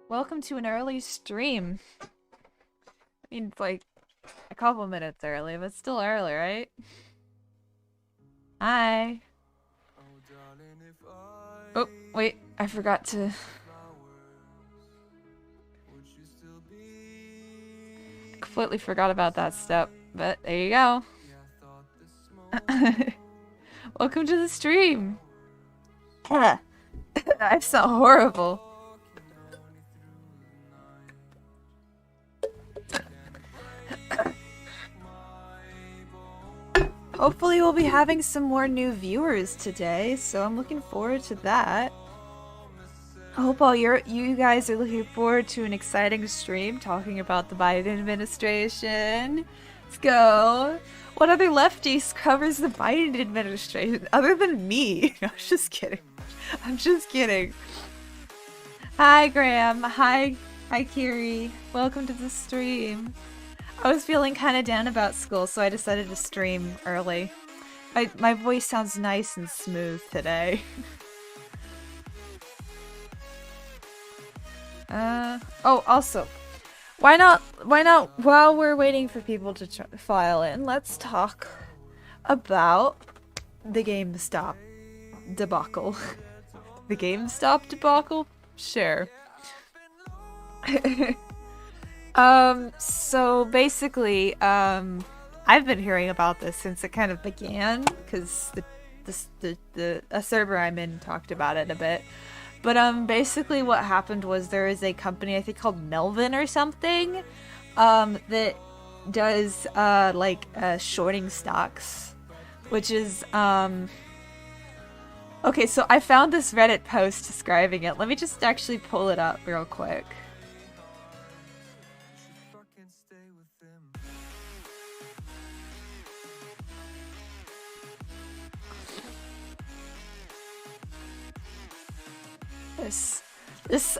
Welcome to an early stream. I mean, it's like a couple minutes early, but still early, right? Hi. Oh, wait, I forgot to... Completely forgot about that step, but there you go. Welcome to the stream. I sound horrible. Hopefully we'll be having some more new viewers today, so I'm looking forward to that. I hope all you guys are looking forward to an exciting stream talking about the Biden administration. Let's go. What other lefties covers the Biden administration other than me? I'm just kidding. I'm just kidding. Hi, Graham. Hi, Kiri. Welcome to the stream. I was feeling kind of down about school, so I decided to stream early. My voice sounds nice and smooth today. Oh, also, why not, while we're waiting for people to file in, let's talk about the GameStop debacle. The GameStop debacle? Sure. So basically, I've been hearing about this since it kind of began, because a server I'm in talked about it a bit. But basically what happened was there is a company, I think called Melvin or something, that does shorting stocks, which is okay, so I found this Reddit post describing it. Let me just actually pull it up real quick.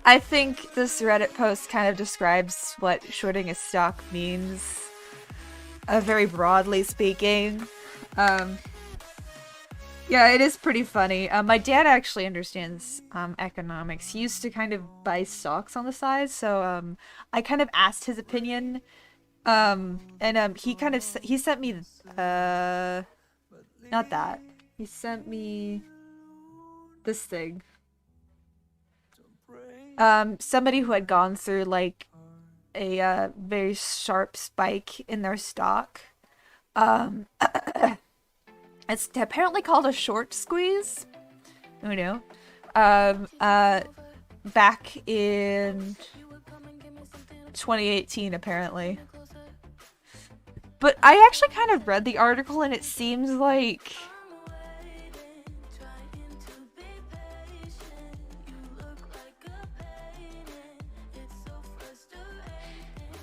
I think this Reddit post kind of describes what shorting a stock means, very broadly speaking. Yeah, it is pretty funny. My dad actually understands economics. He used to kind of buy stocks on the side, so I kind of asked his opinion, and he sent me not that. He sent me this thing. Somebody who had gone through like a very sharp spike in their stock. It's apparently called a short squeeze. Who knew? Back in 2018, apparently. But I actually kind of read the article, and it seems like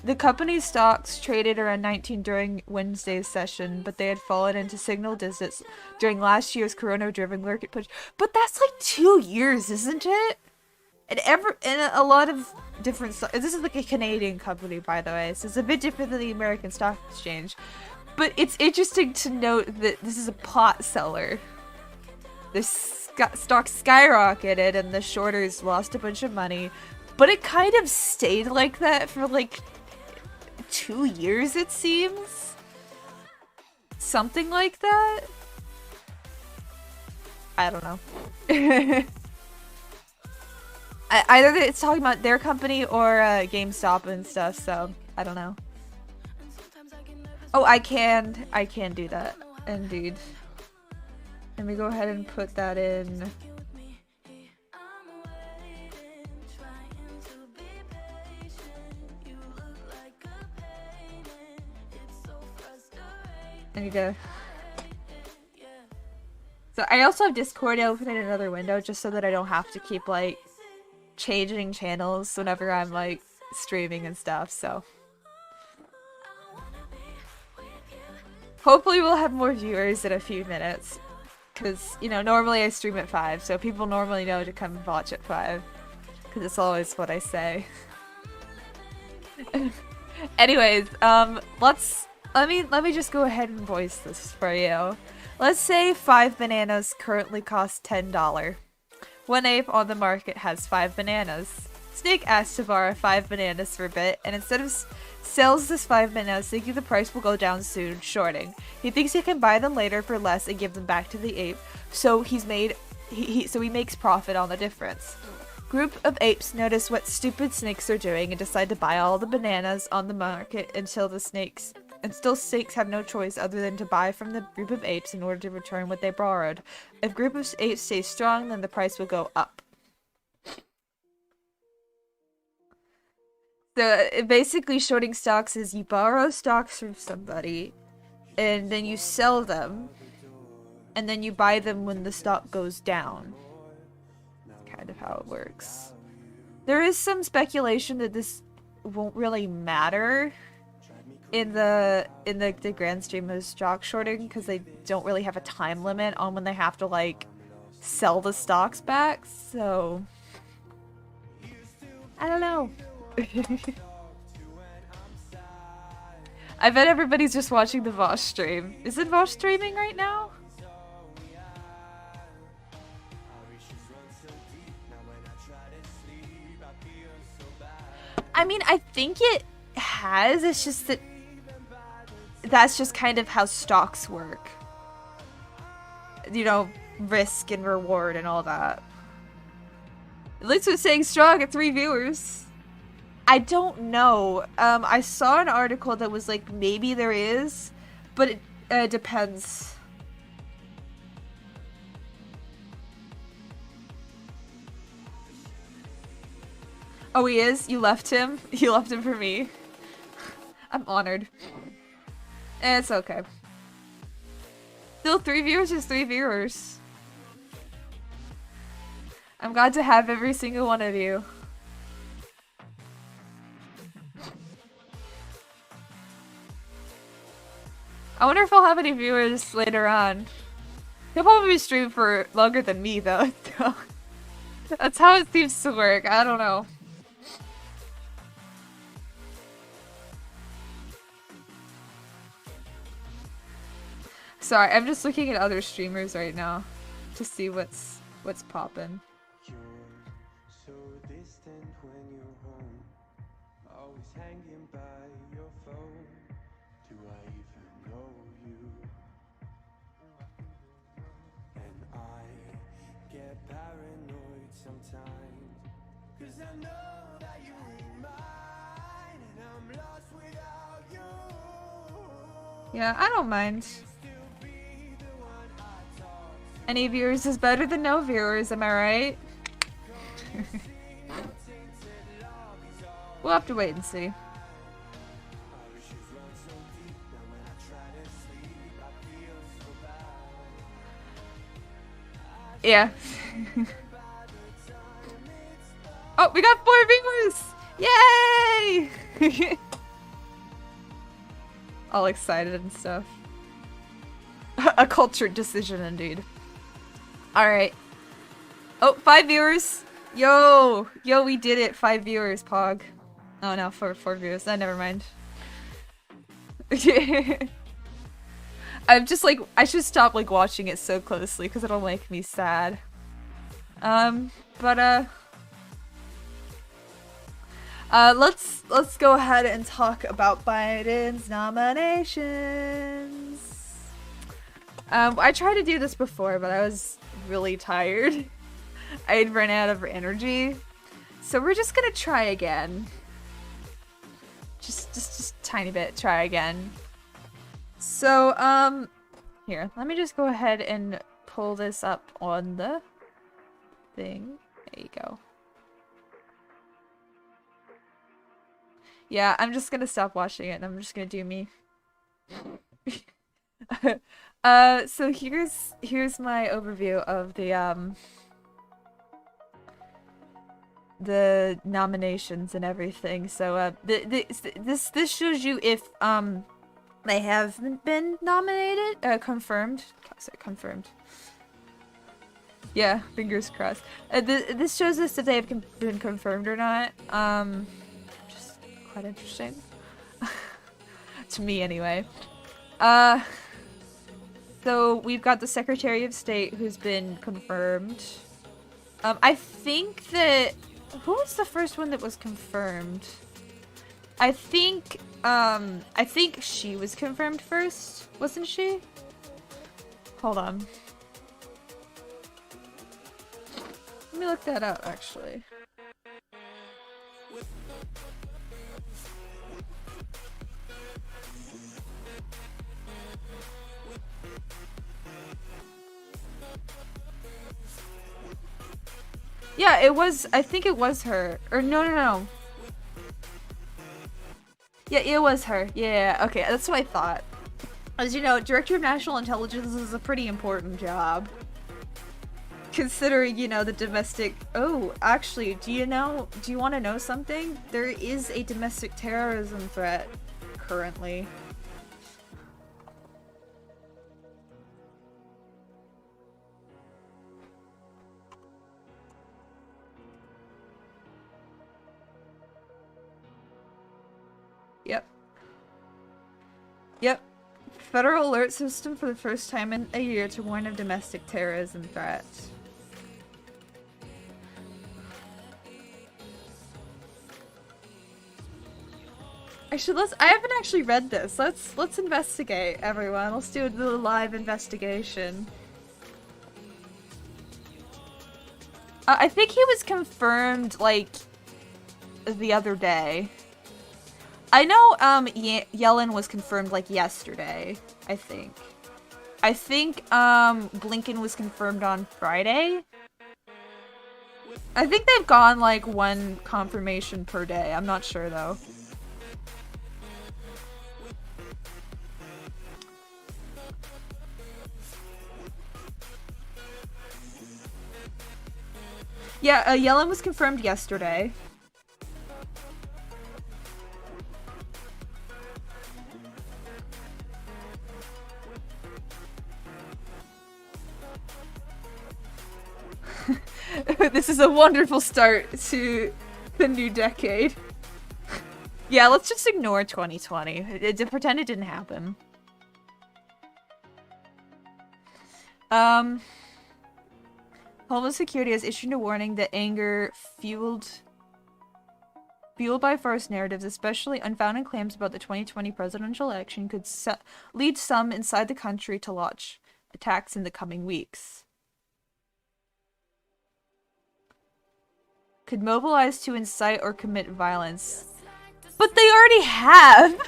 the company's stocks traded around 19 during Wednesday's session, but they had fallen into single digits during last year's corona-driven market push. But that's like 2 years, isn't it? And a lot of different. This is like a Canadian company, by the way, so it's a bit different than the American Stock Exchange. But it's interesting to note that this is a pot seller. This stock skyrocketed, and the shorters lost a bunch of money. But it kind of stayed like that for like 2 years, it seems. Something like that. I don't know. Either it's talking about their company or GameStop and stuff, so I don't know. Oh, I can do that, indeed. Let me go ahead and put that in. I need to. So I also have Discord open in another window just so that I don't have to keep like changing channels whenever I'm like streaming and stuff, so hopefully we'll have more viewers in a few minutes, because you know, normally I stream at 5, so people normally know to come and watch at 5, because it's always what I say. Anyways, let me just go ahead and voice this for you. Let's say 5 bananas currently cost $10. One ape on the market has 5 bananas. snake asks to borrow 5 bananas for a bit, and instead of sells this 5 bananas, thinking the price will go down soon, shorting. He thinks he can buy them later for less and give them back to the ape, so he makes profit on the difference. Group of apes notice what stupid snakes are doing and decide to buy all the bananas on the market until snakes have no choice other than to buy from the group of apes in order to return what they borrowed. If group of apes stays strong, then the price will go up. So basically shorting stocks is you borrow stocks from somebody and then you sell them and then you buy them when the stock goes down. That's kind of how it works. There is some speculation that this won't really matter in the grand stream of stock shorting because they don't really have a time limit on when they have to like sell the stocks back, so I don't know. I bet everybody's just watching the Vosh stream. Is it Vosh streaming right now? I mean, I think it has. It's just that that's just kind of how stocks work. You know, risk and reward and all that. At least it's saying strong at 3 viewers. I don't know. I saw an article that was like, maybe there is, but it depends. Oh, he is? You left him? You left him for me. I'm honored. It's okay. Still 3 viewers is 3 viewers. I'm glad to have every single one of you. I wonder if I'll have any viewers later on. He'll probably stream for longer than me, though. That's how it seems to work. I don't know. Sorry, I'm just looking at other streamers right now to see what's poppin'. Yeah, I don't mind. Any viewers is better than no viewers, am I right? We'll have to wait and see. Yeah. Oh, we got 4 viewers! Yay! All excited and stuff. A cultured decision indeed. Alright. Oh, 5 viewers! Yo! Yo, we did it! 5 viewers, Pog. Oh no, 4 viewers. Oh, never mind. I'm just like, I should stop like watching it so closely because it'll make me sad. Let's go ahead and talk about Biden's nominations. I tried to do this before, but I was really tired. I had run out of energy. So we're just gonna try again. Just tiny bit, try again. So, here, let me just go ahead and pull this up on the thing. There you go. Yeah, I'm just gonna stop watching it and I'm just gonna do me. So here's my overview of the nominations and everything. So this shows you if they have been nominated, confirmed. Sorry, confirmed. Yeah, fingers crossed. This shows us if they have been confirmed or not. Just quite interesting. To me, anyway. So we've got the Secretary of State who's been confirmed. I think that Who was the first one that was confirmed? I think she was confirmed first, wasn't she? Hold on. Let me look that up, actually. Yeah, it was, I think it was her. Or no. Yeah, it was her. Yeah, okay, that's what I thought. As you know, Director of National Intelligence is a pretty important job. Considering, you know, the domestic... Oh, actually, do you want to know something? There is a domestic terrorism threat currently. Yep. Federal alert system for the first time in a year to warn of domestic terrorism threats. Actually, I haven't actually read this. Let's investigate, everyone. Let's do the live investigation. I think he was confirmed, like, the other day. I know, Yellen was confirmed, like, yesterday, I think. I think, Blinken was confirmed on Friday. I think they've gone, like, one confirmation per day. I'm not sure, though. Yeah, Yellen was confirmed yesterday. This is a wonderful start to the new decade. Yeah, let's just ignore 2020. Pretend it didn't happen. Homeland Security has issued a warning that anger fueled by false narratives, especially unfounded claims about the 2020 presidential election, could lead some inside the country to launch attacks in the coming weeks. Could mobilize to incite or commit violence. But they already have!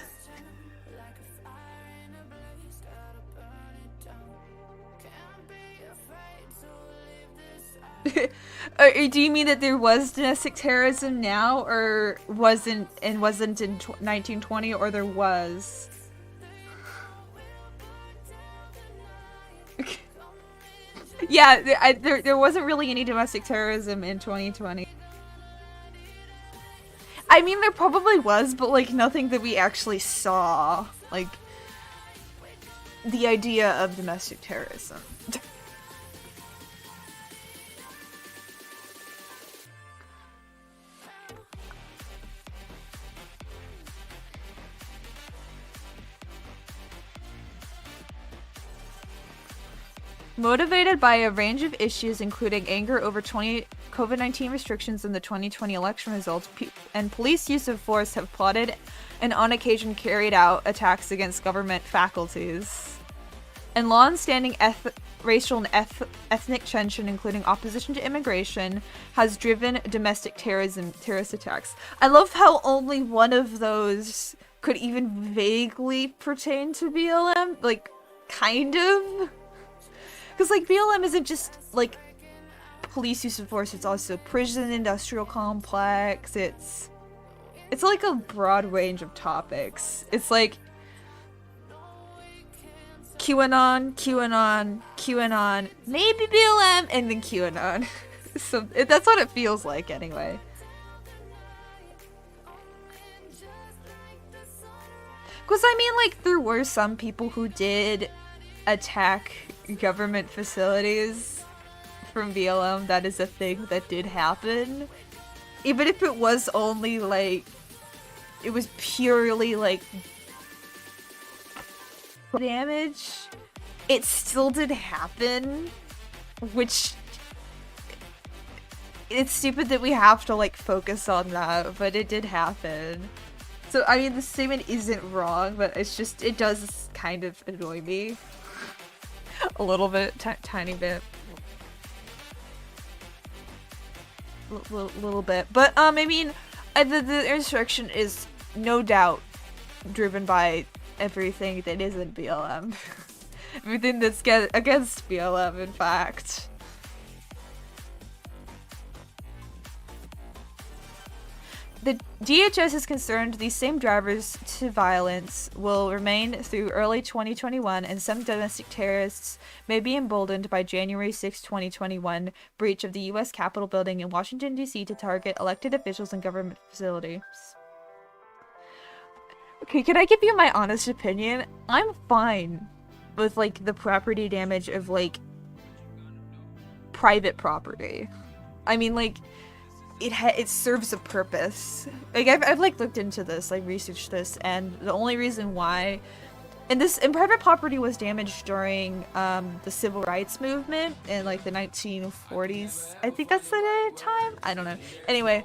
Do you mean that there was domestic terrorism now, or wasn't in 1920, or there was? Yeah, there wasn't really any domestic terrorism in 2020. I mean, there probably was, but, like, nothing that we actually saw. Like, the idea of domestic terrorism. Motivated by a range of issues, including anger over COVID-19 restrictions and the 2020 election results, and police use of force have plotted and on occasion carried out attacks against government faculties. And long-standing racial and ethnic tension, including opposition to immigration, has driven domestic terrorist attacks. I love how only one of those could even vaguely pertain to BLM. Like, kind of. Because, like, BLM isn't just, like, police use of force, it's also prison industrial complex, it's like a broad range of topics. It's like QAnon, maybe BLM, and then QAnon. So, that's what it feels like, anyway. Because, I mean, like, there were some people who did attack government facilities from BLM. That is a thing that did happen. Even if it was only, like, it was purely, like, damage, it still did happen, which it's stupid that we have to like focus on that, but it did happen. So I mean, the statement isn't wrong, but it's just it does kind of annoy me a little bit, tiny bit, little bit. But I mean, the insurrection is no doubt driven by everything that isn't BLM, everything that's against BLM. In fact. The DHS is concerned these same drivers to violence will remain through early 2021, and some domestic terrorists may be emboldened by January 6, 2021 breach of the U.S. Capitol building in Washington, D.C. to target elected officials and government facilities. Okay, can I give you my honest opinion? I'm fine with, like, the property damage of, like, private property. I mean, like, it serves a purpose. Like I've like looked into this, like researched this, and the only reason why, and private property was damaged during the civil rights movement in like the 1940s. I think that's the time. I don't know. Anyway,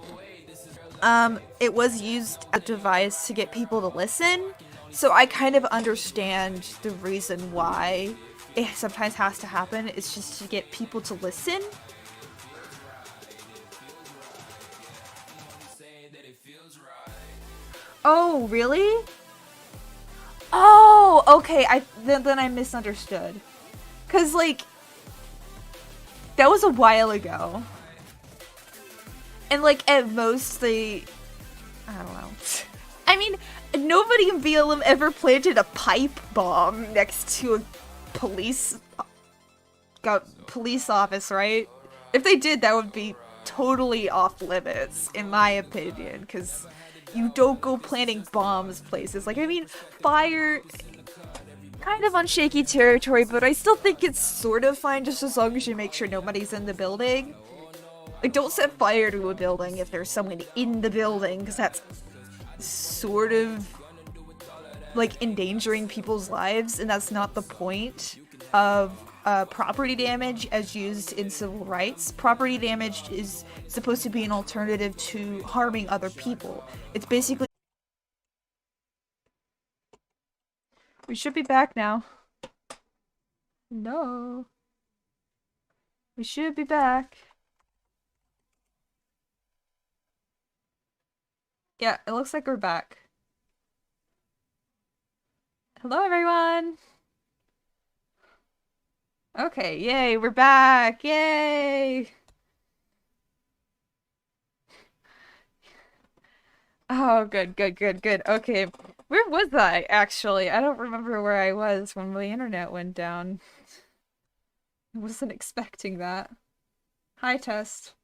it was used as a device to get people to listen. So I kind of understand the reason why it sometimes has to happen. It's just to get people to listen. Oh, really? Oh, okay. Then I misunderstood. 'Cause like that was a while ago. And like at most I don't know. I mean, nobody in BLM ever planted a pipe bomb next to a police office, right? If they did, that would be totally off limits in my opinion, 'cause you don't go planting bombs places. Like, I mean, fire, kind of on shaky territory, but I still think it's sort of fine just as long as you make sure nobody's in the building. Like, don't set fire to a building if there's someone in the building, because that's sort of, like, endangering people's lives, and that's not the point of property damage as used in civil rights. Property damage is supposed to be an alternative to harming other people. It's basically... We should be back now. No. We should be back. Yeah, it looks like we're back. Hello, everyone! Okay, yay, we're back! Yay! Oh, good. Okay, where was I, actually? I don't remember where I was when my internet went down. I wasn't expecting that. Hi, Test.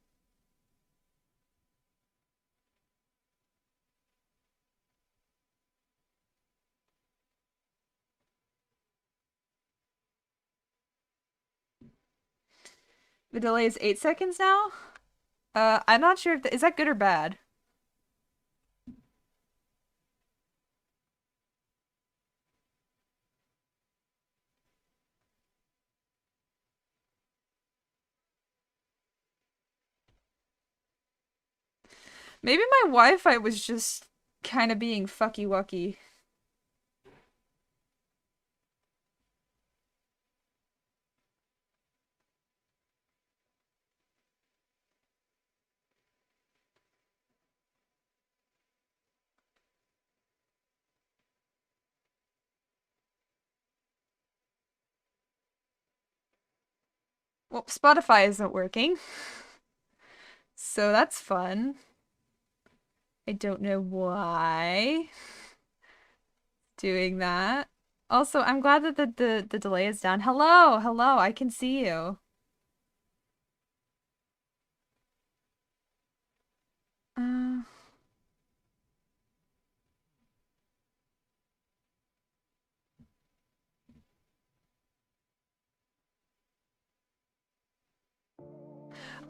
The delay is 8 seconds now? I'm not sure if is that good or bad? Maybe my Wi-Fi was just kind of being fucky-wucky. Well, Spotify isn't working. So that's fun. I don't know why. Doing that. Also, I'm glad that the delay is down. Hello, I can see you. Uh...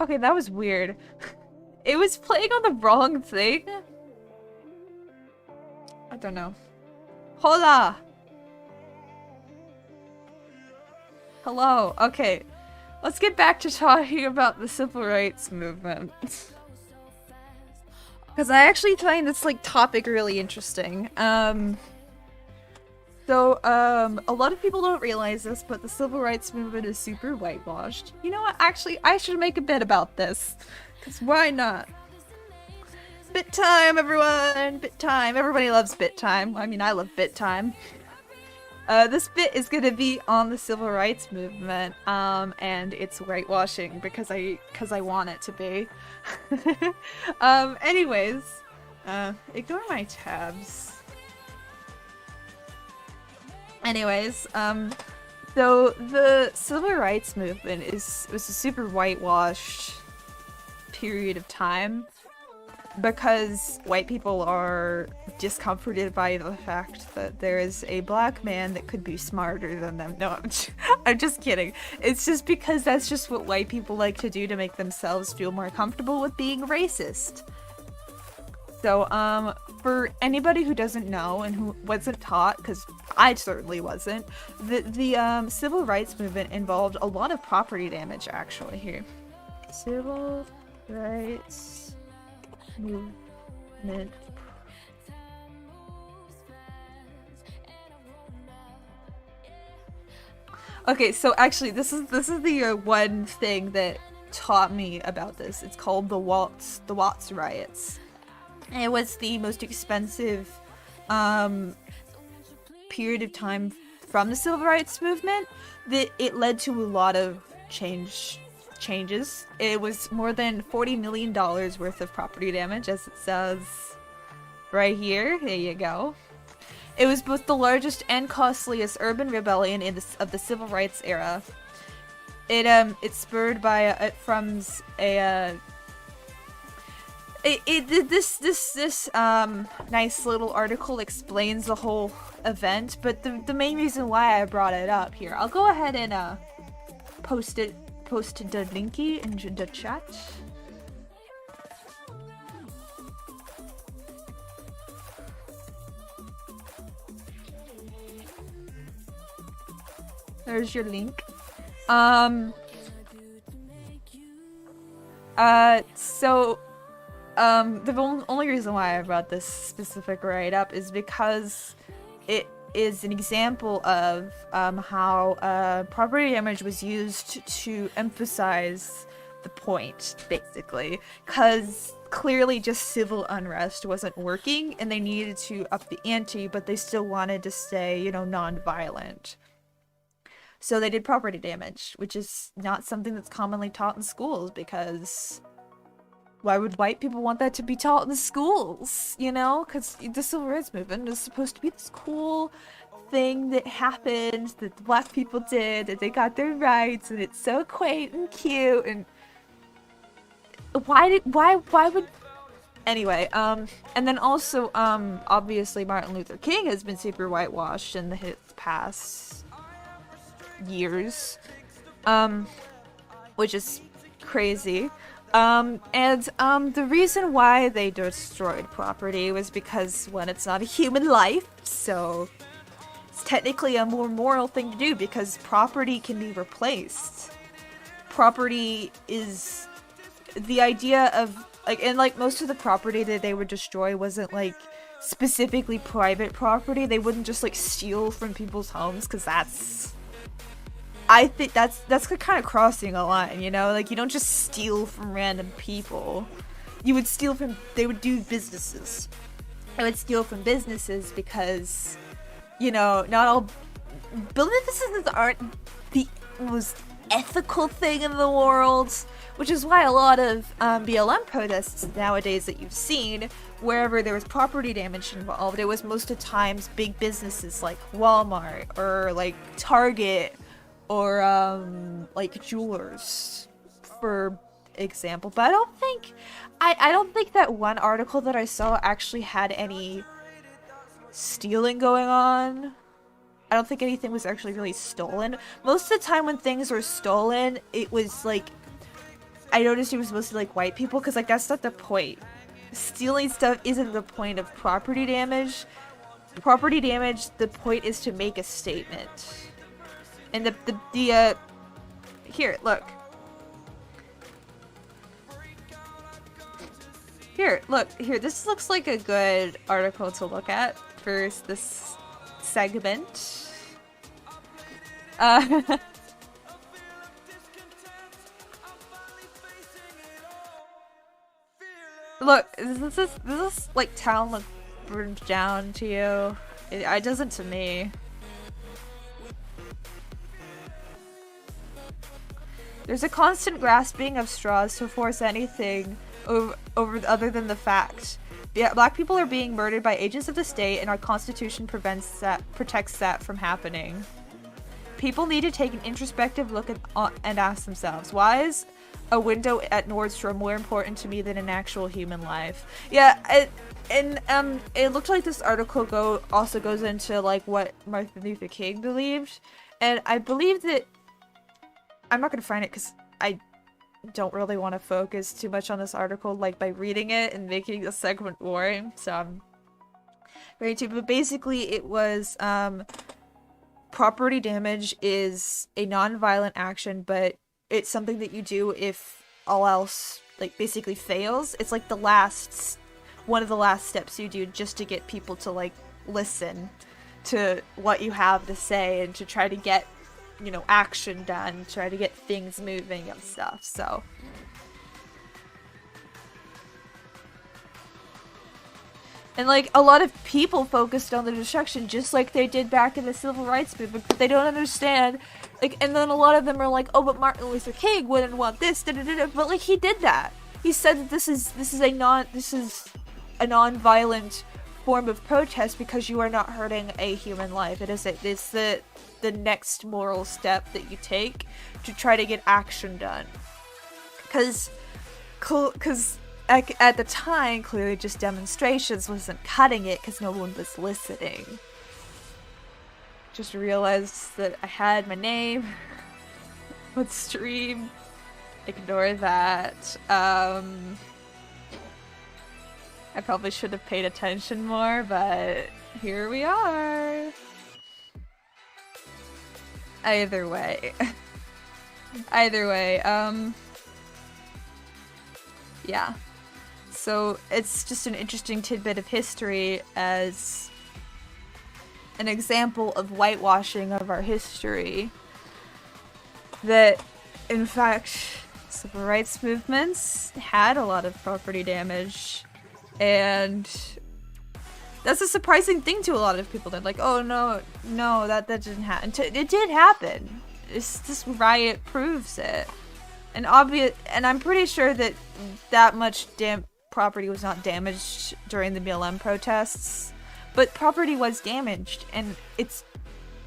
Okay, that was weird. It was playing on the wrong thing? I don't know. Hola! Hello, okay. let's get back to talking about the civil rights movement. Because I actually find this, like, topic really interesting. A lot of people don't realize this, but the civil rights movement is super whitewashed. You know what? Actually, I should make a bit about this. Because why not? Bit time, everyone! Bit time. Everybody loves bit time. I mean, I love bit time. This bit is gonna be on the civil rights movement, and it's whitewashing because I want it to be. Anyways, ignore my tabs. Anyways, so the civil rights movement was a super whitewashed period of time because white people are discomforted by the fact that there is a black man that could be smarter than them. No, I'm just kidding. It's just because that's just what white people like to do to make themselves feel more comfortable with being racist. So, for anybody who doesn't know and who wasn't taught, because I certainly wasn't, the civil rights movement involved a lot of property damage, actually, here. Civil rights movement. Okay, so actually, this is the one thing that taught me about this. It's called the Watts riots. And it was the most expensive period of time from the civil rights movement that it led to a lot of changes. It was more than $40 million worth of property damage, as it says right here. There you go. It was both the largest and costliest urban rebellion of the civil rights era. It's spurred by this nice little article explains the whole event, but the main reason why I brought it up here, I'll go ahead and post the linky in the chat. There's your link. The only reason why I brought this specific write-up is because it is an example of how property damage was used to emphasize the point, basically. Because clearly just civil unrest wasn't working, and they needed to up the ante, but they still wanted to stay, you know, non-violent. So they did property damage, which is not something that's commonly taught in schools, because why would white people want that to be taught in the schools, you know? Because the civil rights movement was supposed to be this cool thing that happened, that the black people did, that they got their rights, and it's so quaint and cute, and why would... Anyway, and then also, obviously Martin Luther King has been super whitewashed in his past years, which is crazy. The reason why they destroyed property was because, one, it's not a human life, so it's technically a more moral thing to do because property can be replaced. Property is the idea of, like, and like most of the property that they would destroy wasn't like specifically private property. They wouldn't just like steal from people's homes, because I think that's kind of crossing a line, you know? Like, you don't just steal from random people. You would steal from... They would do businesses. They would steal from businesses because, you know, not all... Businesses aren't the most ethical thing in the world, which is why a lot of BLM protests nowadays that you've seen, wherever there was property damage involved, it was most of the times big businesses like Walmart or like Target, or like jewelers, for example. But I don't think that one article that I saw actually had any stealing going on. I don't think anything was actually really stolen. Most of the time when things were stolen, it was like, I noticed it was mostly like white people, because like that's not the point. Stealing stuff isn't the point of property damage. Property damage, the point is to make a statement. And Here, look. Here, look. Here, this looks like a good article to look at for this segment. Look, does this like town look burned down to you? It doesn't to me. There's a constant grasping of straws to force anything over other than the fact. Yeah, black people are being murdered by agents of the state, and our constitution protects that from happening. People need to take an introspective look and ask themselves, why is a window at Nordstrom more important to me than an actual human life? Yeah, it looked like this article also goes into like what Martin Luther King believed, and I believe that I'm not gonna find it because I don't really want to focus too much on this article, like by reading it and making the segment boring. So I'm ready to. But basically, it was property damage is a non-violent action, but it's something that you do if all else like basically fails. It's like one of the last steps you do just to get people to like listen to what you have to say and to try to get, you know, action done, try to get things moving and stuff. So and like a lot of people focused on the destruction just like they did back in the civil rights movement, but they don't understand, like, and then a lot of them are like, oh, but Martin Luther King wouldn't want this, but like he did that. He said that this is a non-violent form of protest because you are not hurting a human life. It's the next moral step that you take to try to get action done. Because at the time, clearly just demonstrations wasn't cutting it because no one was listening. Just realized that I had my name on stream. Ignore that. I probably should have paid attention more, but here we are. Either way, yeah. So it's just an interesting tidbit of history as an example of whitewashing of our history. That, in fact, civil rights movements had a lot of property damage, and that's a surprising thing to a lot of people. They're like, oh no, that didn't happen. It did happen. This riot proves it. And I'm pretty sure that much property was not damaged during the BLM protests, but property was damaged, and it's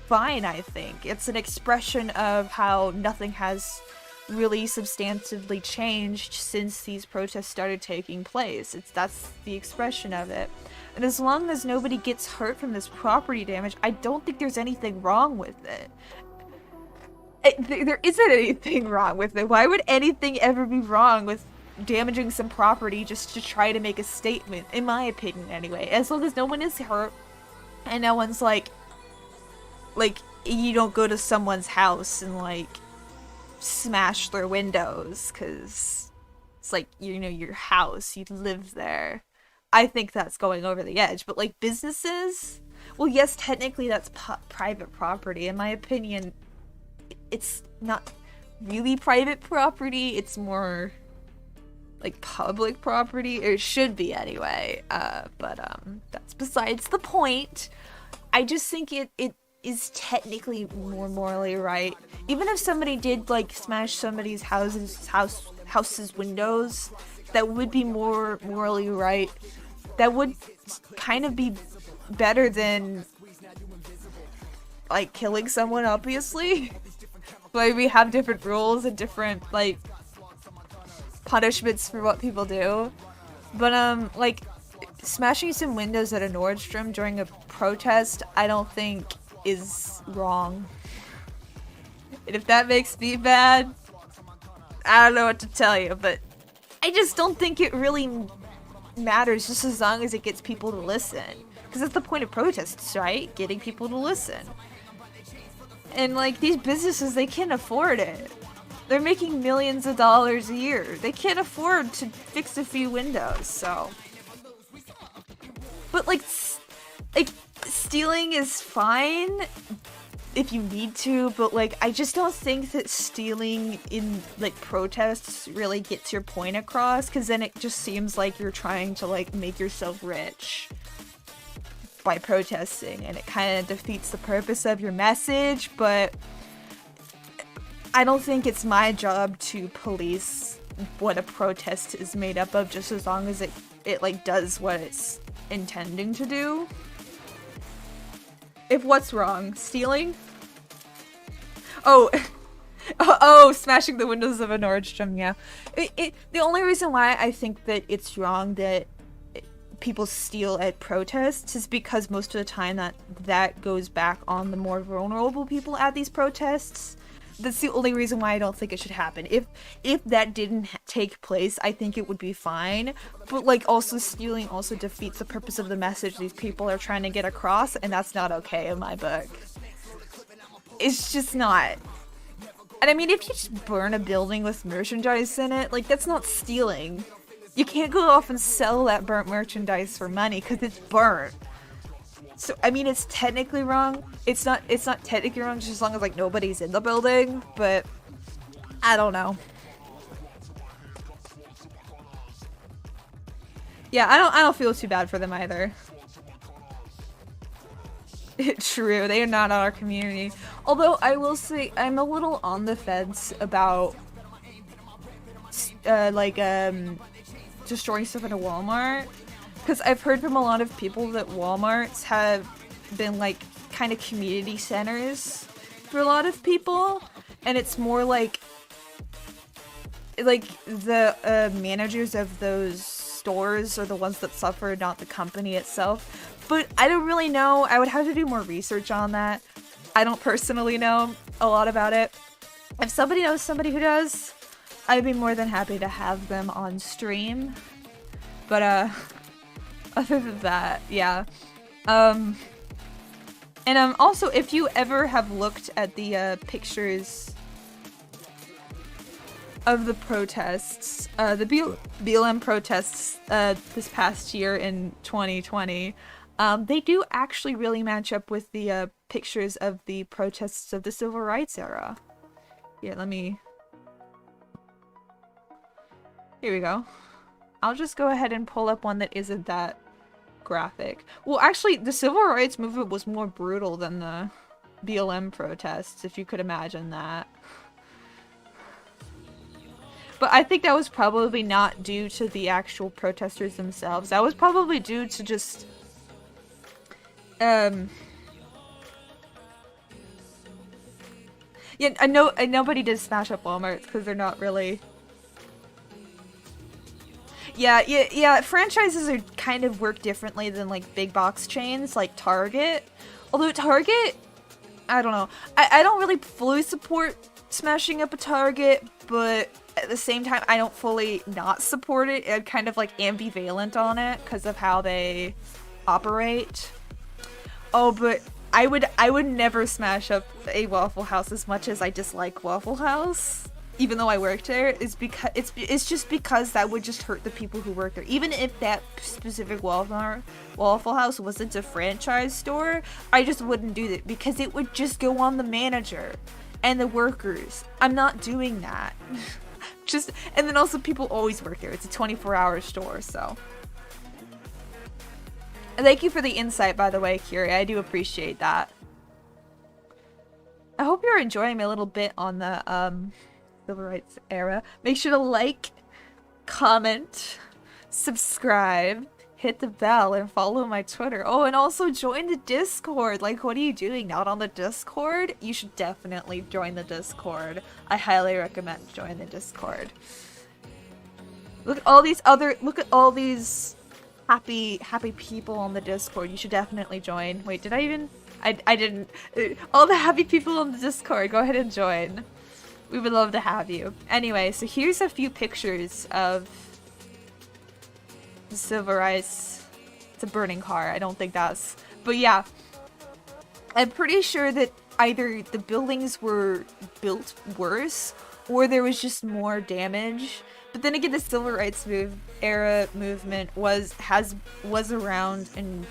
fine, I think. It's an expression of how nothing has really substantively changed since these protests started taking place. That's the expression of it. And as long as nobody gets hurt from this property damage, I don't think there's anything wrong with it. There isn't anything wrong with it. Why would anything ever be wrong with damaging some property just to try to make a statement, in my opinion anyway? As long as no one is hurt and no one's like you don't go to someone's house and like smash their windows because it's like, you know, your house, you live there. I think that's going over the edge. But like businesses, well, yes, technically that's private property. In my opinion, it's not really private property. It's more like public property. It should be anyway. But that's besides the point. I just think it is technically more morally right. Even if somebody did like smash somebody's house's windows, that would be more morally right. That would kind of be better than like killing someone, obviously. Like we have different rules and different like punishments for what people do. But like smashing some windows at a Nordstrom during a protest, I don't think is wrong. And if that makes me bad, I don't know what to tell you, but I just don't think it really matters, just as long as it gets people to listen. Because that's the point of protests, right? Getting people to listen. And like these businesses, they can't afford it. They're making millions of dollars a year. They can't afford to fix a few windows, so. But like stealing is fine if you need to, but like I just don't think that stealing in like protests really gets your point across, because then it just seems like you're trying to like make yourself rich by protesting, and it kind of defeats the purpose of your message. But I don't think it's my job to police what a protest is made up of, just as long as it like does what it's intending to do. If what's wrong? Stealing? Oh, oh, smashing the windows of a Nordstrom, yeah. The only reason why I think that it's wrong that people steal at protests is because most of the time that goes back on the more vulnerable people at these protests. That's the only reason why I don't think it should happen. If that didn't take place, I think it would be fine. But like also stealing also defeats the purpose of the message these people are trying to get across, and that's not okay in my book. It's just not. And I mean, if you just burn a building with merchandise in it, like that's not stealing. You can't go off and sell that burnt merchandise for money because it's burnt. So, I mean, it's technically wrong. It's not technically wrong just as long as, like, nobody's in the building, but I don't know. Yeah, I don't feel too bad for them either. True, they are not in our community. Although, I will say, I'm a little on the fence about, destroying stuff at a Walmart. Because I've heard from a lot of people that Walmarts have been, like, kind of community centers for a lot of people. And it's more like the managers of those stores are the ones that suffer, not the company itself. But I don't really know. I would have to do more research on that. I don't personally know a lot about it. If somebody knows somebody who does, I'd be more than happy to have them on stream. But, other than that, yeah. And also, if you ever have looked at the pictures of the protests, the BLM protests this past year in 2020, they do actually really match up with the pictures of the protests of the civil rights era. Here, here we go. I'll just go ahead and pull up one that isn't that graphic. Well, actually, the civil rights movement was more brutal than the BLM protests, if you could imagine that. But I think that was probably not due to the actual protesters themselves. That was probably due to just yeah, I know nobody did smash up Walmarts because they're not really. Yeah, franchises are kind of work differently than, like, big box chains, like Target. Although Target, I don't know. I don't really fully support smashing up a Target, but at the same time, I don't fully not support it. I'm kind of, like, ambivalent on it because of how they operate. Oh, but I would never smash up a Waffle House as much as I dislike Waffle House. Even though I worked there, is because it's just because that would just hurt the people who work there. Even if that specific Waffle House wasn't a franchise store, I just wouldn't do that because it would just go on the manager and the workers. I'm not doing that. And then also people always work there. It's a 24-hour store, so. And thank you for the insight, by the way, Curie. I do appreciate that. I hope you're enjoying my little bit on the civil rights era. Make sure to like, comment, subscribe, hit the bell, and follow my Twitter. Oh, and also join the Discord. Like, what are you doing? Not on the Discord? You should definitely join the Discord. I highly recommend join the Discord. Look at all these happy people on the Discord. You should definitely join. Wait, did I even? I didn't. All the happy people on the Discord, go ahead and join. We would love to have you. Anyway, so here's a few pictures of the civil rights. It's a burning car. I don't think that's... But yeah. I'm pretty sure that either the buildings were built worse or there was just more damage. But then again, the civil rights era movement was around, and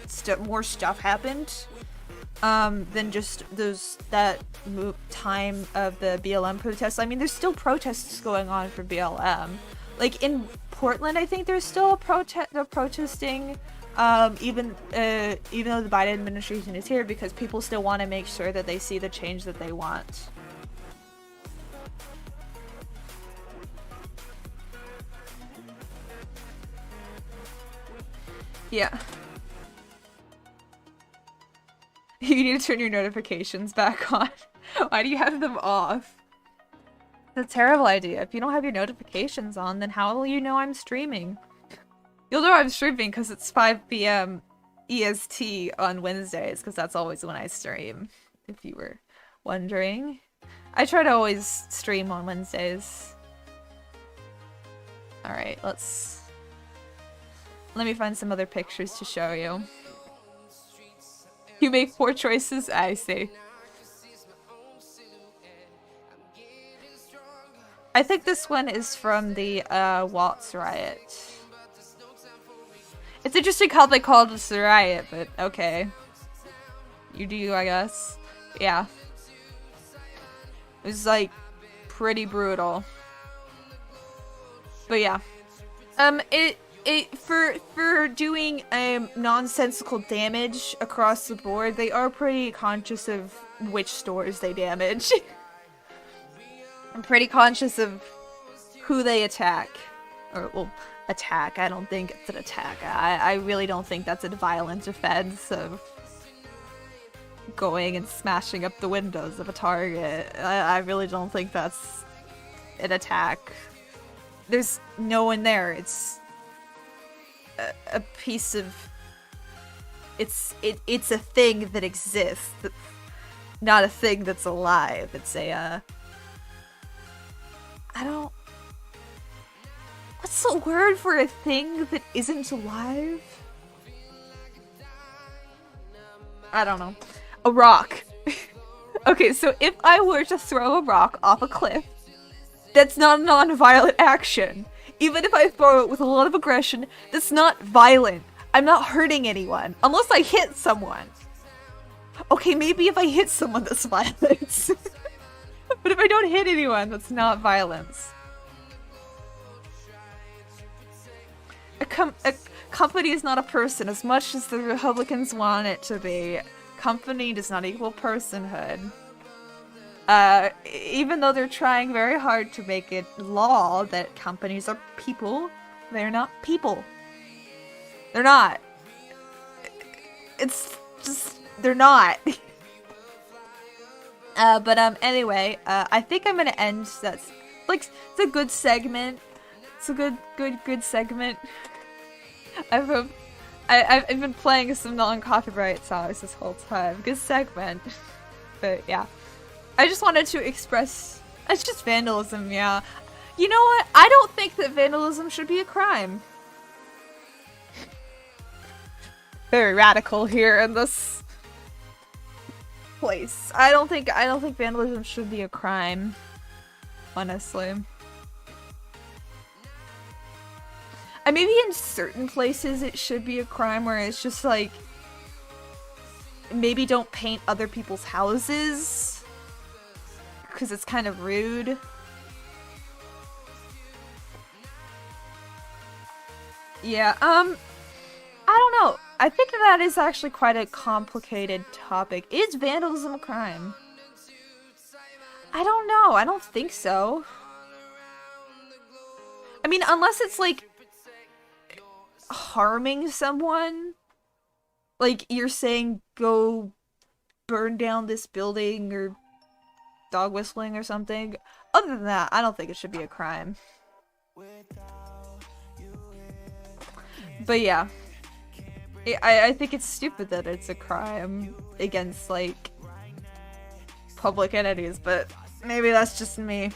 more stuff happened than just time of the BLM protests. I mean, there's still protests going on for BLM. Like in Portland, I think there's still protesting. Even though the Biden administration is here, because people still want to make sure that they see the change that they want. Yeah. You need to turn your notifications back on. Why do you have them off? It's a terrible idea. If you don't have your notifications on, then how will you know I'm streaming? You'll know I'm streaming because it's 5 p.m. EST on Wednesdays, because that's always when I stream, if you were wondering. I try to always stream on Wednesdays. Alright, let me find some other pictures to show you. You make poor choices? I see. I think this one is from the Watts riot. It's interesting how they called this a riot, but okay. You do, I guess. Yeah. It was like pretty brutal. But yeah. For doing nonsensical damage across the board, they are pretty conscious of which stores they damage. I'm pretty conscious of who they attack. Or, well, attack. I don't think it's an attack. I really don't think that's a violent offense of going and smashing up the windows of a Target. I really don't think that's an attack. There's no one there. It's a piece of... It's a thing that exists. Not a thing that's alive. It's a, I don't... What's the word for a thing that isn't alive? I don't know. A rock. Okay, so if I were to throw a rock off a cliff, that's not a non-violent action. Even if I throw it with a lot of aggression, that's not violent. I'm not hurting anyone. Unless I hit someone. Okay, maybe if I hit someone, that's violence. But if I don't hit anyone, that's not violence. A company is not a person, as much as the Republicans want it to be. Company does not equal personhood. Even though they're trying very hard to make it law that companies are people, they're not people. They're not. It's just, they're not. Anyway, I think I'm gonna end. That's, like, it's a good segment. It's a good segment. I've been playing some non-copyright songs this whole time. Good segment. But yeah. I just wanted to express... It's just vandalism, yeah. You know what? I don't think that vandalism should be a crime. Very radical here in this place. I don't think vandalism should be a crime. Honestly. Maybe in certain places it should be a crime where it's just like... Maybe don't paint other people's houses. Because it's kind of rude. Yeah, I don't know. I think that is actually quite a complicated topic. Is vandalism a crime? I don't know. I don't think so. I mean, unless it's like harming someone. Like you're saying go burn down this building or dog whistling or something. Other than that, I don't think it should be a crime. But yeah. I think it's stupid that it's a crime against, like, public entities, but maybe that's just me.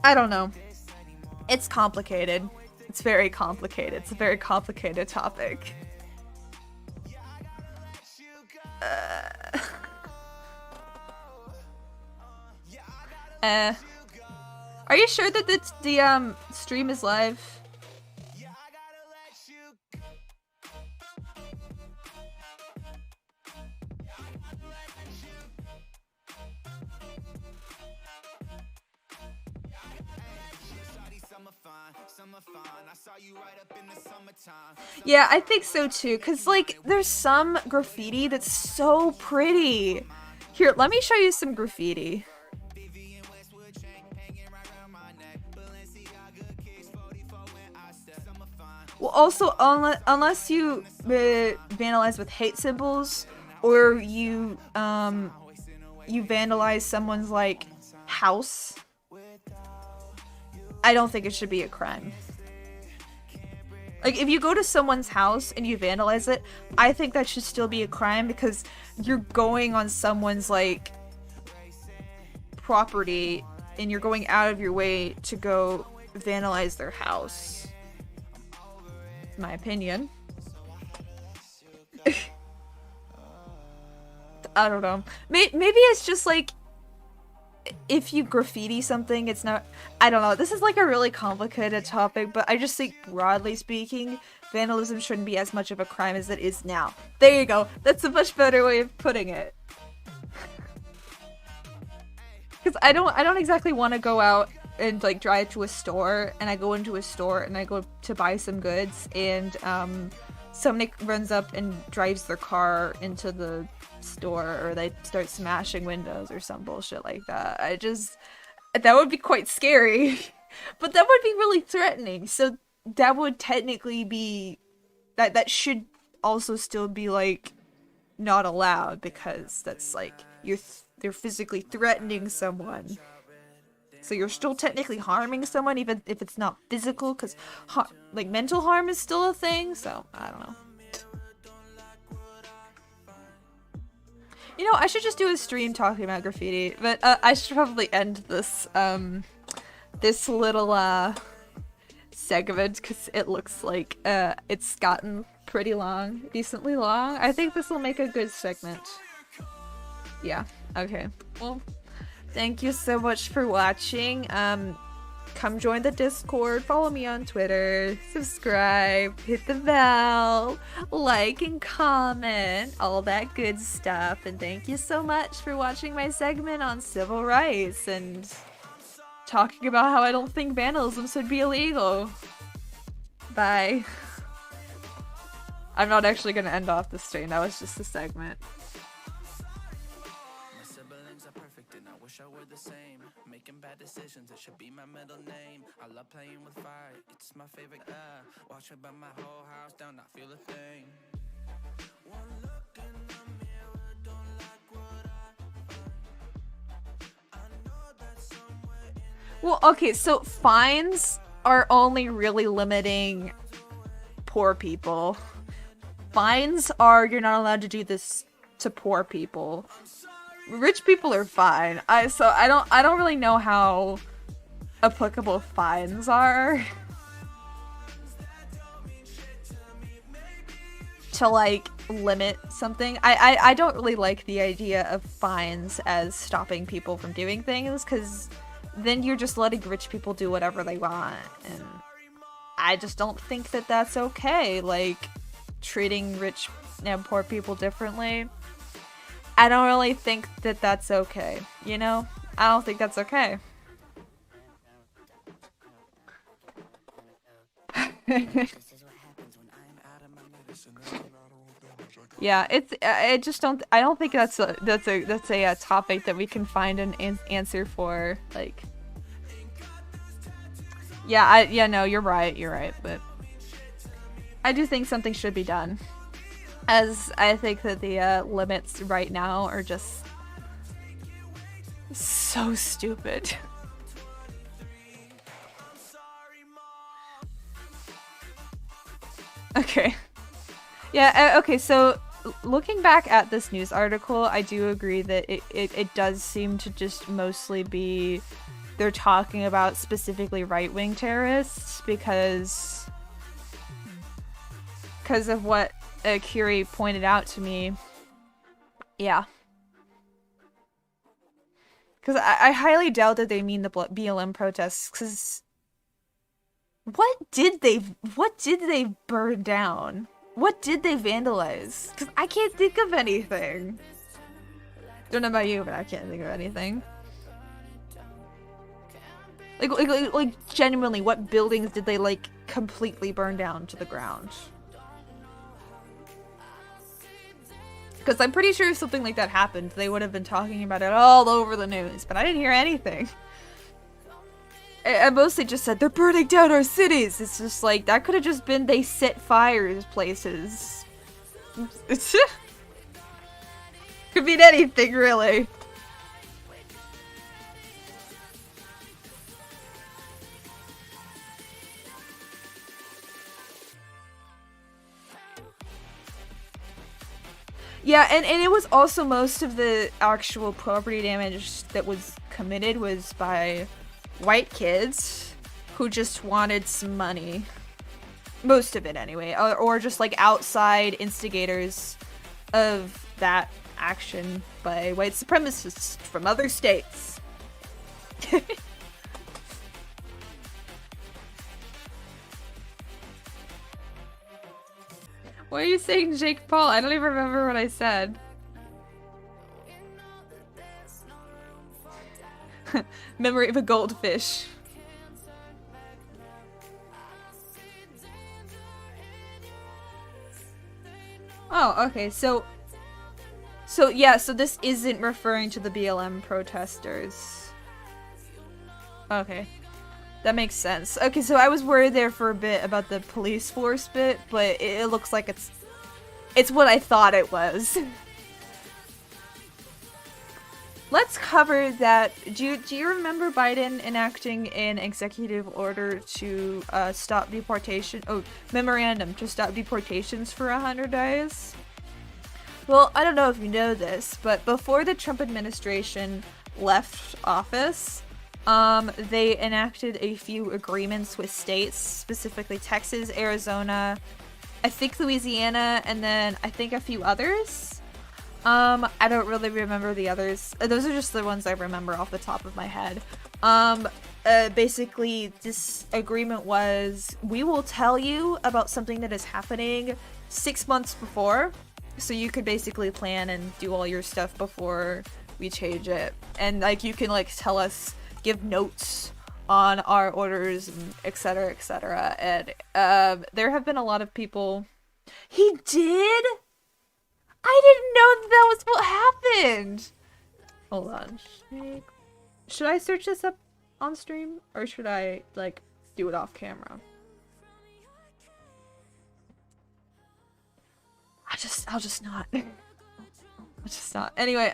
I don't know. It's complicated. It's very complicated. It's a very complicated topic. Are you sure that the stream is live? Yeah, I think so too, cause like there's some graffiti that's so pretty. Here, let me show you some graffiti. Well, also, unless you vandalize with hate symbols, or you vandalize someone's like house, I don't think it should be a crime. Like, if you go to someone's house and you vandalize it, I think that should still be a crime because you're going on someone's, like, property and you're going out of your way to go vandalize their house. My opinion. I don't know. Maybe it's just, like, if you graffiti something, it's not... I don't know. This is like a really complicated topic, but I just think, broadly speaking, vandalism shouldn't be as much of a crime as it is now. There you go. That's a much better way of putting it. Because I don't exactly want to go out and, like, drive to a store, and I go into a store, and I go to buy some goods, and, somebody runs up and drives their car into the store, or they start smashing windows or some bullshit like that. That would be quite scary. But that would be really threatening, so that would technically be that should also still be like not allowed, because that's like they're physically threatening someone, so you're still technically harming someone even if it's not physical, because like mental harm is still a thing. So I don't know. You know, I should just do a stream talking about graffiti, but I should probably end this this little segment because it looks like it's gotten pretty long, decently long. I think this will make a good segment. Yeah. Okay. Well, thank you so much for watching. Come join the Discord, follow me on Twitter, subscribe, hit the bell, like and comment, all that good stuff. And thank you so much for watching my segment on civil rights and talking about how I don't think vandalism should be illegal. Bye. I'm not actually gonna end off the stream, that was just a segment. Wish I were the same, making bad decisions, it should be my middle name. I love playing with fire, it's my favorite. Watch it burn my whole house down, not feel a thing. One look in the mirror, don't like what I find. I know that somewhere in... Well, okay, so fines are only really limiting poor people. Fines are, you're not allowed to do this to poor people. Rich people are fine. I don't really know how applicable fines are to like limit something. I don't really like the idea of fines as stopping people from doing things, because then you're just letting rich people do whatever they want, and I just don't think that that's okay. Like, treating rich and poor people differently, I don't really think that that's okay, you know? I don't think that's okay. Yeah, I don't think that's a topic that we can find an answer for. Like, yeah, no, you're right, but I do think something should be done. As I think that the limits right now are just so stupid. Okay. Yeah, okay, so looking back at this news article, I do agree that it does seem to just mostly be they're talking about specifically right-wing terrorists because of what Curie pointed out to me. Yeah. Because I highly doubt that they mean the BLM protests, because what did they burn down? What did they vandalize? Because I can't think of anything. Don't know about you, but I can't think of anything. Like genuinely, what buildings did they, like, completely burn down to the ground? Because I'm pretty sure if something like that happened, they would have been talking about it all over the news, but I didn't hear anything. I mostly just said, they're burning down our cities! It's just like, that could have just been they set fires places. Could mean anything, really. Yeah, and it was also most of the actual property damage that was committed was by white kids who just wanted some money. Most of it, anyway. Or just, like, outside instigators of that action by white supremacists from other states. What are you saying, Jake Paul? I don't even remember what I said. Memory of a goldfish. Oh, okay, so yeah, so this isn't referring to the BLM protesters. Okay. That makes sense. Okay, so I was worried there for a bit about the police force bit, but it looks like it's what I thought it was. Let's cover that. Do you remember Biden enacting an executive order to stop deportation? Oh, memorandum to stop deportations for 100 days? Well, I don't know if you know this, but before the Trump administration left office, they enacted a few agreements with states, specifically Texas, Arizona, I think Louisiana, and then I think a few others. I don't really remember the others. Those are just the ones I remember off the top of my head. Basically, this agreement was, we will tell you about something that is happening 6 months before, so you could basically plan and do all your stuff before we change it. And, like, you can, like, tell us, give notes on our orders, and etc., etc. And there have been a lot of people. He did? I didn't know that was what happened. Hold on. Should I search this up on stream, or should I, like, do it off camera? I'll just not. I'll just not. Anyway,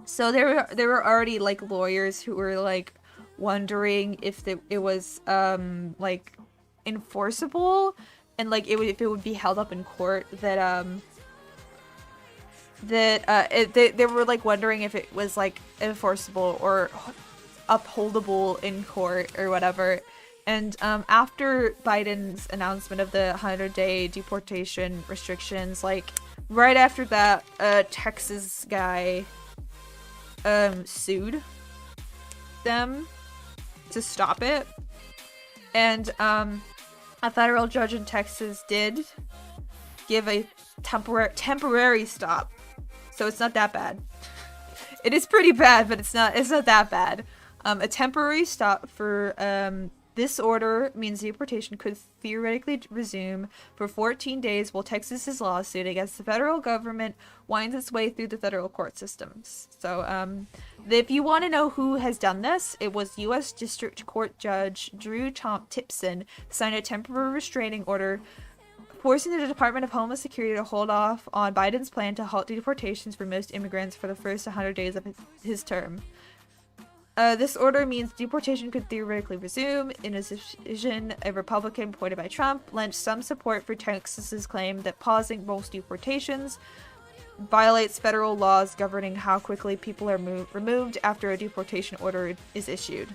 so there were already, like, lawyers who were, like, wondering if it was like enforceable, and, like, if it would be held up in court, that they were, like, wondering if it was, like, enforceable or upholdable in court or whatever. And after Biden's announcement of the 100-day deportation restrictions, like, right after that, a Texas guy sued them to stop it. And a federal judge in Texas did give a temporary stop. So it's not that bad. It is pretty bad, but it's not that bad. A temporary stop for this order means deportation could theoretically resume for 14 days while Texas's lawsuit against the federal government winds its way through the federal court systems. So, if you want to know who has done this, it was U.S. District Court Judge Drew Tipson signed a temporary restraining order forcing the Department of Homeland Security to hold off on Biden's plan to halt deportations for most immigrants for the first 100 days of his term. This order means deportation could theoretically resume. In a decision, a Republican appointed by Trump lent some support for Texas's claim that pausing most deportations violates federal laws governing how quickly people are removed after a deportation order is issued.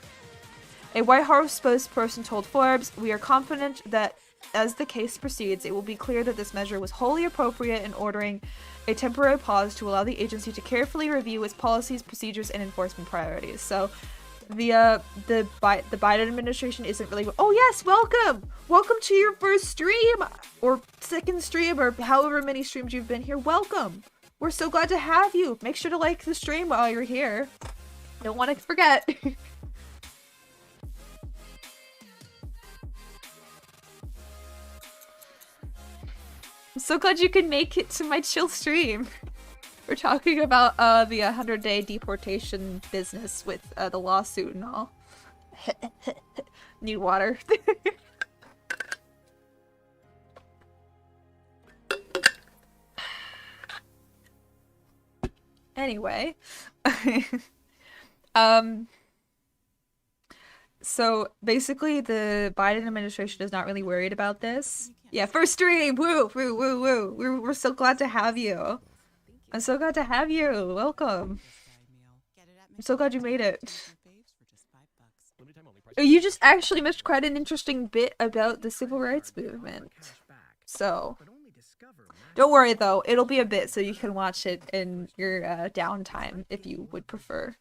A White House spokesperson told Forbes, "We are confident that as the case proceeds, it will be clear that this measure was wholly appropriate in ordering a temporary pause to allow the agency to carefully review its policies, procedures, and enforcement priorities. So, the Biden administration isn't really. Oh yes, welcome to your first stream or second stream or however many streams you've been here. Welcome. We're so glad to have you. Make sure to like the stream while you're here. Don't want to forget. I'm so glad you could make it to my chill stream. We're talking about the 100-day deportation business with the lawsuit and all. Need water. Anyway. So basically the Biden administration is not really worried about this. Yeah, first stream! Woo! Woo! Woo! Woo! We're so glad to have you. I'm so glad to have you. Welcome. I'm so glad you made it. You just actually missed quite an interesting bit about the civil rights movement. So, don't worry though, it'll be a bit so you can watch it in your downtime if you would prefer.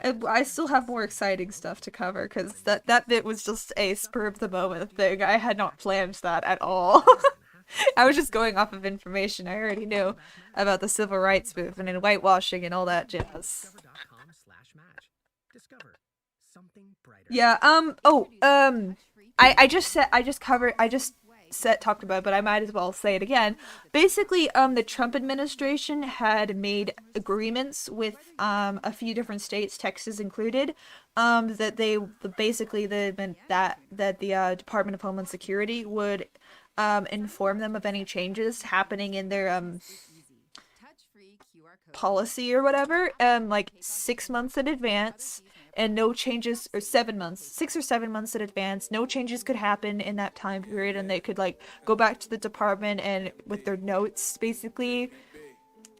I still have more exciting stuff to cover because that bit was just a spur of the moment thing. I had not planned that at all. I was just going off of information I already knew about the civil rights movement and whitewashing and all that jazz. Yeah, I just talked about it, but I might as well say it again. Basically, the Trump administration had made agreements with a few different states, Texas included, that they meant that the Department of Homeland Security would inform them of any changes happening in their policy or whatever, like 6 months in advance, and no changes, or 7 months, 6 or 7 months in advance, no changes could happen in that time period, and they could like go back to the department and with their notes basically,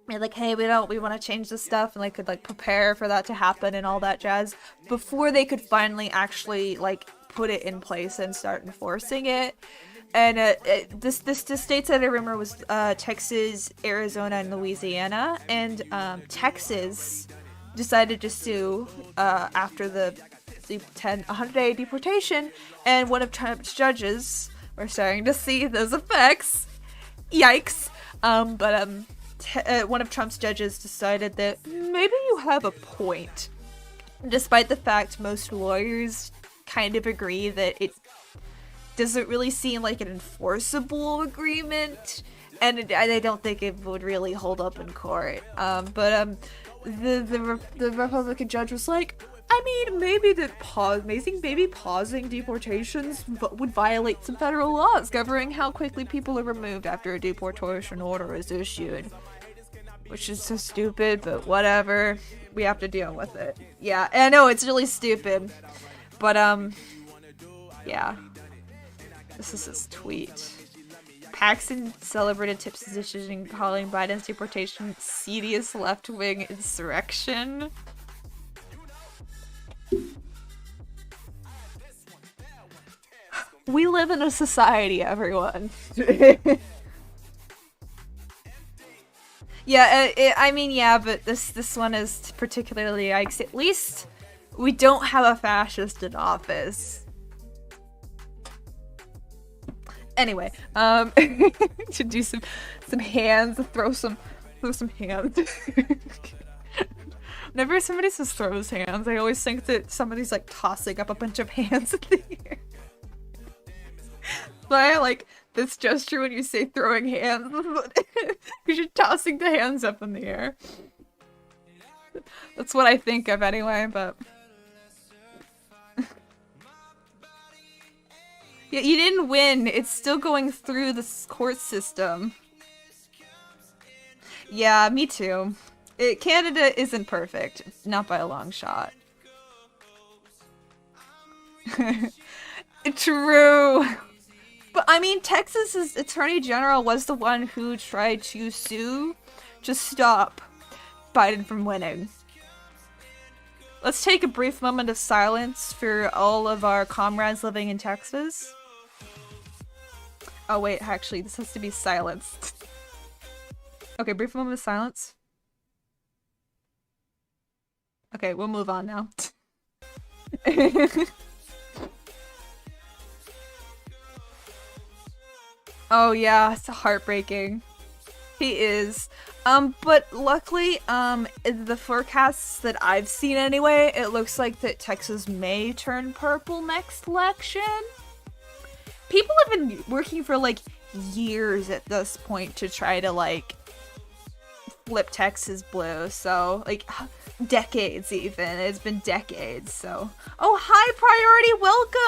and like, hey, we want to change this stuff, and they could like prepare for that to happen and all that jazz before they could finally actually like put it in place and start enforcing it. And the states that I remember was Texas, Arizona, and Louisiana. And Texas decided to sue after the 100-day deportation. And one of Trump's judges, we're starting to see those effects. Yikes. One of Trump's judges decided that maybe you have a point. Despite the fact most lawyers kind of agree that it doesn't really seem like an enforceable agreement, and I don't think it would really hold up in court. The Republican judge was like, I mean, maybe pausing deportations would violate some federal laws governing how quickly people are removed after a deportation order is issued. Which is so stupid, but whatever. We have to deal with it. Yeah, I know, it's really stupid. But, yeah. This is his tweet. Paxton celebrated Tips' decision calling Biden's deportation seediest left-wing insurrection. We live in a society, everyone. Yeah, I mean, yeah, but this one is particularly yikes. At least we don't have a fascist in office. Anyway, to do some hands, throw some hands. Whenever somebody says throws hands, I always think that somebody's like tossing up a bunch of hands in the air. But I like this gesture when you say throwing hands, because you're tossing the hands up in the air. That's what I think of anyway, but... Yeah, you didn't win. It's still going through the court system. Yeah, me too. Canada isn't perfect. Not by a long shot. True. But I mean, Texas's attorney general was the one who tried to sue to stop Biden from winning. Let's take a brief moment of silence for all of our comrades living in Texas. Oh wait, actually, this has to be silenced. Okay, brief moment of silence. Okay, we'll move on now. Oh yeah, it's heartbreaking. He is. But luckily, the forecasts that I've seen anyway, it looks like that Texas may turn purple next election. People have been working for like years at this point to try to like flip Texas blue, so like decades even. It's been decades, so. Oh, hi Priority,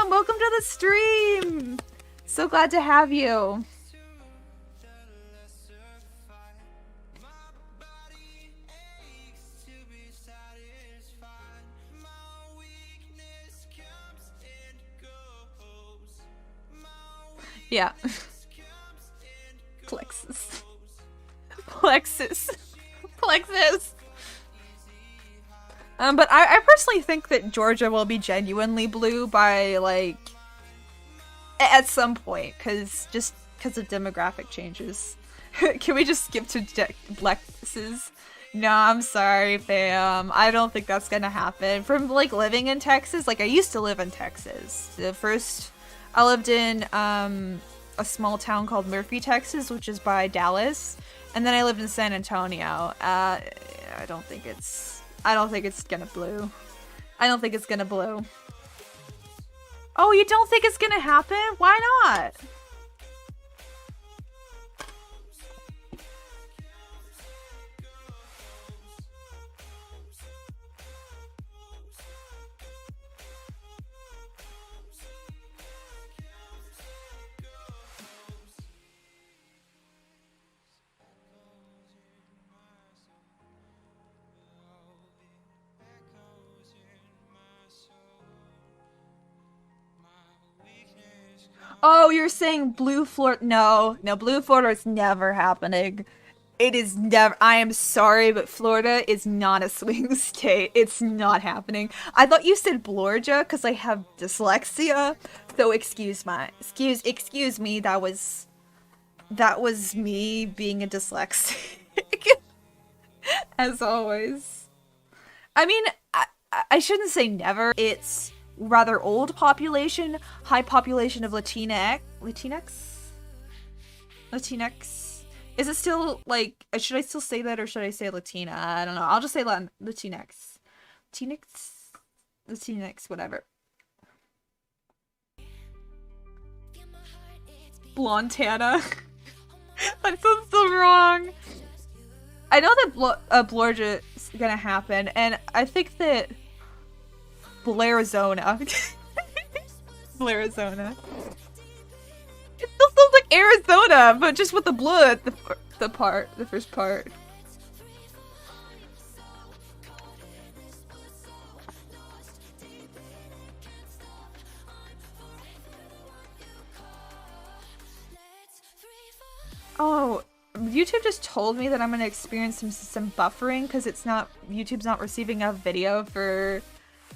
welcome to the stream. So glad to have you. Yeah. Plexus. Plexus. Plexus. But I personally think that Georgia will be genuinely blue by, like, at some point, just because of demographic changes. Can we just skip to Plexus? No, I'm sorry, fam. I don't think that's gonna happen. From, like, living in Texas, like, I used to live in Texas. I lived in a small town called Murphy, Texas, which is by Dallas, and then I lived in San Antonio. I don't think it's gonna blue. I don't think it's gonna blue. Oh, you don't think it's gonna happen? Why not? Oh, you're saying blue Florida? No, blue Florida is never happening. It is never. I am sorry, but Florida is not a swing state. It's not happening. I thought you said Blorgia because I have dyslexia. So excuse me. That was me being a dyslexic, as always. I mean, I shouldn't say never. It's rather old population, high population of Latinx. Is it still, like, should I still say that or should I say Latina? I don't know. I'll just say Latinx. Latinx, whatever. Blontana. That sounds so wrong. I know that Blorgia is gonna happen, and I think that Blairzona. Blairzona. It still sounds like Arizona, but just with the blue at the first part. Oh, YouTube just told me that I'm gonna experience some buffering because YouTube's not receiving a video for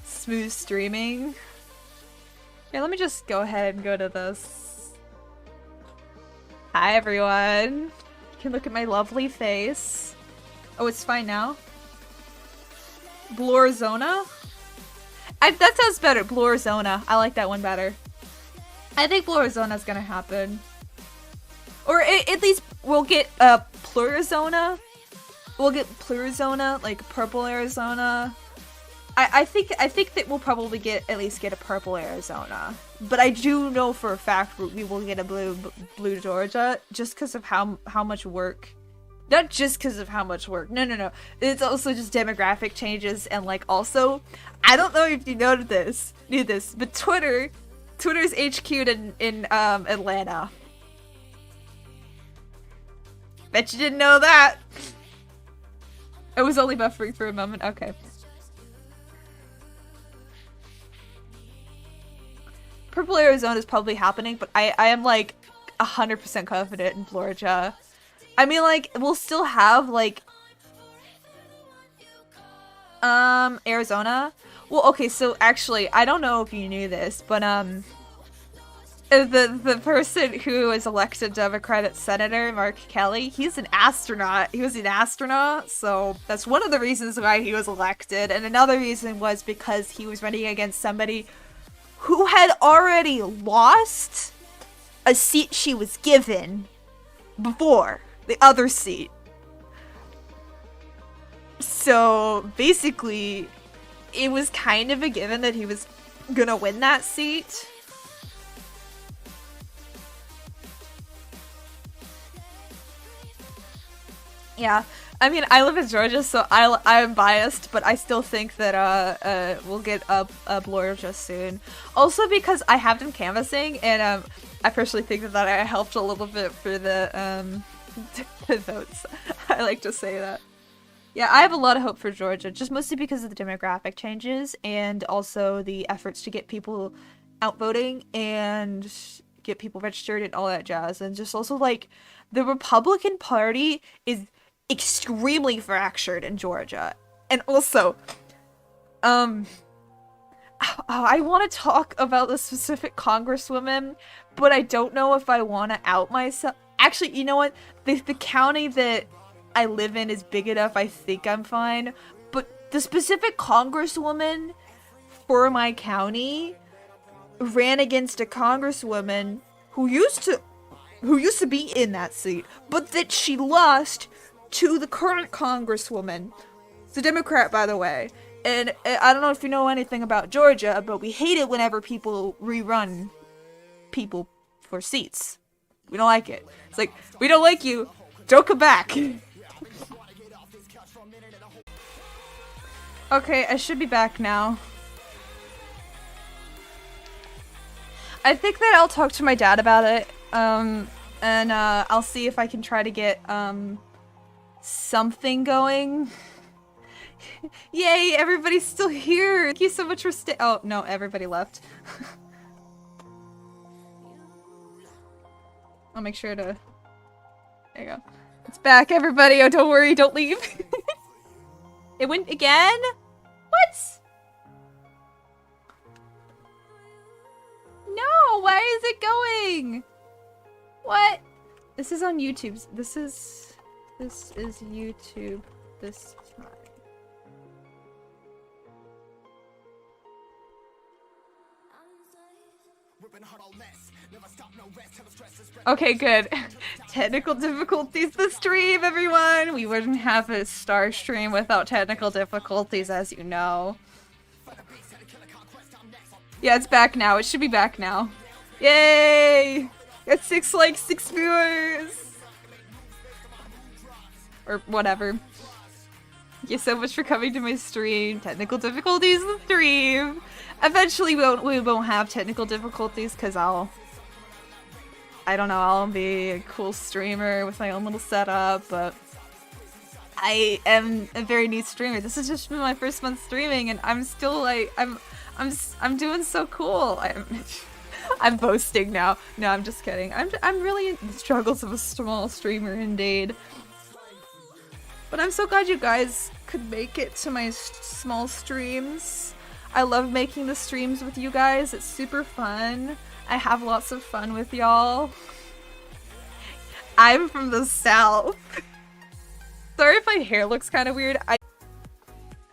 smooth streaming. Yeah, let me just go ahead and go to this. Hi everyone. You can look at my lovely face. Oh, it's fine now. Blorzona? That sounds better. Blorzona. I like that one better. I think Blorzona's gonna happen. Or at least we'll get Plurizona. We'll get Plurizona, like purple Arizona. I think that we'll probably at least get a purple Arizona. But I do know for a fact we will get a blue Georgia just because of how much work. Not just because of how much work. No. It's also just demographic changes and like also, I don't know if you knew this, but Twitter's HQ'd in Atlanta. Bet you didn't know that. I was only buffering for a moment. Okay. Purple Arizona is probably happening, but I am like 100% confident in Georgia. I mean, like, we'll still have like Arizona. Well, okay, so actually, I don't know if you knew this, but the person who was elected Democratic Senator, Mark Kelly, he's an astronaut. He was an astronaut, so that's one of the reasons why he was elected. And another reason was because he was running against somebody who had already lost a seat she was given before, the other seat. So basically, it was kind of a given that he was gonna win that seat. Yeah, I mean, I live in Georgia, so I'm biased, but I still think that we'll get a lawyer just soon. Also because I have been canvassing, and I personally think that I helped a little bit for the the votes. I like to say that. Yeah, I have a lot of hope for Georgia, just mostly because of the demographic changes and also the efforts to get people out voting and get people registered and all that jazz, and just also like the Republican Party is extremely fractured in Georgia. And also, I want to talk about the specific congresswoman, but I don't know if I want to out myself. Actually, you know what? The county that I live in is big enough, I think I'm fine. But the specific congresswoman for my county ran against a congresswoman who used to be in that seat, but that she lost to the current congresswoman. It's a Democrat, by the way. And I don't know if you know anything about Georgia, but we hate it whenever people rerun people for seats. We don't like it. It's like, we don't like you, don't come back. Okay, I should be back now. I think that I'll talk to my dad about it, and I'll see if I can try to get, something going. Yay, everybody's still here! Thank you so much for oh, no, everybody left. I'll make sure to... There you go. It's back, everybody! Oh, don't worry, don't leave! It went again? What? No, why is it going? What? This is on YouTube. This is YouTube this time. Okay, good. Technical difficulties the stream, everyone! We wouldn't have a star stream without technical difficulties, as you know. Yeah, it's back now. It should be back now. Yay! Got 6 likes, 6 viewers! Or whatever. Thank you so much for coming to my stream. Technical difficulties the stream! Eventually we won't have technical difficulties because I don't know, I'll be a cool streamer with my own little setup, but I am a very new streamer. This has just been my first month streaming, and I'm still like, I'm doing so cool. I'm boasting now. No, I'm just kidding. I'm really in the struggles of a small streamer indeed. But I'm so glad you guys could make it to my small streams. I love making the streams with you guys. It's super fun. I have lots of fun with y'all. I'm from the South. Sorry if my hair looks kind of weird. I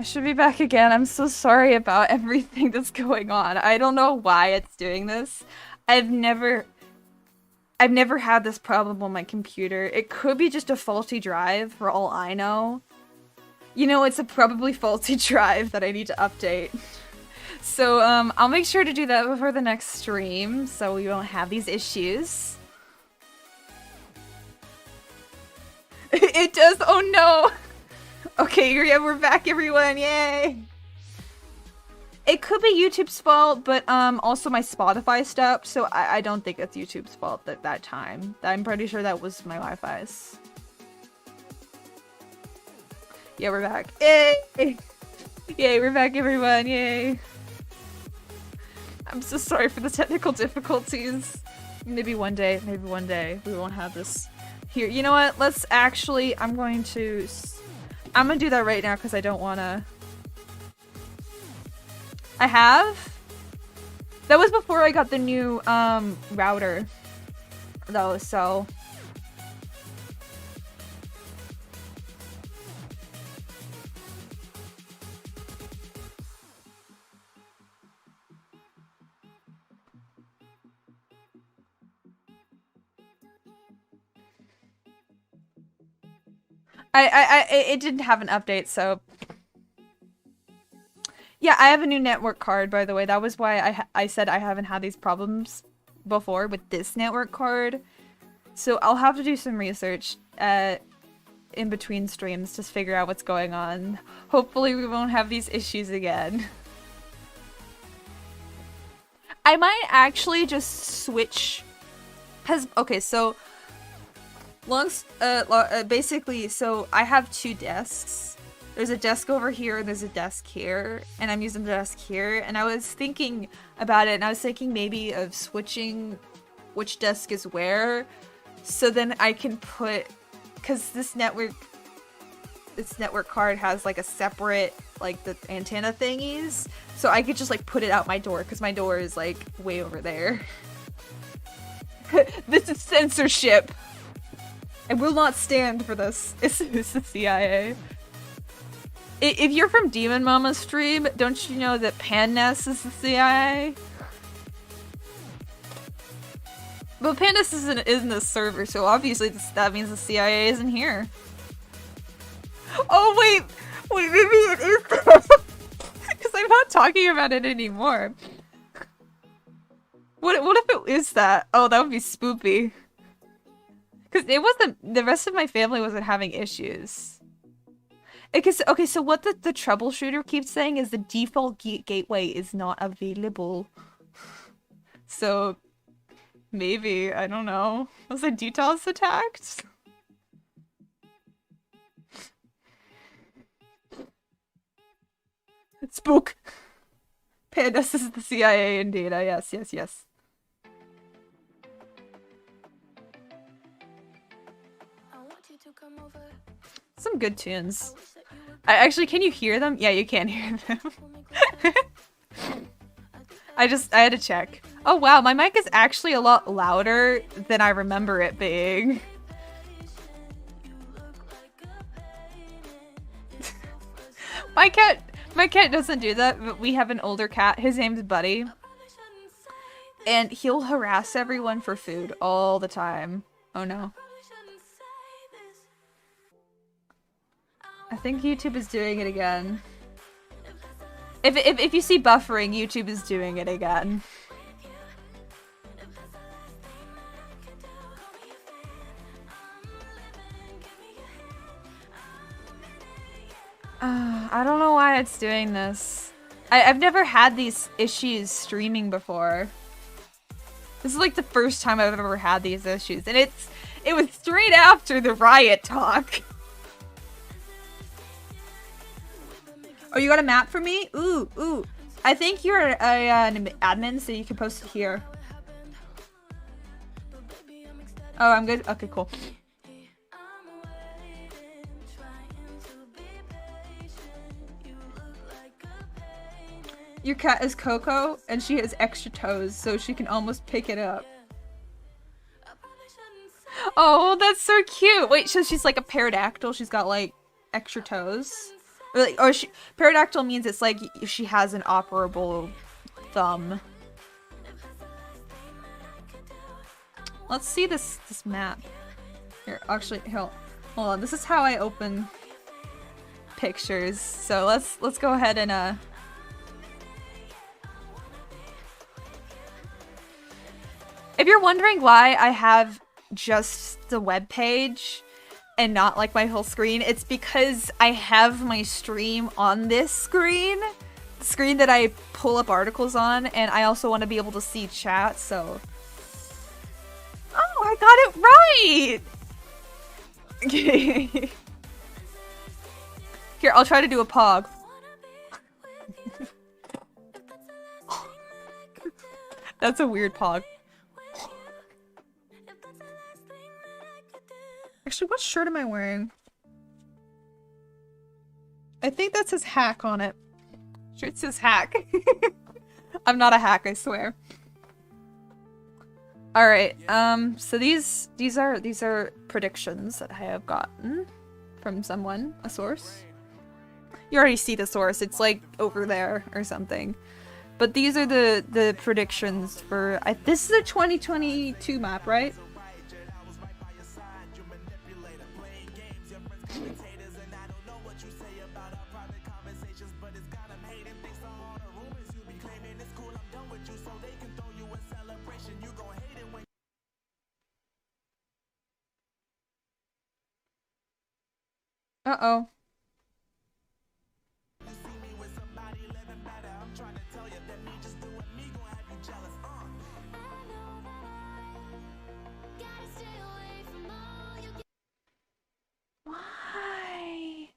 should be back again. I'm so sorry about everything that's going on. I don't know why it's doing this. I've never had this problem on my computer. It could be just a faulty drive for all I know. You know, it's a probably faulty drive that I need to update. So, I'll make sure to do that before the next stream, so we won't have these issues. It does? Oh no! Okay, yeah, we're back, everyone, yay! It could be YouTube's fault, but, also my Spotify stopped, so I don't think it's YouTube's fault at that time. I'm pretty sure that was my Wi-Fi's. Yeah, we're back. Yay! Yay, we're back, everyone, yay! I'm so sorry for the technical difficulties. Maybe one day we won't have this here. You know what? Let's actually, I'm gonna do that right now because I don't wanna. I have? That was before I got the new router though, so it didn't have an update, so yeah, I have a new network card, by the way. That was why I said I haven't had these problems before with this network card. So I'll have to do some research in between streams to figure out what's going on. Hopefully we won't have these issues again. I might actually just switch. Okay, so basically, so I have two desks. There's a desk over here and there's a desk here, and I'm using the desk here, and I was thinking about it, and I was thinking maybe of switching which desk is where, so then I can put, because this network card has like a separate, like the antenna thingies, so I could just like put it out my door, because my door is like way over there. This is censorship! I will not stand for this. It's the CIA. If you're from Demon Mama's stream, don't you know that Pandness is the CIA? But Pandness isn't a server, so obviously that means the CIA isn't here. Oh wait, maybe it is. Because I'm not talking about it anymore. What if it is that? Oh, that would be spoopy. Because it wasn't. The rest of my family wasn't having issues. Okay, so what the troubleshooter keeps saying is the default gateway is not available. So, maybe, I don't know. Was the DDoS attacked? Spook! Pandas is the CIA in data, yes. Some good tunes. Actually, can you hear them? Yeah, you can hear them. I had to check. Oh wow, my mic is actually a lot louder than I remember it being. My cat doesn't do that, but we have an older cat. His name's Buddy. And he'll harass everyone for food all the time. Oh no. I think YouTube is doing it again. If you see buffering, YouTube is doing it again. I don't know why it's doing this. I've never had these issues streaming before. This is like the first time I've ever had these issues, and it was straight after the riot talk. Oh, you got a map for me? Ooh. I think you're an admin, so you can post it here. Oh, I'm good? Okay, cool. Your cat is Coco, and she has extra toes, so she can almost pick it up. Oh, that's so cute! Wait, so she's like a pterodactyl, she's got like extra toes? Pterodactyl means it's like she has an operable thumb. Let's see this map. Here, actually, hold on. This is how I open pictures. So let's go ahead and if you're wondering why I have just the web page and not like my whole screen, it's because I have my stream on this screen, the screen that I pull up articles on, and I also want to be able to see chat, so... Oh, I got it right! Here, I'll try to do a pog. That's a weird pog. Actually, what shirt am I wearing? I think that says hack on it. Sure, it says hack. I'm not a hack, I swear. Alright, so these are predictions that I have gotten from someone, a source. You already see the source, it's like over there or something. But these are the predictions for this is a 2022 map, right? Uh-oh. Why?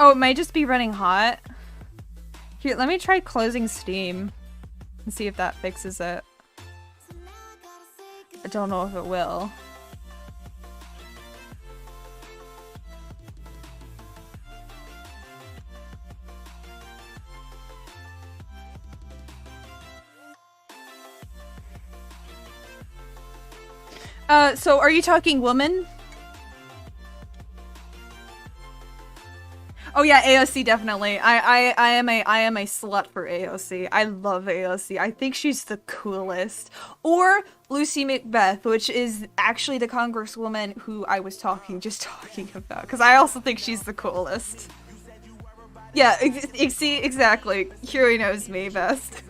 Oh, it might just be running hot. Here, let me try closing Steam and see if that fixes it. I don't know if it will. So are you talking woman? Oh yeah, AOC definitely. I am a slut for AOC. I love AOC. I think she's the coolest. Or Lucy Macbeth, which is actually the congresswoman who I was just talking about, because I also think she's the coolest. Yeah, see, exactly. Curie knows me best.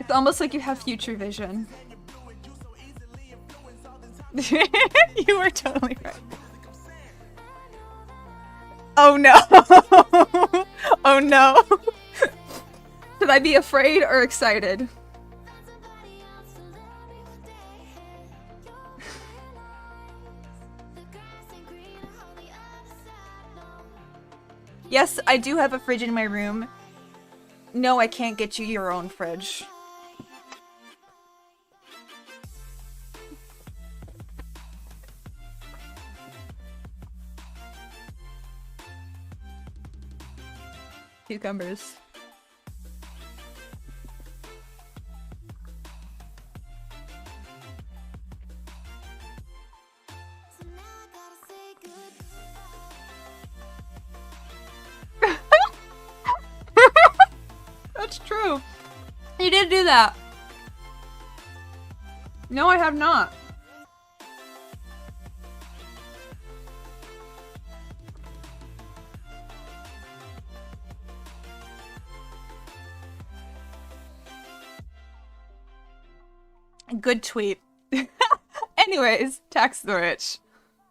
It's almost like you have future vision. You were totally right. Oh no! Oh no! Should I be afraid or excited? Yes, I do have a fridge in my room. No, I can't get you your own fridge. Cucumbers. That's true. You did do that. No, I have not. Good tweet. Anyways, tax the rich.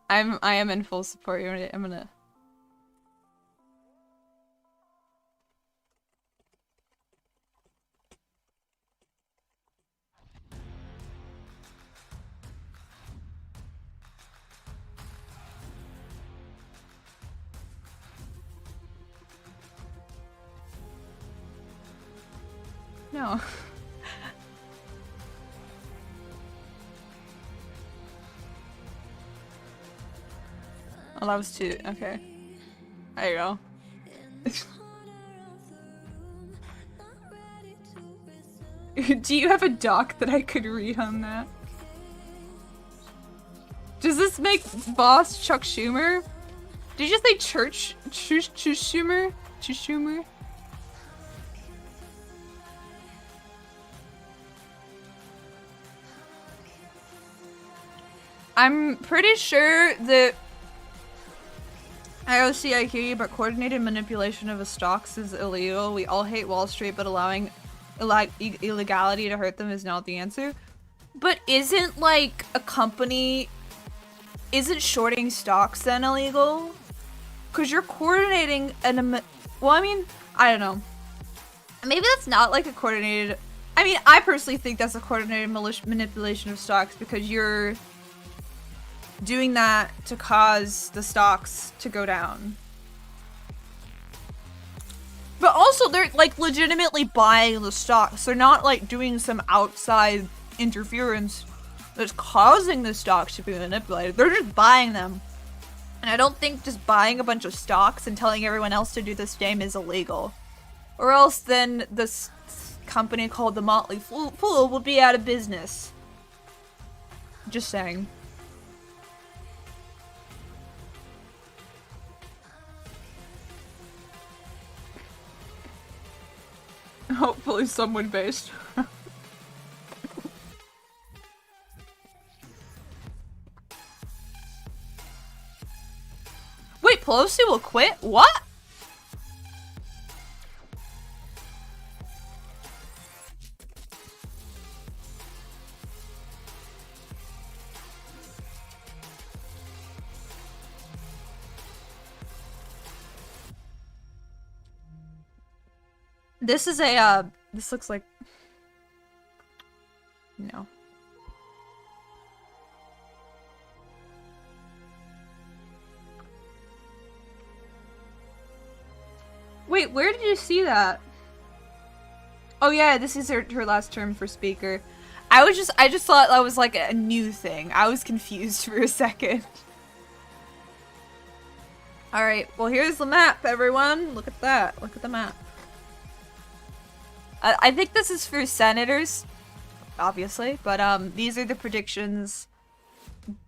I am in full support. I'm gonna. No. Oh, that was two. Okay. There you go. Do you have a doc that I could read on that? Does this make boss Chuck Schumer? Did you say church? Schumer? Schumer? I'm pretty sure that IOC, I hear you, but coordinated manipulation of the stocks is illegal. We all hate Wall Street, but allowing illegality to hurt them is not the answer. But isn't, like, a company... Isn't shorting stocks then illegal? Because you're coordinating an... Well, I mean, I don't know. Maybe that's not, like, a coordinated... I mean, I personally think that's a coordinated manipulation of stocks because you're doing that to cause the stocks to go down. But also, they're, like, legitimately buying the stocks. They're not, like, doing some outside interference that's causing the stocks to be manipulated. They're just buying them. And I don't think just buying a bunch of stocks and telling everyone else to do the same is illegal. Or else then this company called the Motley Fool would be out of business. Just saying. Hopefully someone based. Wait, Pelosi will quit? What? This is a, this looks like... No. Wait, where did you see that? Oh yeah, this is her last term for speaker. I just thought that was like a new thing. I was confused for a second. Alright, well here's the map, everyone. Look at that. Look at the map. I think this is for senators, obviously, but these are the predictions.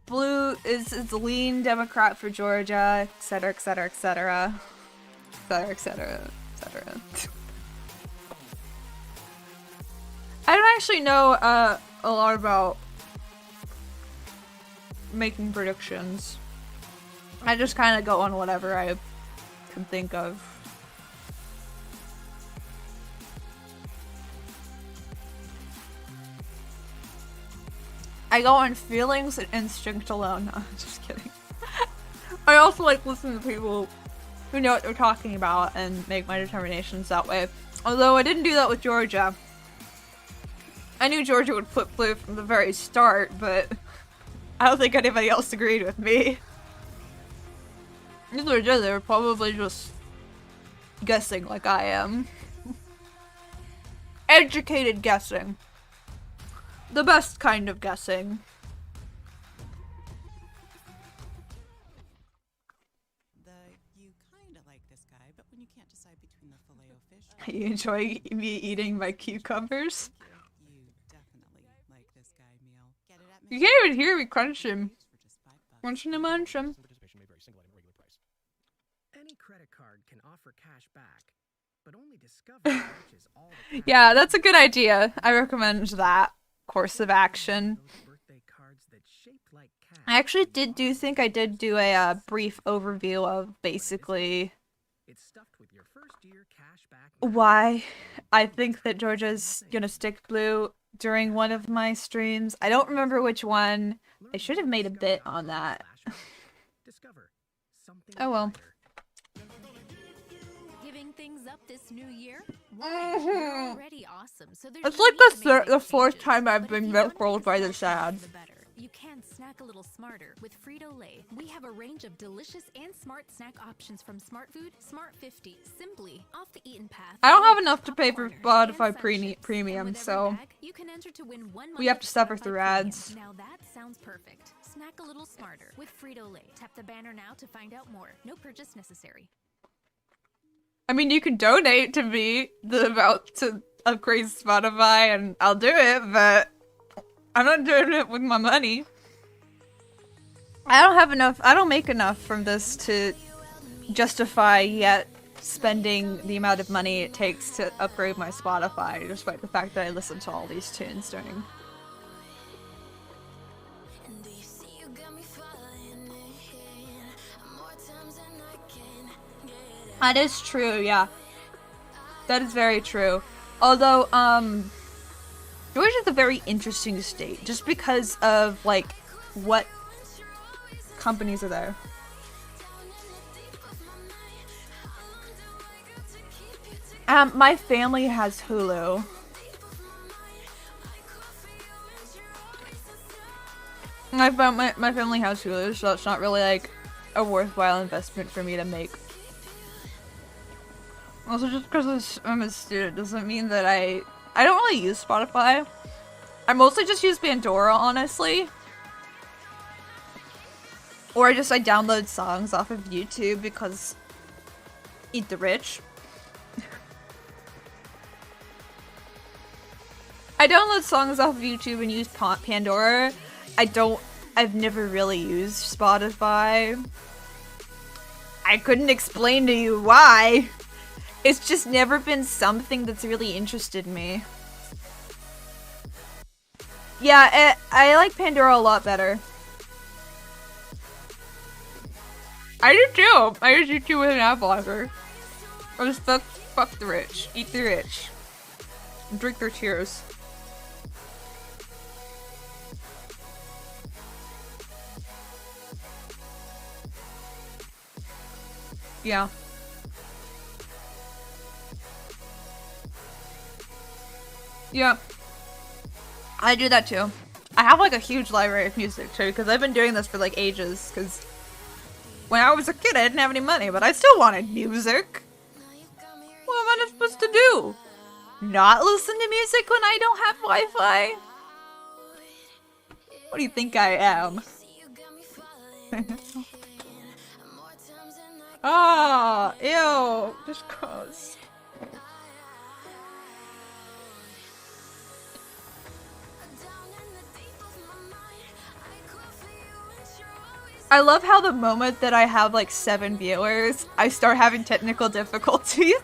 Blue is lean Democrat for Georgia, etc., etc., etc., etc., etc., etc. I don't actually know a lot about making predictions. I just kind of go on whatever I can think of. I go on feelings and instinct alone. No, just kidding. I also like listening to people who know what they're talking about and make my determinations that way. Although I didn't do that with Georgia. I knew Georgia would flip blue from the very start, but I don't think anybody else agreed with me. Neither did they. Were probably just guessing like I am. Educated guessing. The best kind of guessing. You kind of like this guy, but when you can't decide between the filet-o-fish... You enjoy me eating my cucumbers? You definitely like this guy, meal. Get it at You can't even hear me crunch him. Crunching and munching. Any credit card can offer cash back, but only Discover is all the Yeah, that's a good idea. I recommend that course of action. I actually think I did do a brief overview of basically why I think that Georgia's gonna stick blue during one of my streams. I don't remember which one. I should have made a bit on that. Oh well. Giving things up this new year? You're already awesome, so there's It's no like need to make the big fourth changes. time I've But been if you want rickrolled things by to this snack ad. the better. You can snack a little smarter with Frito-Lay. We have a range of delicious and smart snack options from Smart Food, Smart 50, Simply, Off the Eaten Path. I don't have and enough to pay for Popcorners, Spotify and Sun Chips. Premium, And with so every bag, you can enter to win 1 month we have of to suffer Spotify through Premium. ads. Now that sounds perfect. Snack a little smarter with Frito-Lay. Tap the banner now to find out more. No purchase necessary. I mean, you can donate to me to upgrade Spotify, and I'll do it, but I'm not doing it with my money. I don't have enough. I don't make enough from this to justify yet spending the amount of money it takes to upgrade my Spotify, despite the fact that I listen to all these tunes during. That is true, yeah. That is very true. Although, Georgia's a very interesting state, just because of, like, what companies are there. My family has Hulu. My family has Hulu, so it's not really, like, a worthwhile investment for me to make. Also, just because I'm a student doesn't mean that I don't really use Spotify. I mostly just use Pandora, honestly. Or I download songs off of YouTube because eat the rich. I download songs off of YouTube and use Pandora. I've never really used Spotify. I couldn't explain to you why. It's just never been something that's really interested me. Yeah, I like Pandora a lot better. I do too. I use YouTube with an ad blocker. Or just fuck the rich. Eat the rich. And drink their tears. Yeah. Yeah. I do that too. I have like a huge library of music too, because I've been doing this for like ages, because when I was a kid I didn't have any money, but I still wanted music. What am I supposed to do? Not listen to music when I don't have Wi-Fi? What do you think I am? Ah, ew, just gross. I love how the moment that I have like 7 viewers, I start having technical difficulties.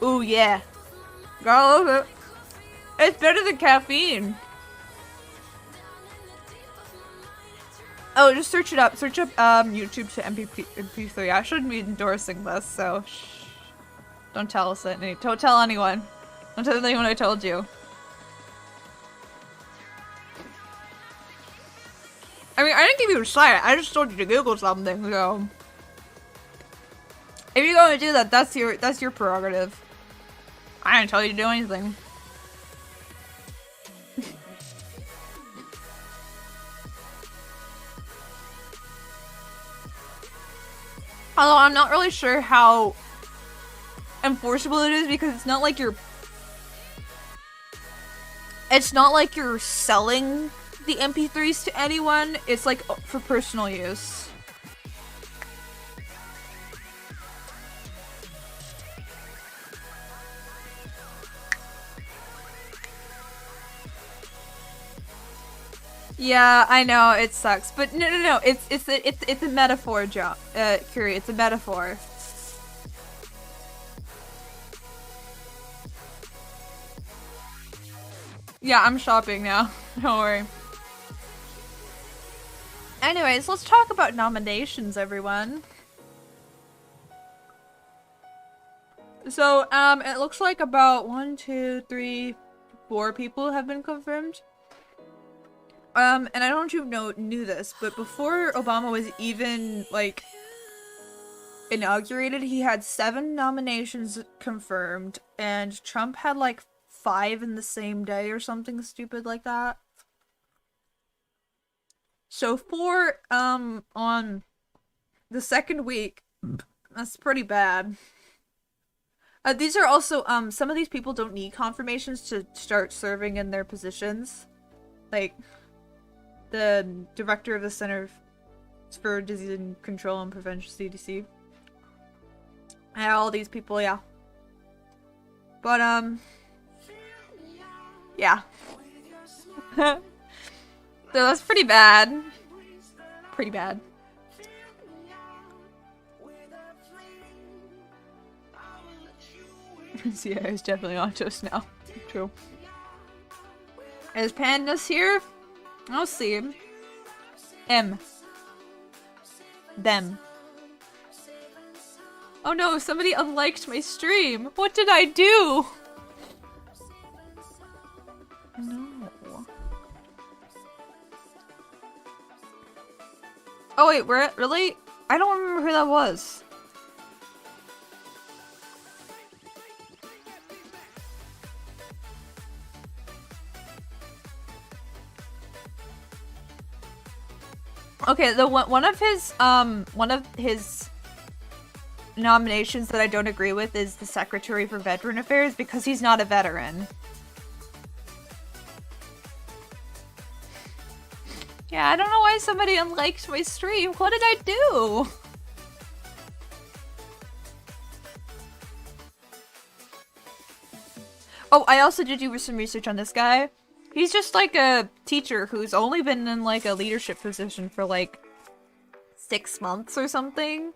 Ooh yeah. Gotta love it. It's better than caffeine. Oh, just search it up. Search up YouTube to MP3. I shouldn't be endorsing this, so shh. Don't tell us that. Don't tell anyone. Don't tell anyone I told you. I mean, I didn't give you a site. I just told you to Google something, so if you're going to do that, that's your prerogative. I didn't tell you to do anything. Although I'm not really sure how enforceable it is, because it's not like you're selling the MP3s to anyone. It's like for personal use. Yeah, I know it sucks, but no. It's a metaphor, Curie. It's a metaphor. Yeah, I'm shopping now. Don't worry. Anyways, let's talk about nominations, everyone. So, it looks like about 1, 2, 3, 4 people have been confirmed. And I don't know if you knew this, but before Obama was even, like, inaugurated, he had 7 nominations confirmed, and Trump had, like, 5 in the same day or something stupid like that. So 4, on the second week, that's pretty bad. These are also, some of these people don't need confirmations to start serving in their positions. Like, the director of the Center for Disease Control and Prevention, CDC. And all these people, yeah. But, yeah. So that's pretty bad. Pretty bad. Yeah, it's definitely on to us now. True. Is Pandas here? I'll see him. M. Them. Oh no, somebody unliked my stream. What did I do? No. Oh wait, really? I don't remember who that was. Okay, one of his nominations that I don't agree with is the Secretary for Veteran Affairs because he's not a veteran. Yeah, I don't know why somebody unliked my stream. What did I do? Oh, I also did do some research on this guy. He's just like a teacher who's only been in like a leadership position for like 6 months or something.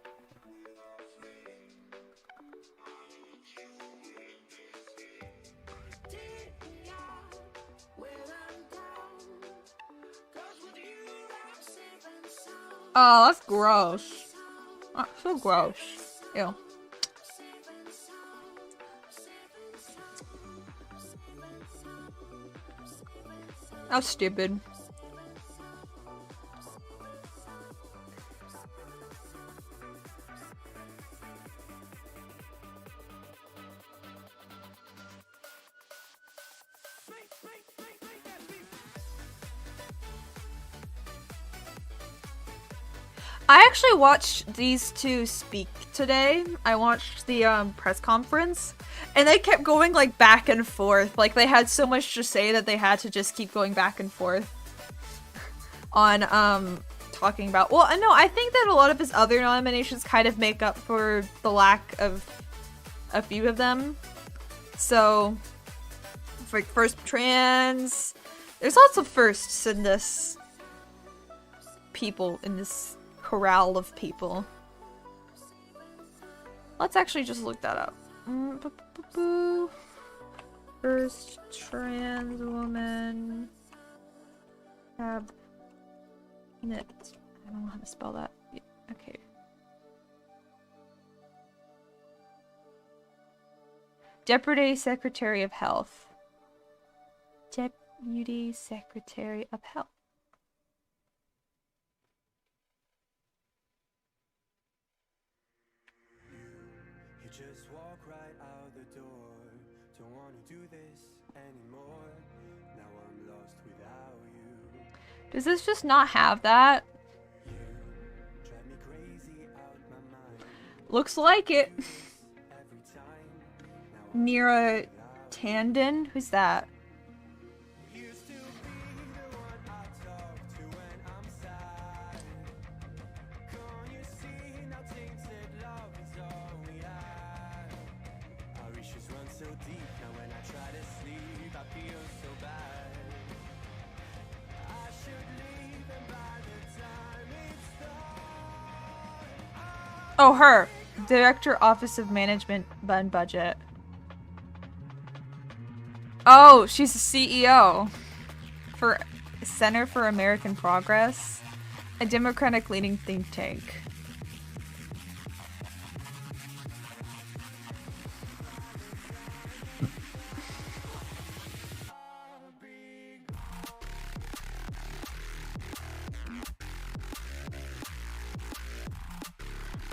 Oh, that's gross. That's so gross. Ew. That's stupid. I actually watched these two speak today. I watched the press conference, and they kept going like back and forth. Like they had so much to say that they had to just keep going back and forth on talking about. Well, no, I think that a lot of his other nominations kind of make up for the lack of a few of them. So, for first trans, there's lots of firsts in this in this corral of people. Let's actually just look that up. First trans woman cabinet. I don't know how to spell that. Okay. Deputy Secretary of Health. Deputy Secretary of Health. Just walk right out the door. Don't want to do this anymore. Now I'm lost without you. Does this just not have that? You drive me crazy out my mind. Looks like it. Every time. Now Mira Tandon? Who's that? you used to be the one I talk to when I'm sad. Can't you see now tainted love is all we have? Our issues run so deep now when I try to sleep I feel so bad. I should leave and by the time it's done Oh, her. Director, Office of Management and Budget. Oh, she's the CEO for Center for American Progress, a Democratic-leaning think tank.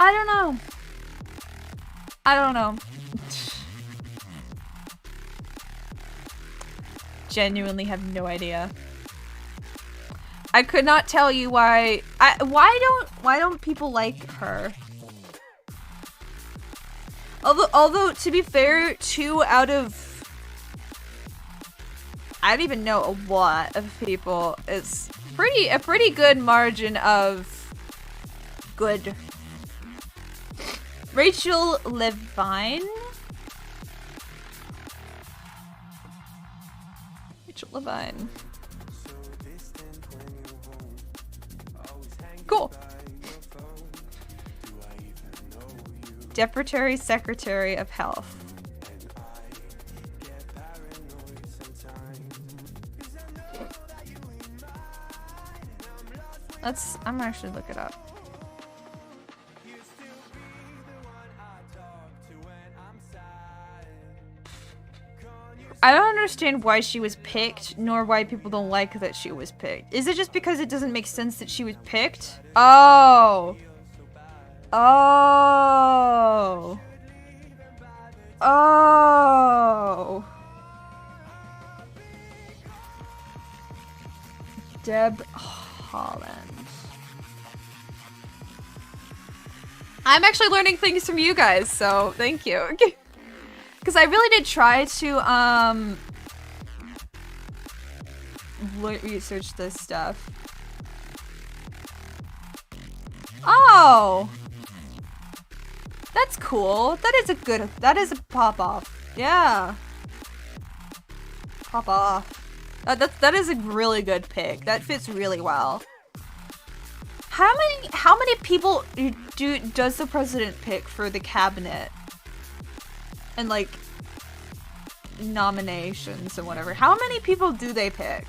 I don't know. I don't know. Genuinely have no idea. I could not tell you why. Why don't people like her? Although to be fair, 2 out of I don't even know a lot of people is a pretty good margin of good. Rachel Levine. Rachel Levine. Cool. Deputy Secretary of Health. I'm gonna actually look it up. I don't understand why she was picked, nor why people don't like that she was picked. Is it just because it doesn't make sense that she was picked? Oh. Oh. Oh. Deb Holland. I'm actually learning things from you guys, so thank you. Because I really did try to, research this stuff. Oh! That's cool. That is a pop-off. Yeah. Pop-off. That is a really good pick. That fits really well. How many people does the president pick for the cabinet? And like nominations and whatever. How many people do they pick?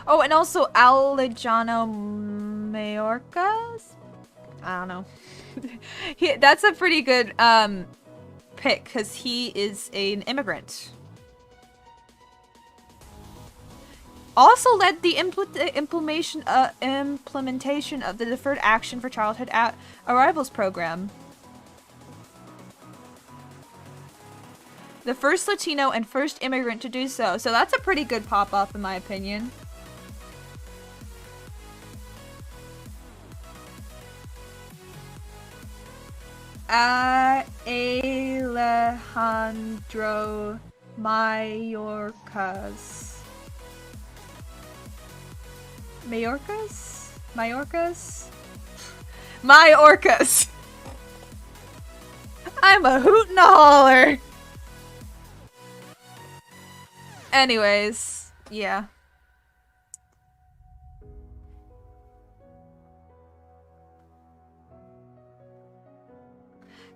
Oh, and also Alejandro Mayorkas? I don't know. That's a pretty good pick because he is an immigrant. Also led the implementation of the Deferred Action for Childhood Arrivals program. The first Latino and first immigrant to do so. So that's a pretty good pop-up in my opinion. Alejandro Mayorkas. Mayorkas? Mayorkas? Mayorkas! I'm a hoot and a holler! Anyways, yeah.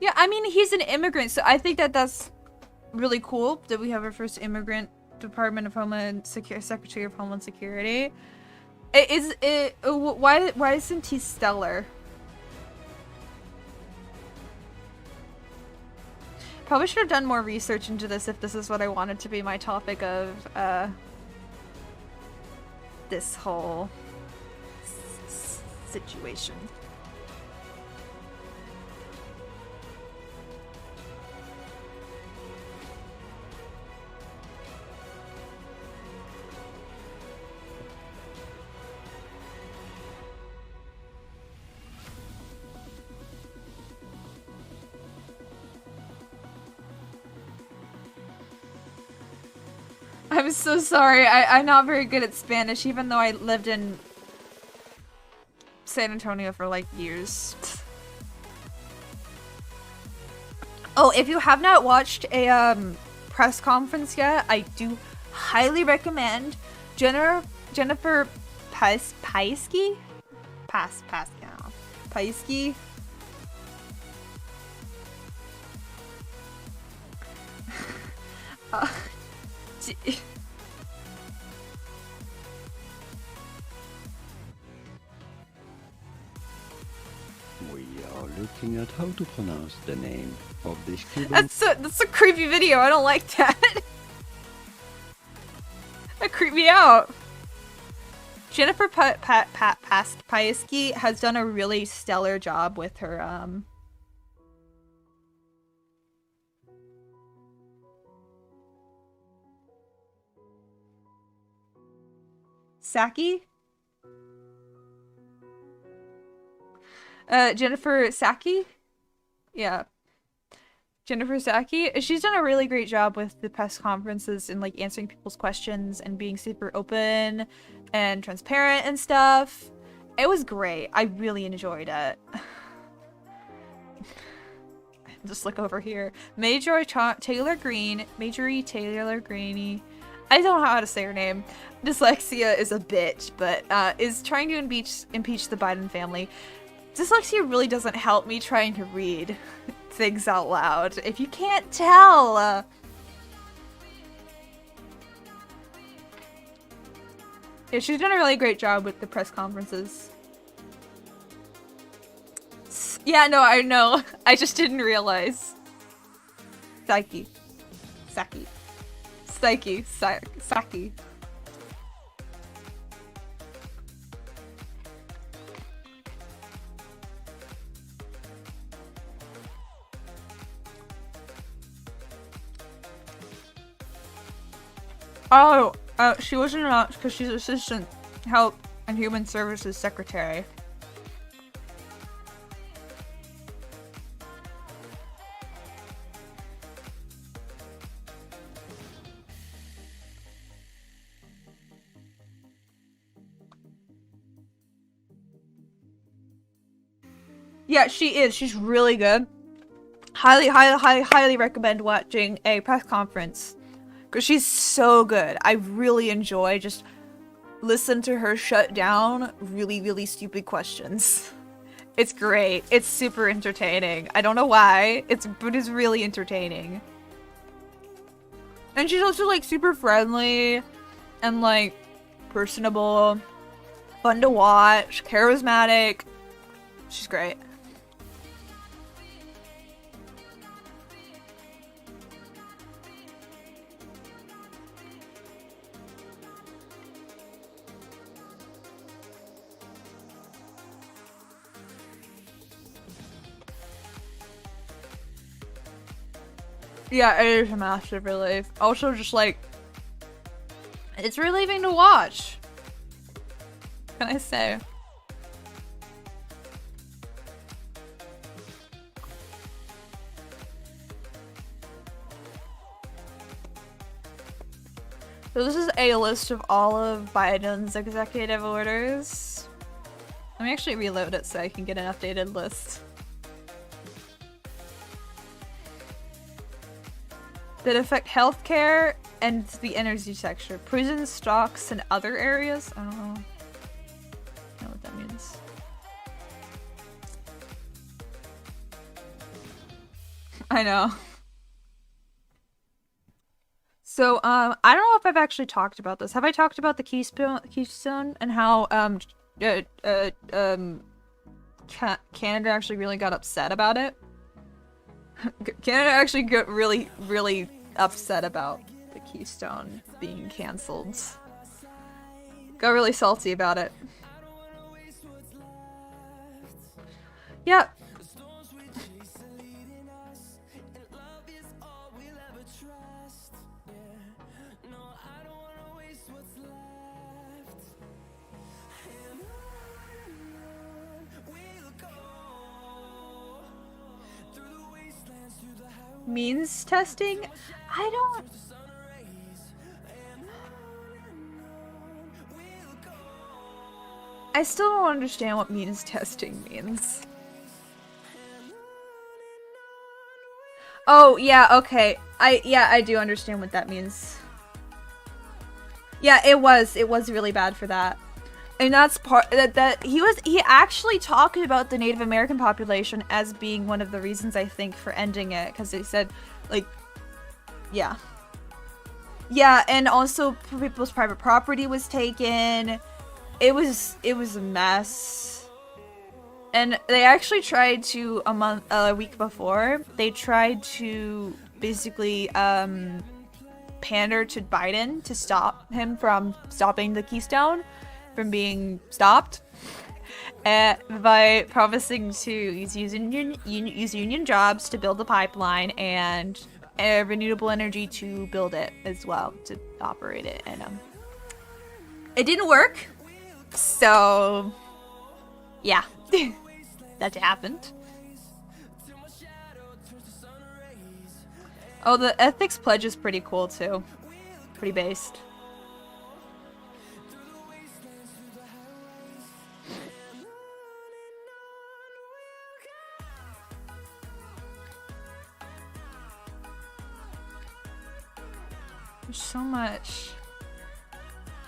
Yeah, I mean, he's an immigrant, so I think that that's really cool that we have our first immigrant Department of Homeland Security, Secretary of Homeland Security. Why isn't he stellar? Probably should have done more research into this if this is what I wanted to be my topic of, this whole situation. I'm so sorry. I'm not very good at Spanish, even though I lived in San Antonio for like years. Oh, if you have not watched a press conference yet, I do highly recommend Jennifer Paisky? Paisky? We are looking at how to pronounce the name of this Cuban. That's a creepy video. I don't like that. That creeped me out. Jennifer Paisky has done a really stellar job with her Saki? Jennifer Saki? Yeah. Jennifer Saki. She's done a really great job with the press conferences and like answering people's questions and being super open and transparent and stuff. It was great. I really enjoyed it. Just look over here. Taylor Greene. Majorie Taylor Greene. I don't know how to say her name. Dyslexia is a bitch, but is trying to impeach the Biden family. Dyslexia really doesn't help me trying to read things out loud. If you can't tell. Yeah, she's done a really great job with the press conferences. Yeah, no, I know. I just didn't realize. Saki. Oh, she wasn't announced because she's Assistant Health and Human Services Secretary. Yeah, she is. She's really good. Highly recommend watching a press conference. Because she's so good. I really enjoy just listen to her shut down really stupid questions. It's great. It's super entertaining. I don't know why. But it's really entertaining. And she's also like super friendly and like personable, fun to watch, charismatic. She's great. Yeah, it is a massive relief. Also, just like, it's relieving to watch. What can I say? So this is a list of all of Biden's executive orders. Let me actually reload it so I can get an updated list. That affect healthcare and the energy sector, prisons, stocks, and other areas. I don't know what that means. I know. So, I don't know if I've actually talked about this. Have I talked about the Keystone and how Canada actually really got upset about it? Canada actually got really upset about the Keystone being cancelled. Got really salty about it. Yeah. Means testing? I still don't understand what means testing means. Oh, yeah, okay. I do understand what that means. Yeah, it was really bad for that. And that's part that he actually talked about the Native American population as being one of the reasons, I think, for ending it, because they said, like, yeah, and also people's private property was taken. It was a mess. And they actually tried to a week before, they tried to basically pander to Biden to stop him from stopping the Keystone from being stopped by promising to use union jobs to build the pipeline and renewable energy to build it as well, to operate it. And it didn't work. So, yeah, that happened. Oh, the ethics pledge is pretty cool too. Pretty based. There's so much.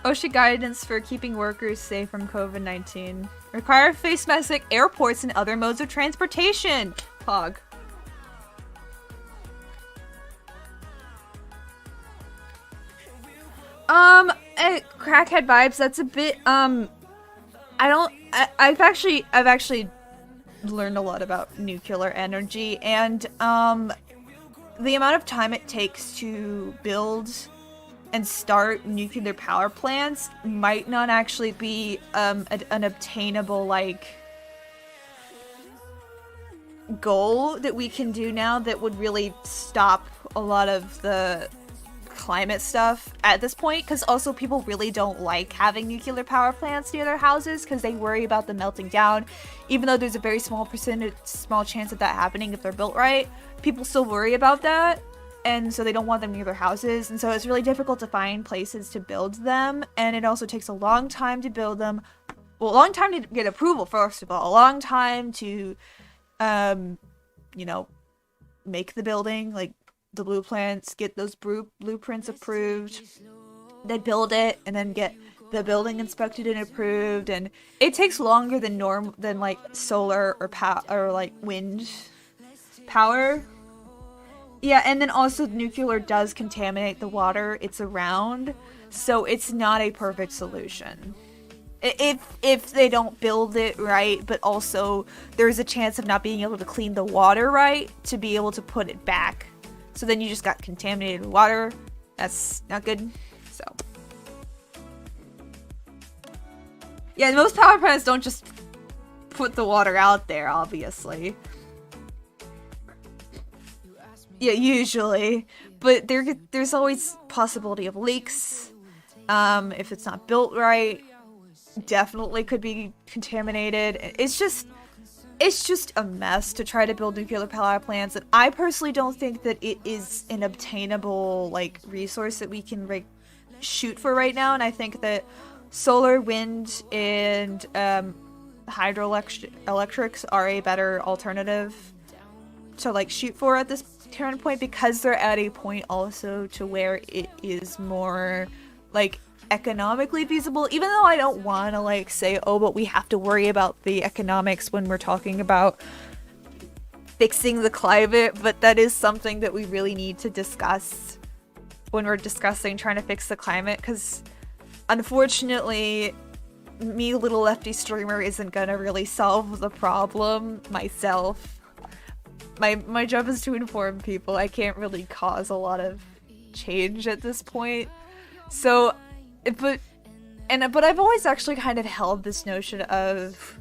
OSHA guidance for keeping workers safe from COVID-19. Require face masks at airports and other modes of transportation. Pog. Crackhead vibes. That's a bit. I've actually learned a lot about nuclear energy, and the amount of time it takes to build and start nuclear power plants might not actually be an obtainable like goal that we can do now that would really stop a lot of the climate stuff at this point, because also people really don't like having nuclear power plants near their houses because they worry about them melting down, even though there's a very small chance of that happening if they're built right. People still worry about that, and so they don't want them near their houses, and so it's really difficult to find places to build them, and it also takes a long time to build them. Well, a long time to get approval, first of all, a long time to you know, make the building, like the blueprints, get those blueprints approved, then build it, and then get the building inspected and approved, and it takes longer than like solar or like wind power. Yeah, and then also nuclear does contaminate the water it's around, so it's not a perfect solution. If they don't build it right, but also there's a chance of not being able to clean the water right to be able to put it back. So then you just got contaminated water. That's not good. So yeah, most power plants don't just put the water out there, obviously. Yeah, usually. But there's always possibility of leaks. If it's not built right, definitely could be contaminated. It's just a mess to try to build nuclear power plants, and I personally don't think that it is an obtainable like resource that we can like shoot for right now. And I think that solar, wind, and hydroelectrics are a better alternative to like shoot for at this current point, because they're at a point also to where it is more like economically feasible, even though I don't want to like say, oh, but we have to worry about the economics when we're talking about fixing the climate, but that is something that we really need to discuss when we're discussing trying to fix the climate, because unfortunately me, little lefty streamer, isn't gonna really solve the problem myself. My job is to inform people. I can't really cause a lot of change at this point. So but I've always actually kind of held this notion of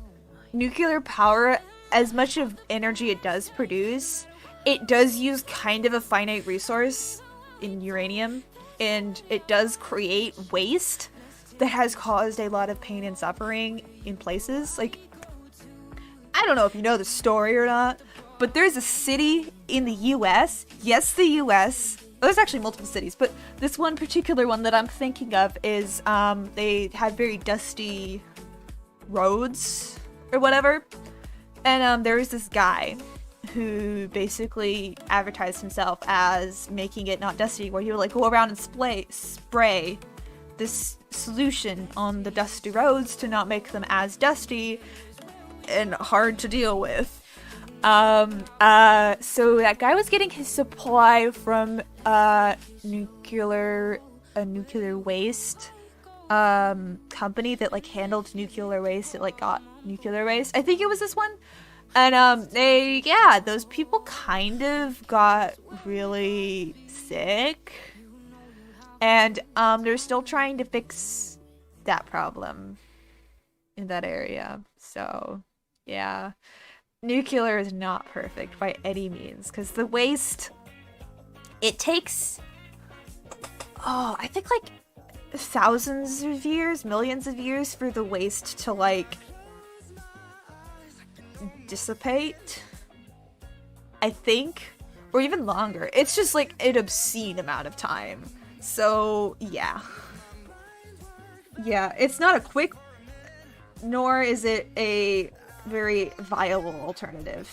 nuclear power, as much of energy it does produce, it does use kind of a finite resource in uranium, and it does create waste that has caused a lot of pain and suffering in places. Like, I don't know if you know the story or not, but there's a city in the US, yes, the US, there's actually multiple cities, but this one particular one that I'm thinking of is, they had very dusty roads or whatever. And there was this guy who basically advertised himself as making it not dusty, where he would like go around and spray this solution on the dusty roads to not make them as dusty and hard to deal with. So that guy was getting his supply from nuclear waste company that like handled nuclear waste. It like got nuclear waste. I think it was this one. And those people kind of got really sick. And they're still trying to fix that problem in that area. So, yeah. Nuclear is not perfect by any means, because the waste, it takes, I think like thousands of years, millions of years for the waste to like dissipate, I think, or even longer. It's just like an obscene amount of time. So yeah, it's not a quick, nor is it a very viable alternative.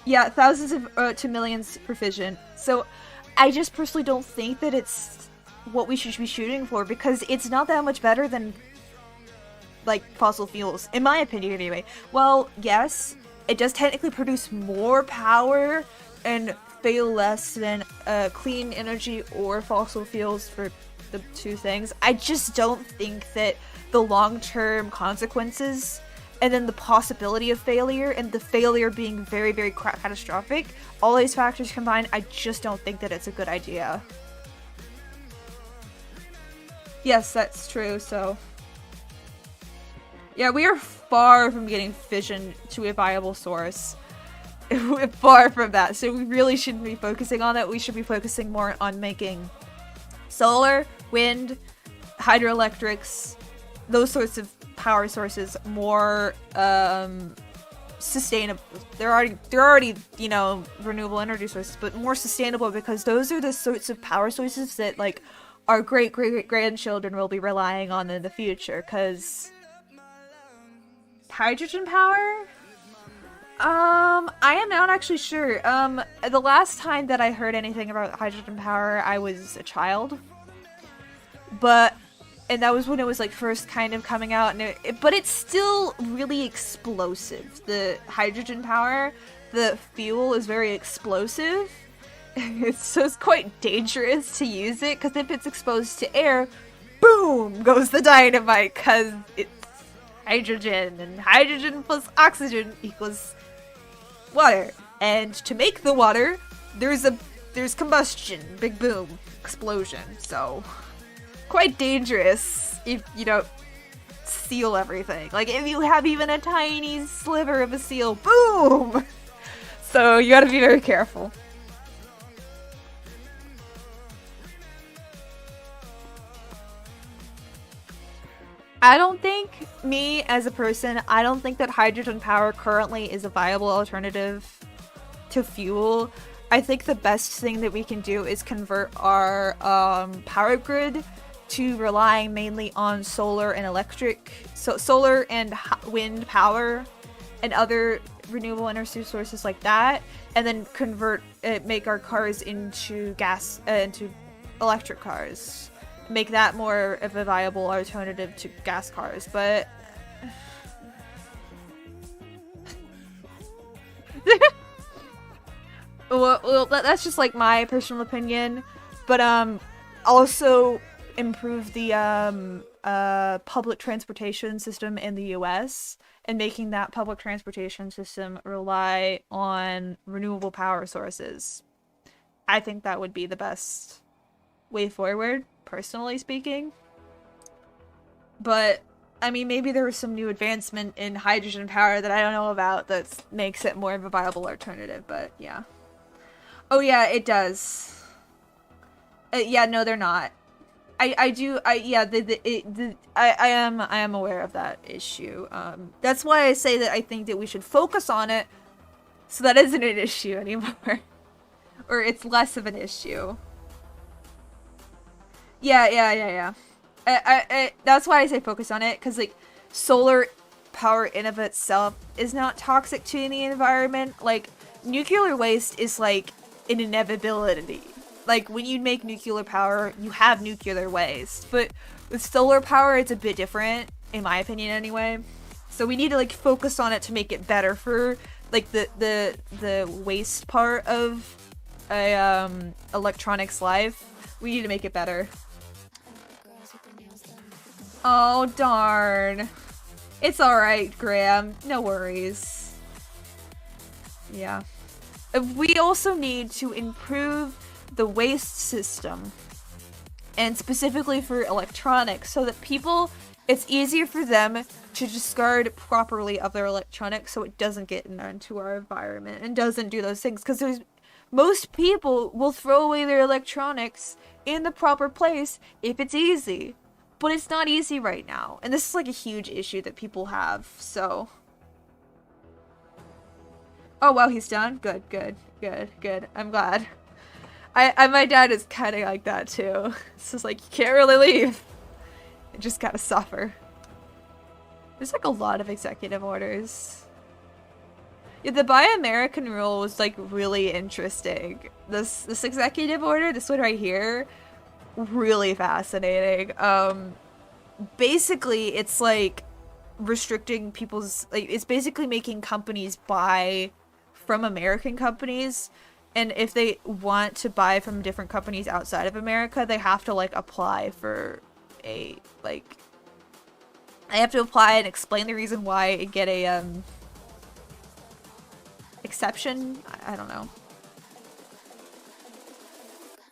Yeah, thousands of to millions per fission. So I just personally don't think that it's what we should be shooting for, because it's not that much better than like fossil fuels, in my opinion anyway. Well, yes, it does technically produce more power and fail less than clean energy or fossil fuels for the two things. I just don't think that the long-term consequences and then the possibility of failure, and the failure being very, very catastrophic, all these factors combined, I just don't think that it's a good idea. Yes, that's true, so... Yeah, we are far from getting fission to a viable source. We're far from that, so we really shouldn't be focusing on that. We should be focusing more on making solar, wind, hydroelectrics, those sorts of power sources more sustainable. They're already, you know, renewable energy sources, but more sustainable, because those are the sorts of power sources that like our great grandchildren will be relying on in the future. Because hydrogen power, I am not actually sure. The last time that I heard anything about hydrogen power, I was a child, and that was when it was like first kind of coming out, and but it's still really explosive. The hydrogen power, the fuel is very explosive, so it's quite dangerous to use it, because if it's exposed to air, boom goes the dynamite, because it's hydrogen, and hydrogen plus oxygen equals water, and to make the water, there's combustion, big boom, explosion, so quite dangerous if you don't seal everything. Like, if you have even a tiny sliver of a seal, boom! So you gotta be very careful. I don't think, me as a person, I don't think that hydrogen power currently is a viable alternative to fuel. I think the best thing that we can do is convert our power grid to relying mainly on solar and solar and wind power and other renewable energy sources like that, and then make our cars into into electric cars. Make that more of a viable alternative to gas cars, but well, that's just like my personal opinion. But also improve the public transportation system in the US, and making that public transportation system rely on renewable power sources. I think that would be the best way forward, personally speaking. But I mean, maybe there was some new advancement in hydrogen power that I don't know about that makes it more of a viable alternative, but yeah. Oh yeah, it does. Yeah, no, they're not. I am aware of that issue. That's why I say that I think that we should focus on it, so that isn't an issue anymore, or it's less of an issue. Yeah. That's why I say focus on it, because like solar power in of itself is not toxic to the environment. Like, nuclear waste is like an inevitability. Like, when you make nuclear power, you have nuclear waste. But with solar power, it's a bit different, in my opinion anyway. So we need to like focus on it to make it better for like the waste part of a electronics life. We need to make it better. Oh darn. It's alright, Graham. No worries. Yeah. We also need to improve the waste system, and specifically for electronics, so that people it's easier for them to discard properly of their electronics so it doesn't get into our environment and doesn't do those things. Because most people will throw away their electronics in the proper place if it's easy. But it's not easy right now. And this is like a huge issue that people have, so. Oh wow, he's done? Good. I'm glad. My dad is kinda like that too. It's just like, you can't really leave. You just gotta suffer. There's like a lot of executive orders. Yeah, the Buy American rule was like really interesting. This executive order, this one right here, really fascinating. Basically it's like restricting people's, like, it's basically making companies buy from American companies, and if they want to buy from different companies outside of America, they have to like apply for a, like, I have to apply and explain the reason why and get a exception. I don't know.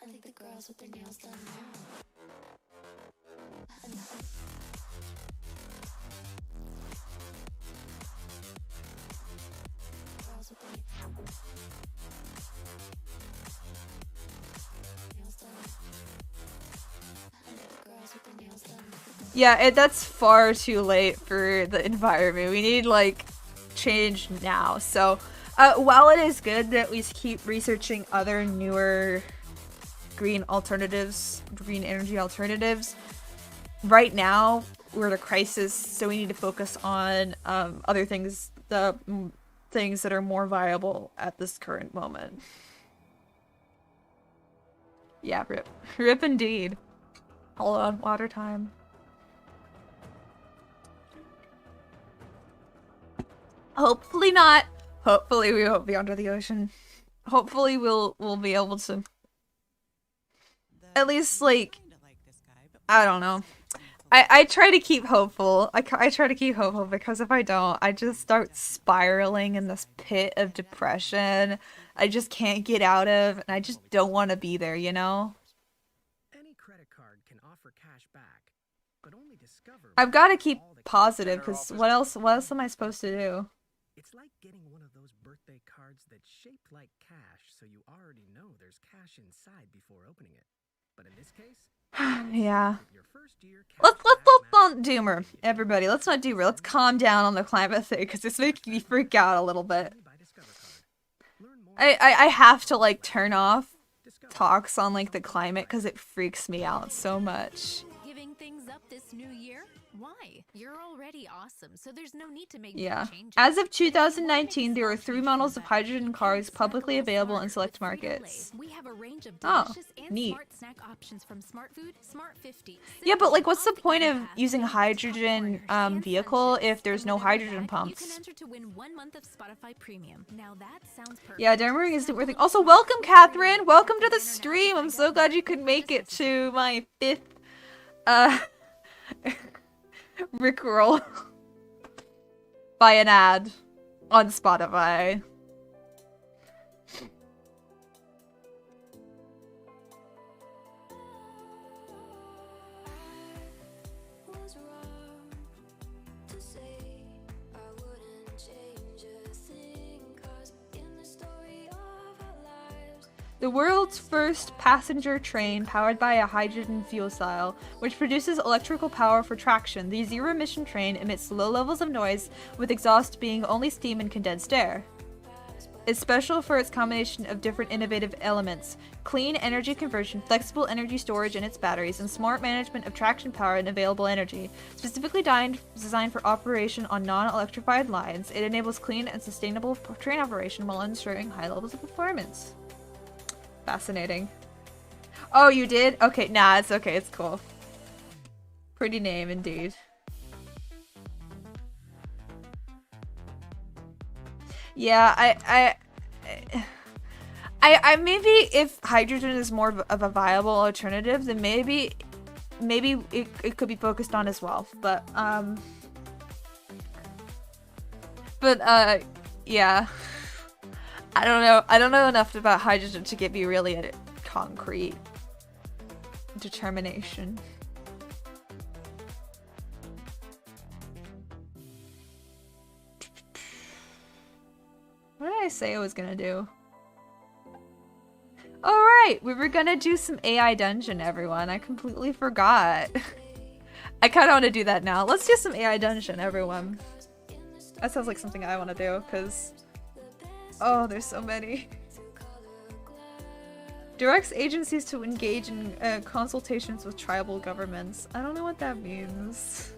I think the girls with their nails done Yeah, that's far too late for the environment. We need, like, change now. So, while it is good that we keep researching other newer green energy alternatives, right now we're at a crisis, so we need to focus on other things, the things that are more viable at this current moment. Yeah, rip. Rip indeed. Hold on, water time. Hopefully not. Hopefully we won't be under the ocean. Hopefully we'll be able to at least, like, I don't know. I try to keep hopeful. I try to keep hopeful, because if I don't, I just start spiraling in this pit of depression I just can't get out of, and I just don't want to be there, you know? Any credit card can offer cash back, but only discover I've got to keep positive, because what else am I supposed to do? It's like getting one of those birthday cards that's shaped like cash, so you already know there's cash inside before opening it. But in this case, Yeah. Let's not doomer, everybody. Let's not doomer. Let's calm down on the climate thing, because it's making me freak out a little bit. I have to, like, turn off talks on, like, the climate, because it freaks me out so much. Giving things up this new year? Why? You're already awesome, so there's no need to make Yeah. changes. As of 2019, there were 3 models of hydrogen cars publicly available in select markets. We have a range of Oh, delicious and neat. smart snack options from Smart Food, Smart 50. Yeah, but, like, what's the point of using a hydrogen vehicle if there's no hydrogen You can pumps? enter to win 1 month of Spotify Premium. Now that sounds perfect. Yeah, Dermering isn't worth it. Also, welcome, Catherine! Welcome to the stream! I'm so glad you could make it to my 5th, Rickroll by an ad on Spotify. was wrong to say I wouldn't change a thing, 'cause in the story of our lives The world's first passenger train powered by a hydrogen fuel cell, which produces electrical power for traction. The zero-emission train emits low levels of noise, with exhaust being only steam and condensed air. It's special for its combination of different innovative elements: clean energy conversion, flexible energy storage in its batteries, and smart management of traction power and available energy. Specifically designed for operation on non-electrified lines, it enables clean and sustainable train operation while ensuring high levels of performance. Fascinating. Oh, you did? Okay, nah, it's okay, it's cool. Pretty name indeed. Yeah, I maybe if hydrogen is more of a viable alternative, then maybe it could be focused on as well. But yeah. I don't know. I don't know enough about hydrogen to give you really a concrete determination. I say I was gonna do? Alright, we were gonna do some AI dungeon, everyone. I completely forgot. I kinda wanna do that now. Let's do some AI dungeon, everyone. That sounds like something I wanna do, because... Oh, there's so many. Directs agencies to engage in consultations with tribal governments. I don't know what that means.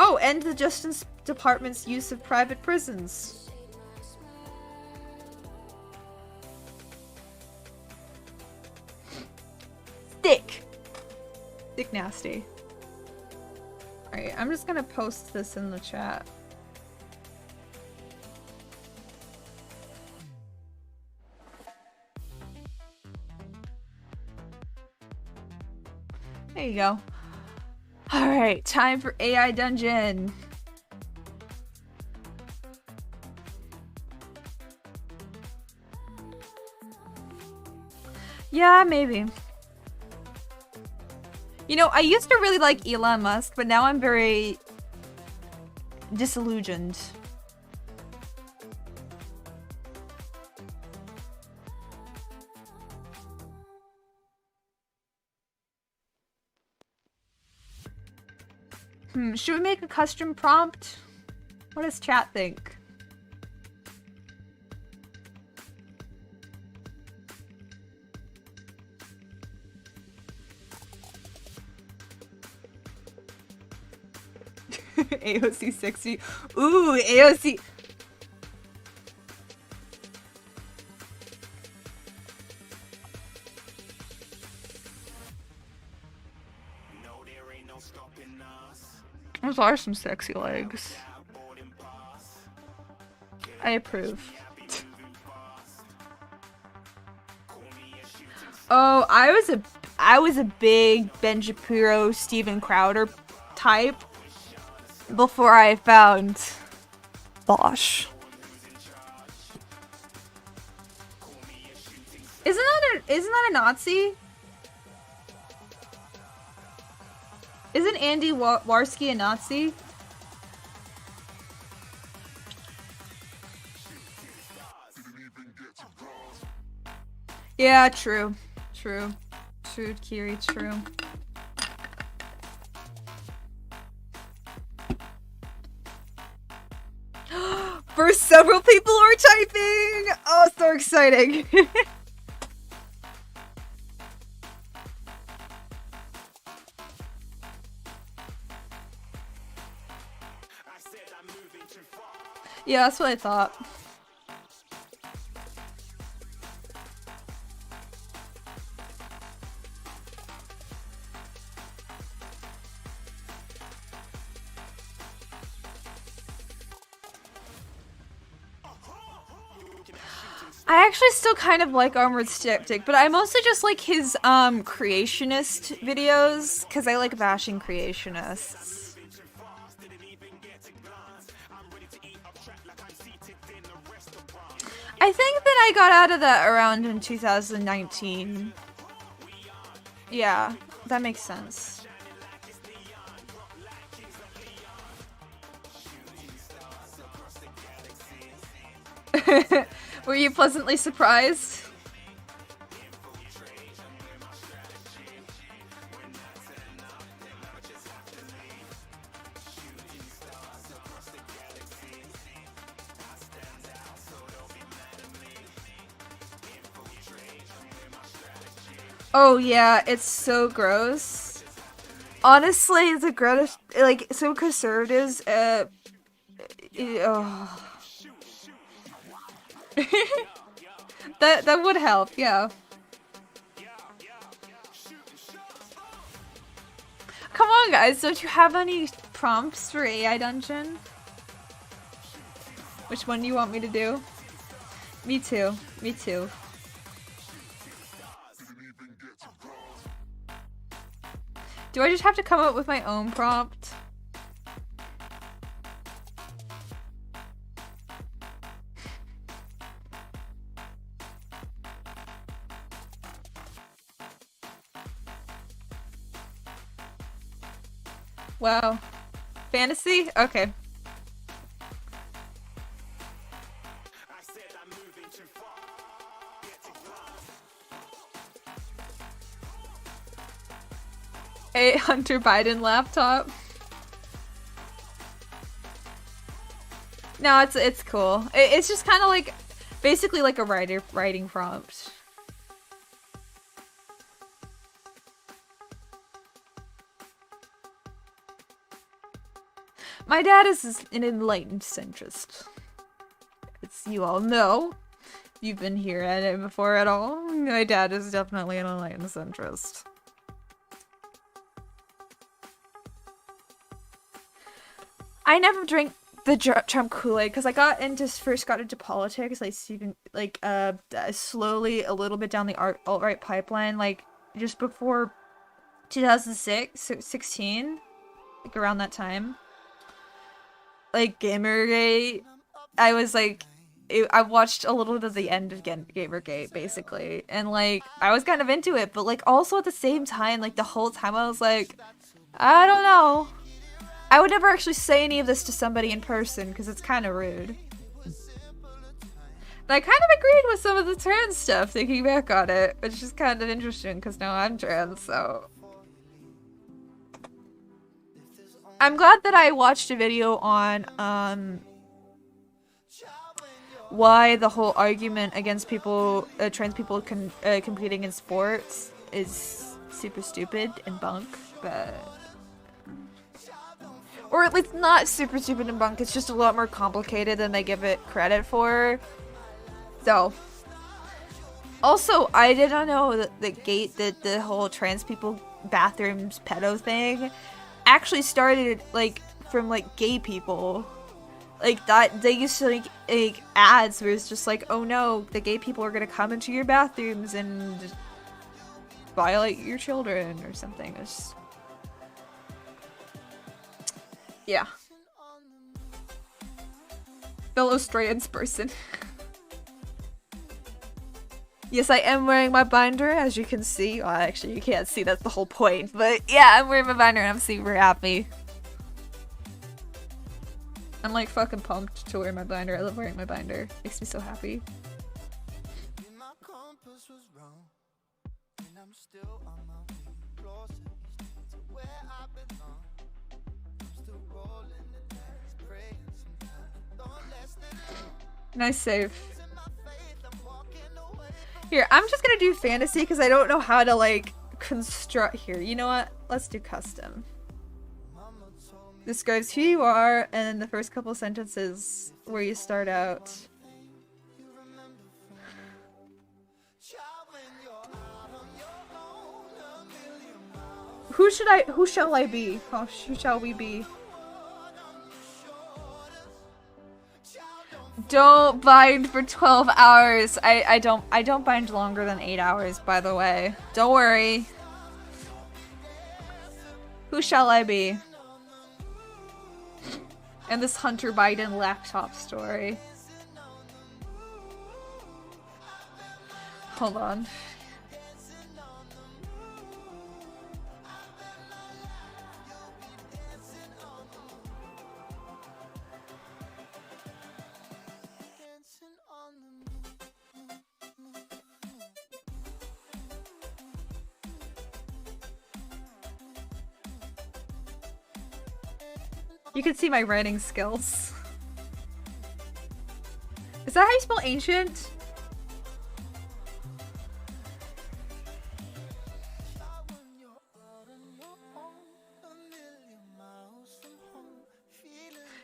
Oh, end the Justice Department's use of private prisons. Thick. Thick nasty. Alright, I'm just gonna post this in the chat. There you go. Alright, time for AI Dungeon. Yeah, maybe. You know, I used to really like Elon Musk, but now I'm very disillusioned. Should we make a custom prompt? What does chat think? AOC 60. Ooh, AOC. Those are some sexy legs. I approve. Oh, I was a big Ben Shapiro, Steven Crowder type before I found Bosch. Isn't that a Nazi? Isn't Andy Warski a Nazi? Yeah, true. True. True, Kiri, true. First, several people are typing! Oh, so exciting! Yeah, that's what I thought. I actually still kind of like Armored Skeptic, but I mostly just like his creationist videos, because I like bashing creationists. I think that I got out of that around in 2019. Yeah, that makes sense. Were you pleasantly surprised? Oh yeah, it's so gross. Honestly, the gross, like, so conservatives, oh. that would help, yeah. Come on, guys, don't you have any prompts for AI Dungeon? Which one do you want me to do? Me too, me too. Do I just have to come up with my own prompt? Wow. Fantasy? Okay. my Hunter Biden laptop. No, it's cool. It's just kind of like, basically like a writing prompt. My dad is an enlightened centrist. As you all know. You've been here at it before at all. My dad is definitely an enlightened centrist. I never drank the Trump Kool-Aid because I first got into politics, slowly a little bit down the alt-right pipeline, like just before 2016, like around that time. Like Gamergate, I was like, I watched a little bit of the end of Gamergate, basically, and like I was kind of into it, but like also at the same time, like the whole time I was like, I don't know. I would never actually say any of this to somebody in person because it's kind of rude. But I kind of agreed with some of the trans stuff, thinking back on it, which is kind of interesting because now I'm trans, so. I'm glad that I watched a video on why the whole argument against trans people competing in sports is super stupid and bunk, but. Or at least not super stupid and bunk, it's just a lot more complicated than they give it credit for. So. Also, I did not know that the whole trans people bathrooms pedo thing actually started, like, from, like, gay people. Like, that, they used to, like ads where it's just like, oh no, the gay people are gonna come into your bathrooms and just violate your children or something. It's just... Yeah. Fellow trans person. Yes, I am wearing my binder, as you can see. Well, actually, you can't see, that's the whole point. But yeah, I'm wearing my binder and I'm super happy. I'm like fucking pumped to wear my binder. I love wearing my binder. Makes me so happy. Nice save. Here, I'm just gonna do fantasy because I don't know how to like construct here. You know what? Let's do custom. Describes who you are and then the first couple sentences where you start out. Who shall I be? Oh, who shall we be? Don't bind for 12 hours. I don't bind longer than 8 hours, by the way. Don't worry. Who shall I be? And this Hunter Biden laptop story. Hold on. You can see my writing skills. Is that how you spell ancient?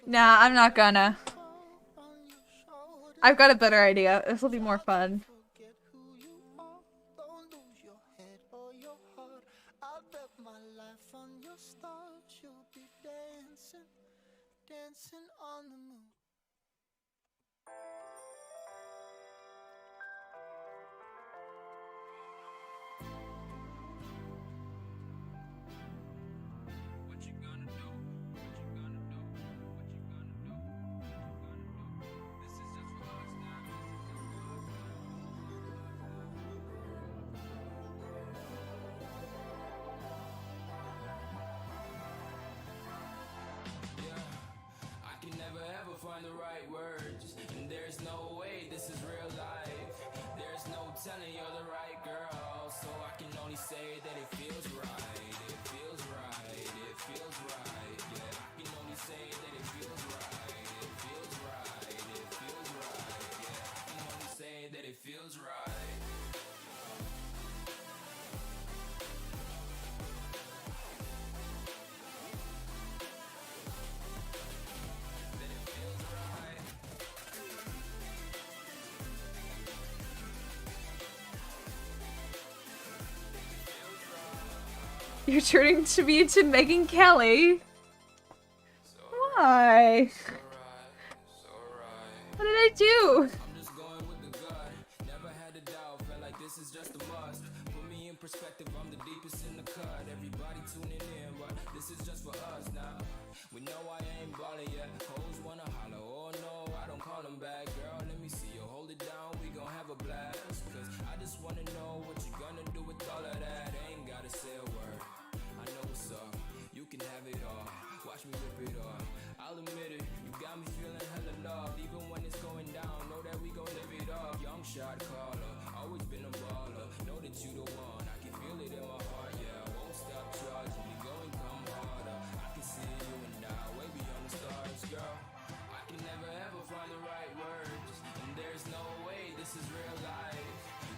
Nah, I'm not gonna. I've got a better idea. This will be more fun. Find the right words, and there's no way this is real life. There's no telling you're the right girl, so I can only say that it feels right. It feels right. it feels right, yeah. I can only say that it feels right, it feels right, it feels right, yeah. I can only say that it feels right. That it feels right. You're turning to me to Megan Kelly. Why? What did I do? I'm just going with the gut. Never had a doubt, felt like this is just a must. Put me in perspective, I'm the deepest in the cut. Everybody tuning in, but this is just for us now. We know I ain't ballin' yet. Hoes wanna holler, oh no, I don't call them back. Girl, let me see you hold it down, we gon' have a blast. Cause I just wanna know what you gonna do with all of that. Ain't gotta say a word, I know what's up. You can have it all, watch me rip it off. I'll admit it, you got me feeling hella loved. Even when it's going down, know that we gon' live it up. Young shot caller, always been a baller. Know that you the one, I can feel it in my heart, yeah. Won't stop charging, you go and come harder. I can see you and I, way beyond the stars, girl. I can never ever find the right words, and there's no way this is real life.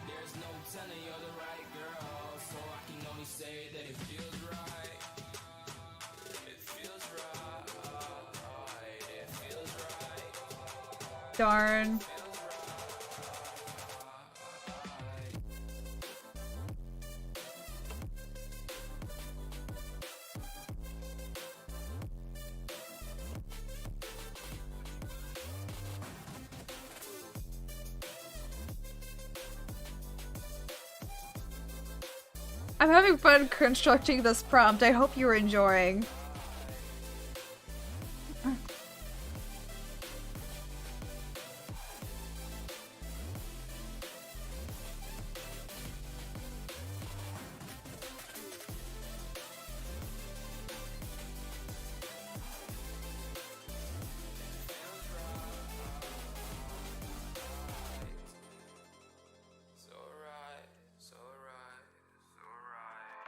There's no telling you're the right girl, so I can only say that it feels right. It feels right. It feels right. Darn. I'm having fun constructing this prompt. I hope you're enjoying. So right, so right, so right.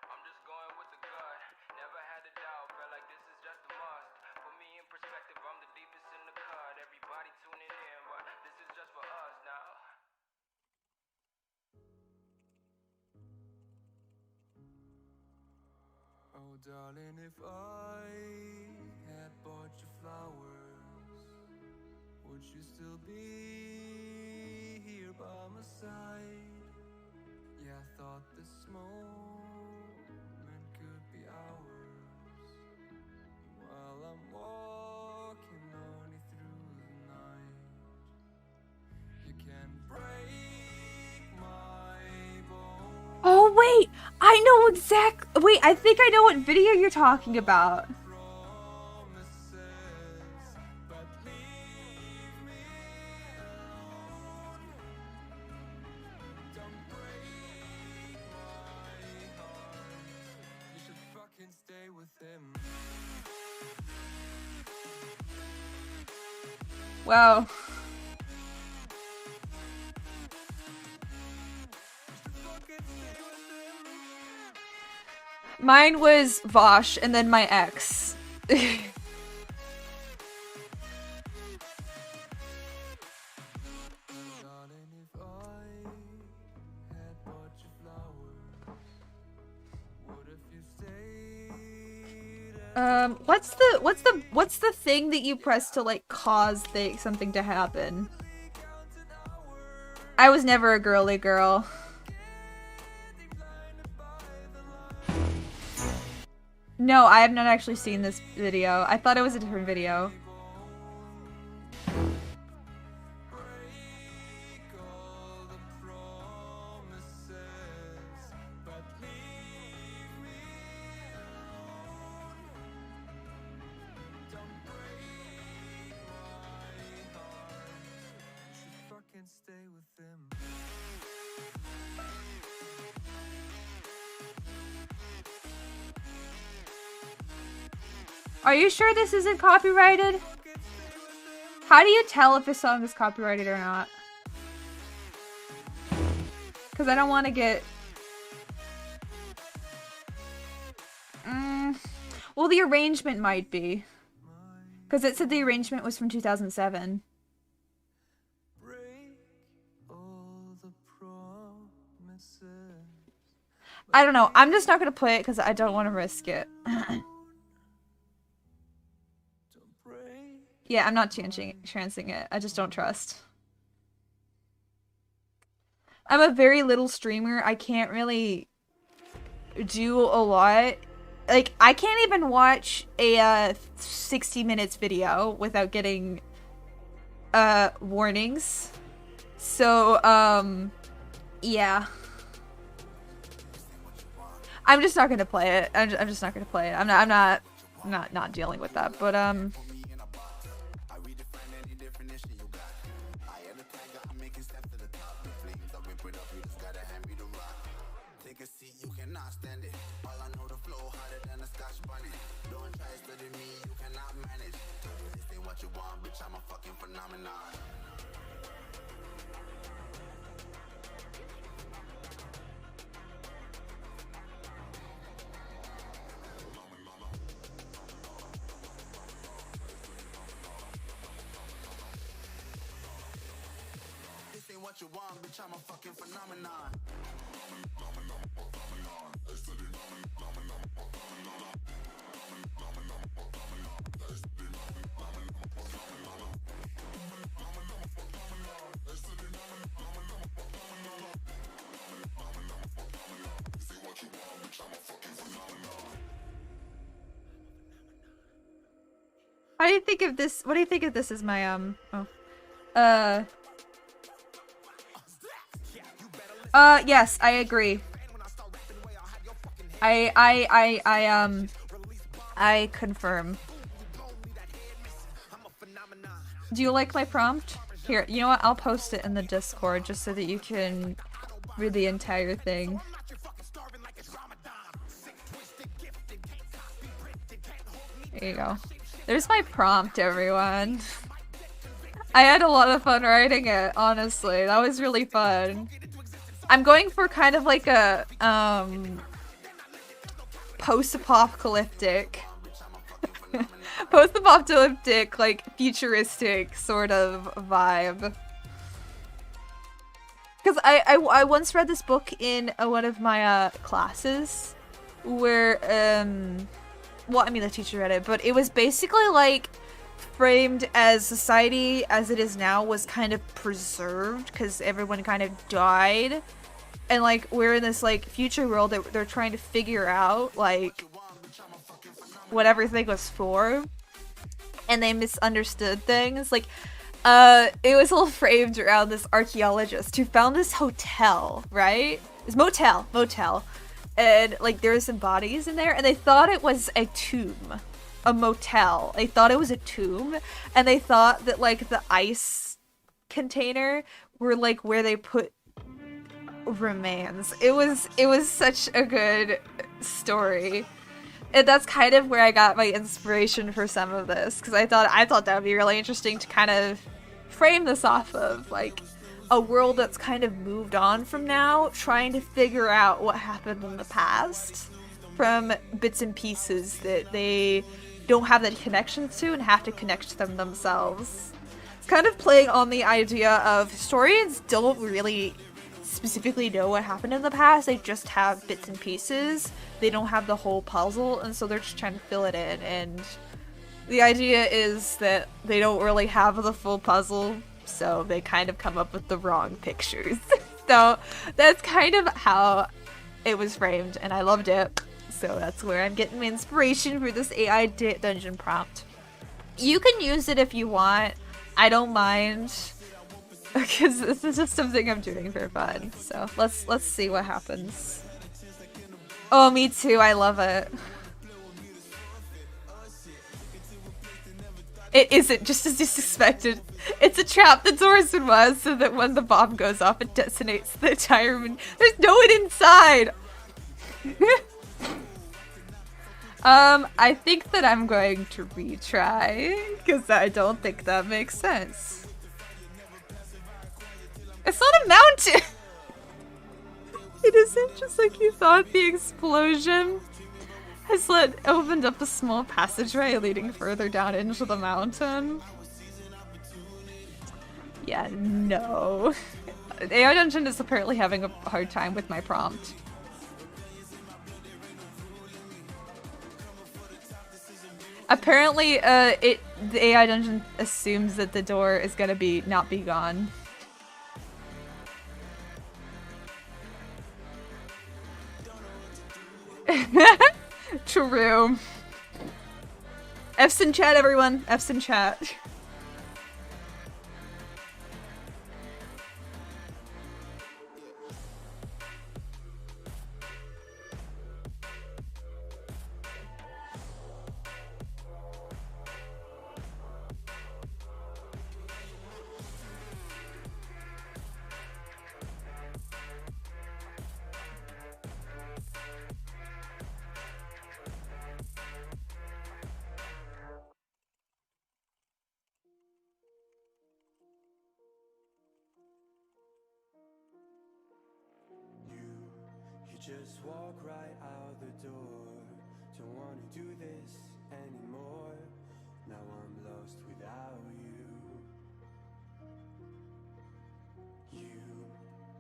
I'm just going with the gut. Never had a doubt, felt like this is just a must. Put me in perspective, I'm the deepest in the cut. Everybody tuning in, but this is just for us now. Oh darling, if I had bought you flowers, would you still be here by my side? Yeah, I thought this moment could be ours, while I'm walking lonely through the night. You can break my bones. Oh wait, I know wait, I think I know what video you're talking about. But leave me alone. Don't break my heart. You should fucking stay with him. Wow. Mine was Vosh and then my ex. What's the thing that you press to like cause something to happen? I was never a girly girl. No, I have not actually seen this video. I thought it was a different video. Are you sure this isn't copyrighted? How do you tell if a song is copyrighted or not? Because I don't want to get... Well, the arrangement might be. Because it said the arrangement was from 2007. I don't know. I'm just not going to play it because I don't want to risk it. Yeah, I'm not chancing it. I just don't trust. I'm a very little streamer. I can't really do a lot. Like, I can't even watch a 60 minutes video without getting warnings. So, yeah. I'm just not gonna play it. I'm just not gonna play it. I'm not dealing with that. But what you want, bitch, I'm a fucking phenomenon. how do you think of this? What do you think of this as my yes, I agree. I confirm. Do you like my prompt? Here, you know what? I'll post it in the Discord just so that you can read the entire thing. There you go. There's my prompt, everyone. I had a lot of fun writing it, honestly. That was really fun. I'm going for kind of like a post-apocalyptic like futuristic sort of vibe. Because I once read this book in one of my classes where well, I mean the teacher read it, but it was basically like framed as society as it is now was kind of preserved because everyone kind of died, and like we're in this like future world that they're trying to figure out like what everything was for, and they misunderstood things. Like it was all framed around this archaeologist who found this hotel, right? It's motel, and like there were some bodies in there, and they thought it was a tomb. A motel. They thought it was a tomb, and they thought that like the ice container were like where they put remains. It was such a good story, and that's kind of where I got my inspiration for some of this, because I thought that would be really interesting to kind of frame this off of, like a world that's kind of moved on from now, trying to figure out what happened in the past from bits and pieces that they don't have that connections to and have to connect to them themselves. It's kind of playing on the idea of historians don't really specifically know what happened in the past, they just have bits and pieces. They don't have the whole puzzle, and so they're just trying to fill it in, and the idea is that they don't really have the full puzzle, so they kind of come up with the wrong pictures. So that's kind of how it was framed, and I loved it. So that's where I'm getting my inspiration for this AI dungeon prompt. You can use it if you want. I don't mind, because this is just something I'm doing for fun. So let's see what happens. Oh, me too. I love it. It isn't just as you suspected. It's a trap the Dorsman was, so that when the bomb goes off, it detonates the entire room. There's no one inside. I think that I'm going to retry, because I don't think that makes sense. It's not a mountain! It isn't just like you thought, the explosion. Haslet opened up a small passageway leading further down into the mountain. Yeah, no. AI Dungeon is apparently having a hard time with my prompt. Apparently, the AI Dungeon assumes that the door is gonna not be gone. True. F's in chat, everyone. F's in chat. You just walk right out the door. Don't wanna do this anymore. Now I'm lost without you. You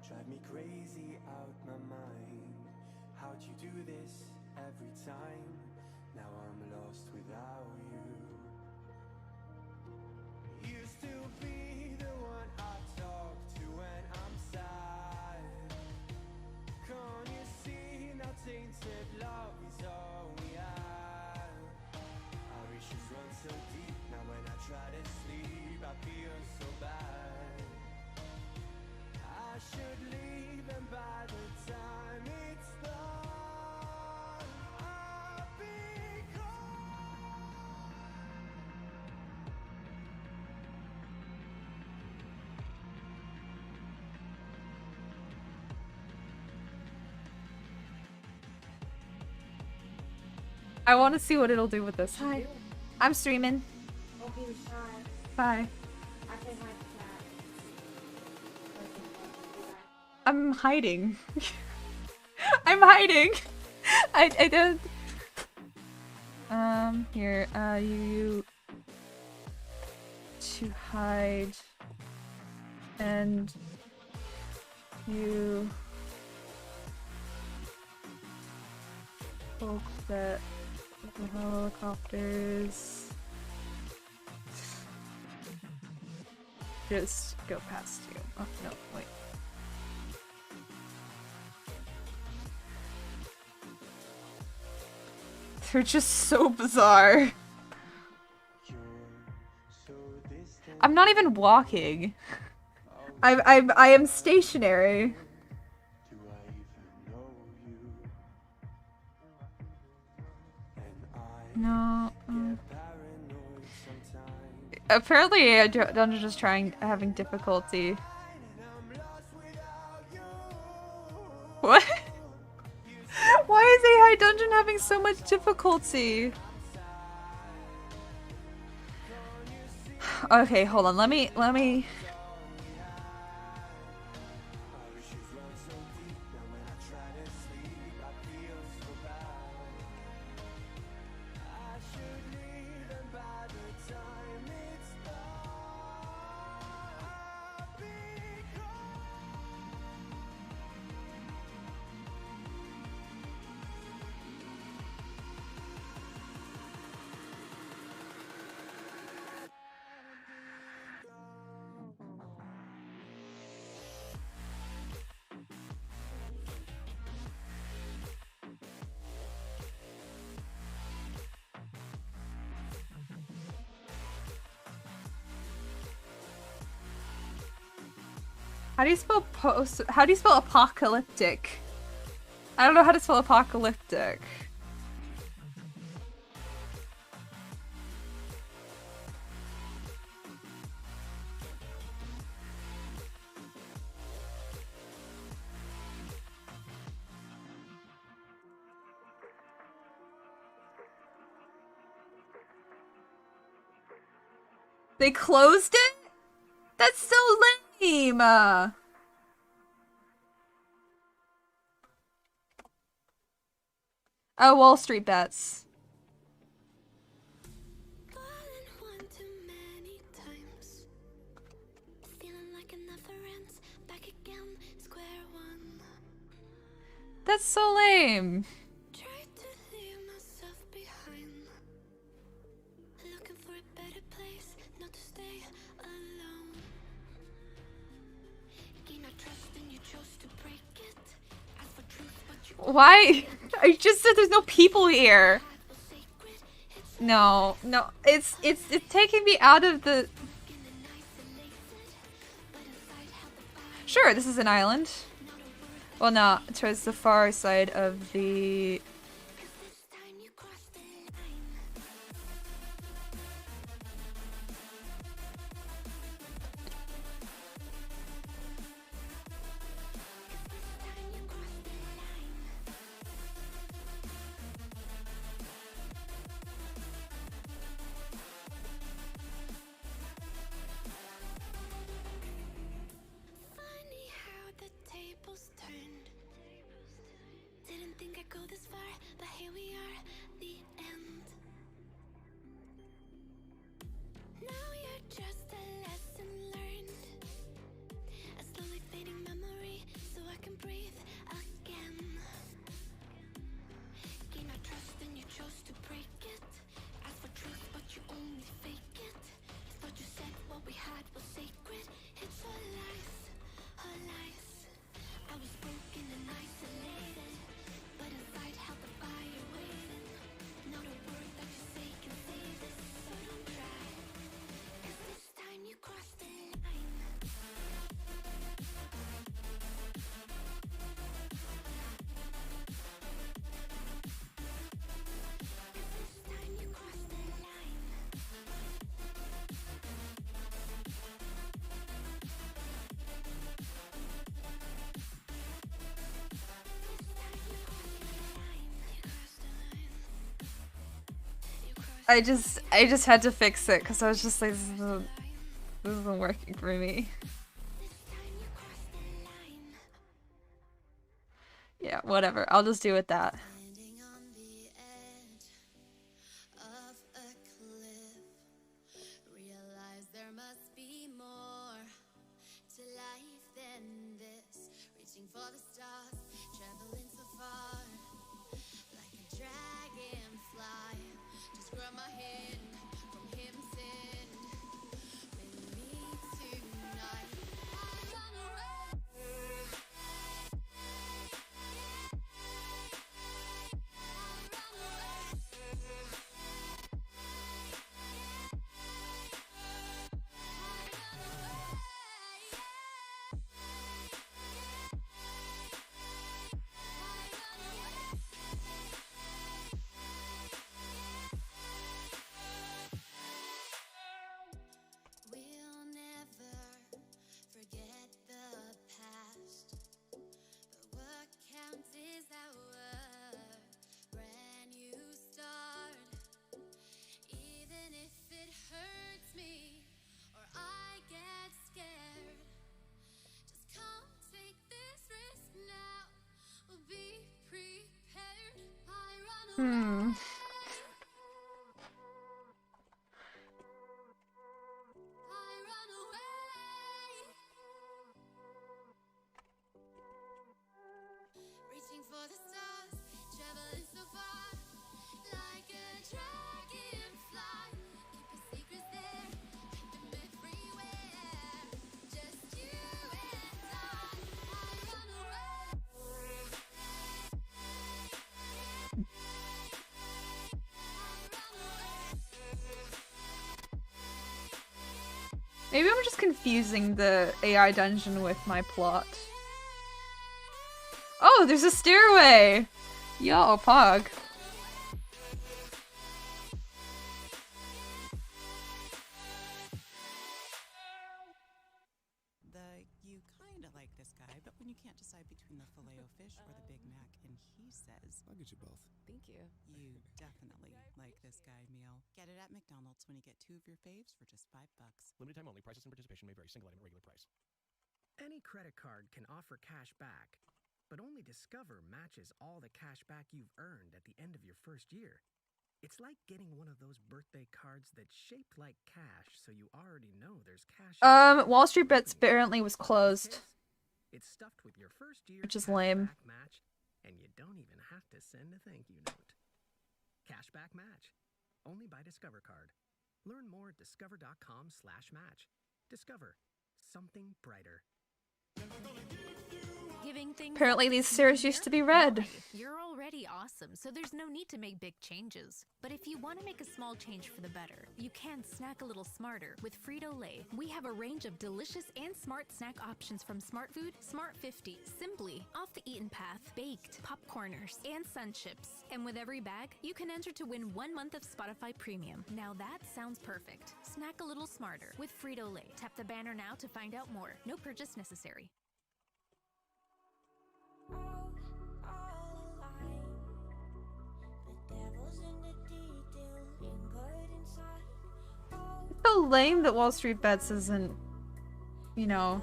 drive me crazy out my mind. How'd you do this every time? Now I'm lost without you. Used to be the one I talk to when I'm sad. Can't you see now tainted love is all we have? Our issues run so deep, now when I try to sleep I feel so bad. I should leave and by the time it's done I'll be gone. I want to see what it'll do with this. Hi. I'm streaming. Bye. I'm hiding. I'm hiding. I don't. Here. You to hide, and you hope that the helicopters just go past you. Oh no, wait. They're just so bizarre. I'm not even walking. I am stationary. No. Apparently, Dungeon is having difficulty. What? Why is AI Dungeon having so much difficulty? Okay, hold on. Let me. How do you spell how do you spell apocalyptic? I don't know how to spell apocalyptic. They closed it? That's so lame! Oh, Wall Street bets. Fallen one too many times. Feeling like it never ends. Back again, square one. That's so lame. Try to leave myself behind. Looking for a better place, not to stay alone. Gain our trust and you chose to break it. Ask for truth, but you Why? I just said there's no people here. was sacred. It's No, it's taking me out of the. broken and isolated. But inside held the fire. Sure, this is an island. Well, no, towards the far side of the. This time you crossed the line. Time you crossed the line. Funny how the tables turned. Didn't think I'd go this far, but here we are, the end. Now you're just a lesson learned. A slowly fading memory, so I can breathe again. Gain our trust and you chose to break it. Ask for truth, but you only fake it. Thought you said what we had was sacred. It's all lies, all lies. I was broken and isolated, but inside held the fire waiting. Not a word that you say can save this, so don't try. 'Cause this time you crossed the line. This time you crossed the line. I just had to fix it because I was just like, this isn't working for me. Yeah, whatever. I'll just do it that. Standing on the edge of a cliff, realize there must be more to life than this. Reaching for the stars, traveling so far, like a dragonfly. Just grab my hand from him, send with me tonight. I run away. We'll never forget the past, but what counts is our brand new start. Even if it hurts me or I get scared, just come take this risk now. We'll be prepared. I run away. I run away. Reaching for the stars, traveling so far, like a dragonfly. Keep your secrets there, hide them everywhere. Just you and I run away. Maybe I'm just confusing the AI dungeon with my plot. Oh, there's a stairway! Yo, Pog. You kinda like this guy, but when you can't decide between the filet-o-fish or the Big Mac, and he says, I'll get you both. Thank you. you definitely like this guy meal. Get it at McDonald's when you get 2 of your faves for just $5. Limited time only. Prices and participation may vary. Single item at regular price. Any credit card can offer cash back, But only Discover matches all the cash back you've earned at the end of your first year. It's like getting one of those birthday cards that's shaped like cash, so you already know there's cash. Wall Street Bets apparently was closed, It's stuffed with your first year which is lame. cashback match, and you don't even have to send a thank you note. Cashback match, only by Discover Card. Learn more at discover.com/match. Discover, something brighter. Giving things Apparently these stairs used to be red. You're already awesome, so there's no need to make big changes. But if you want to make a small change for the better, you can snack a little smarter with Frito-Lay. We have a range of delicious and smart snack options from Smart Food, Smart 50, Simply, Off the Eaten Path, Baked, Popcorners, and Sun Chips. And with every bag, you can enter to win 1 month of Spotify Premium. Now that sounds perfect. Snack a little smarter with Frito-Lay. Tap the banner now to find out more. No purchase necessary. It's so lame that Wall Street Bets isn't, you know.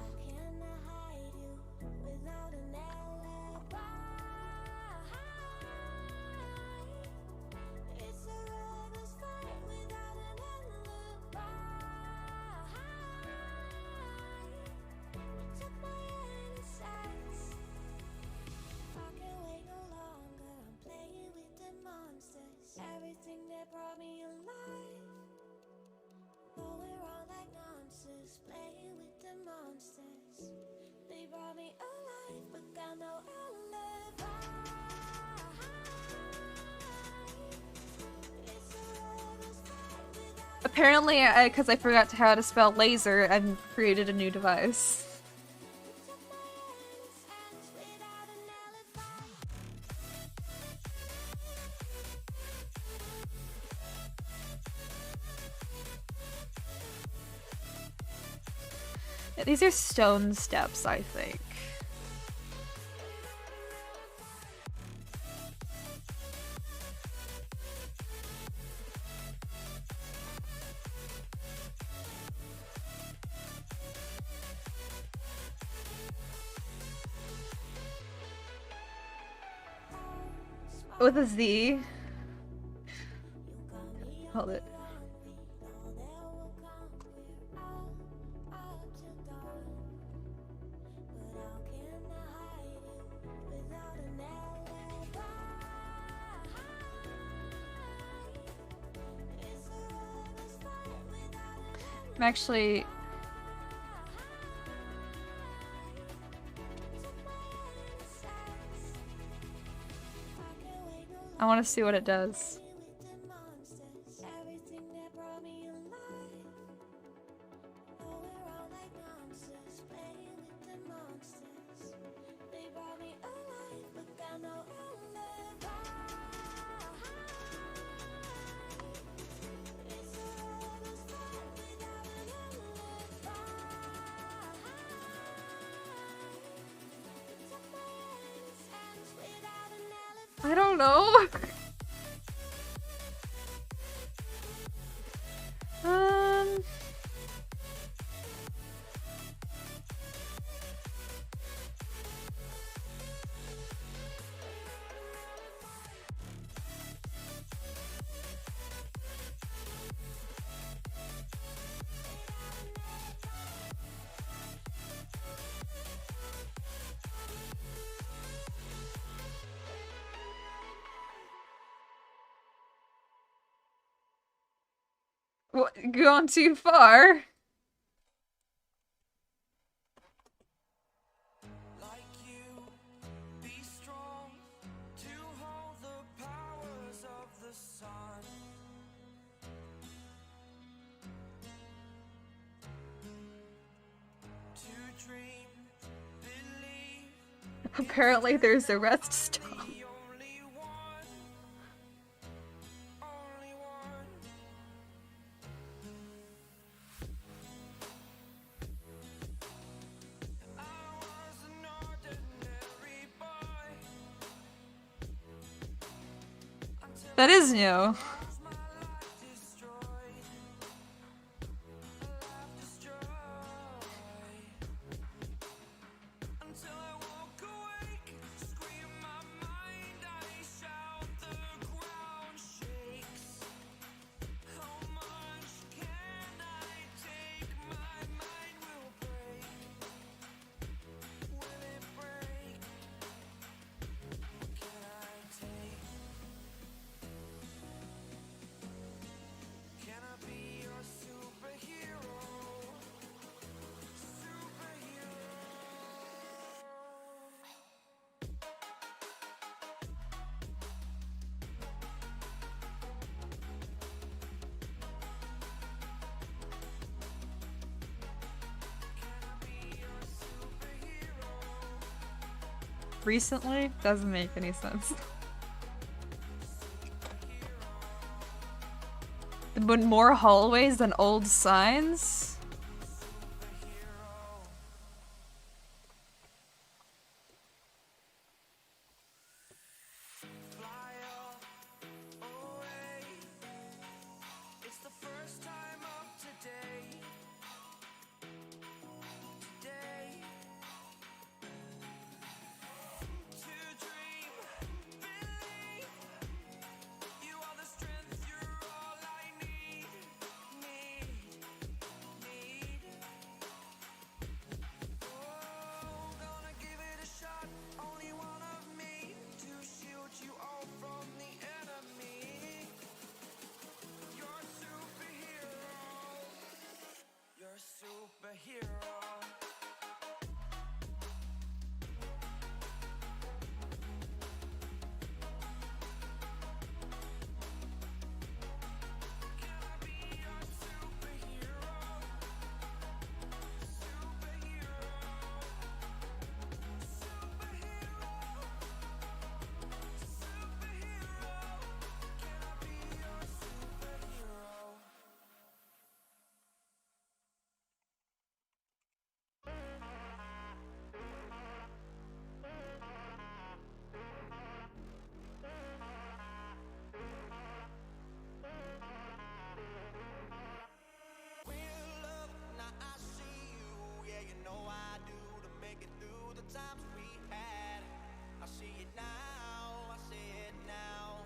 Everything that brought me alive, going wrong like nonsense, playing with the monsters. They brought me alive, but got no alibi. It's a lover's fight without Apparently, because I forgot how to spell laser, I've created a new device. These are stone steps, I think. With a Z. Hold it. I'm actually... I want to see what it does. I don't know. What, gone too far? Like you, be strong to hold the powers of the sun. To dream, believe. Apparently there's a rest stop. The only one, only one. I was an ordinary boy until That is new. my life destroyed. Life destroyed. Until I woke awake, recently? Doesn't make any sense. But more hallways than old signs? It's the first time of today. Today. To dream, believe. You are the strength, you're all I need. Need. Oh, gonna give it a shot. Only one of me to shield you all from the enemy. You're a superhero. You're a superhero. Can I be your superhero? Superhero. Superhero. Can I be your superhero? Real love, now I see you. Yeah, you know I do to make it through the times we had. I see it now, I see it now.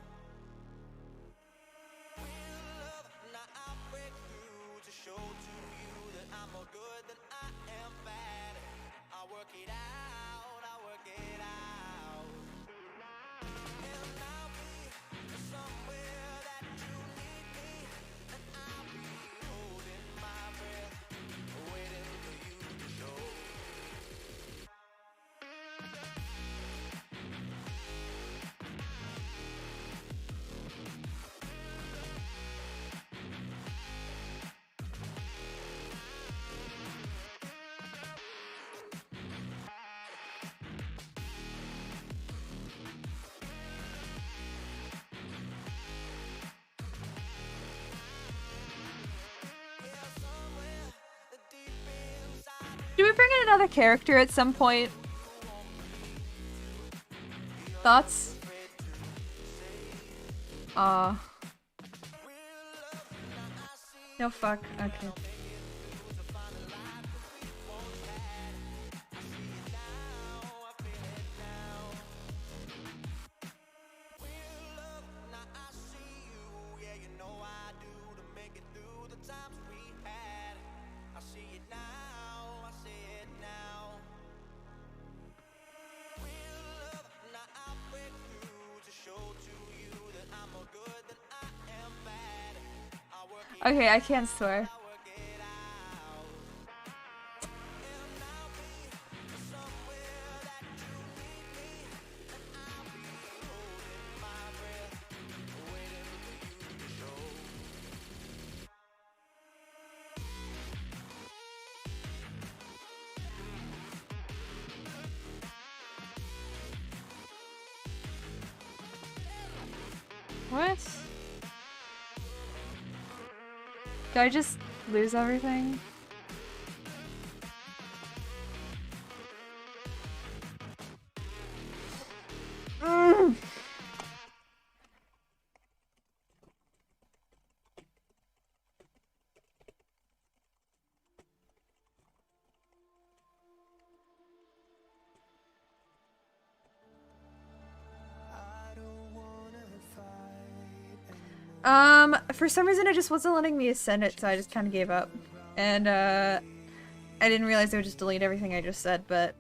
Real love, now I break through to show to you that I'm more good than I am bad. I work it out, I work it out. And I'll be somewhere that you need me. And I'll be holding my breath, waiting for you to show. Do we bring in another character at some point? Thoughts? No, fuck. Okay. Okay, I can't swear. What? Did I just lose everything? For some reason it just wasn't letting me ascend it, so I just kind of gave up. And, I didn't realize it would just delete everything I just said, but...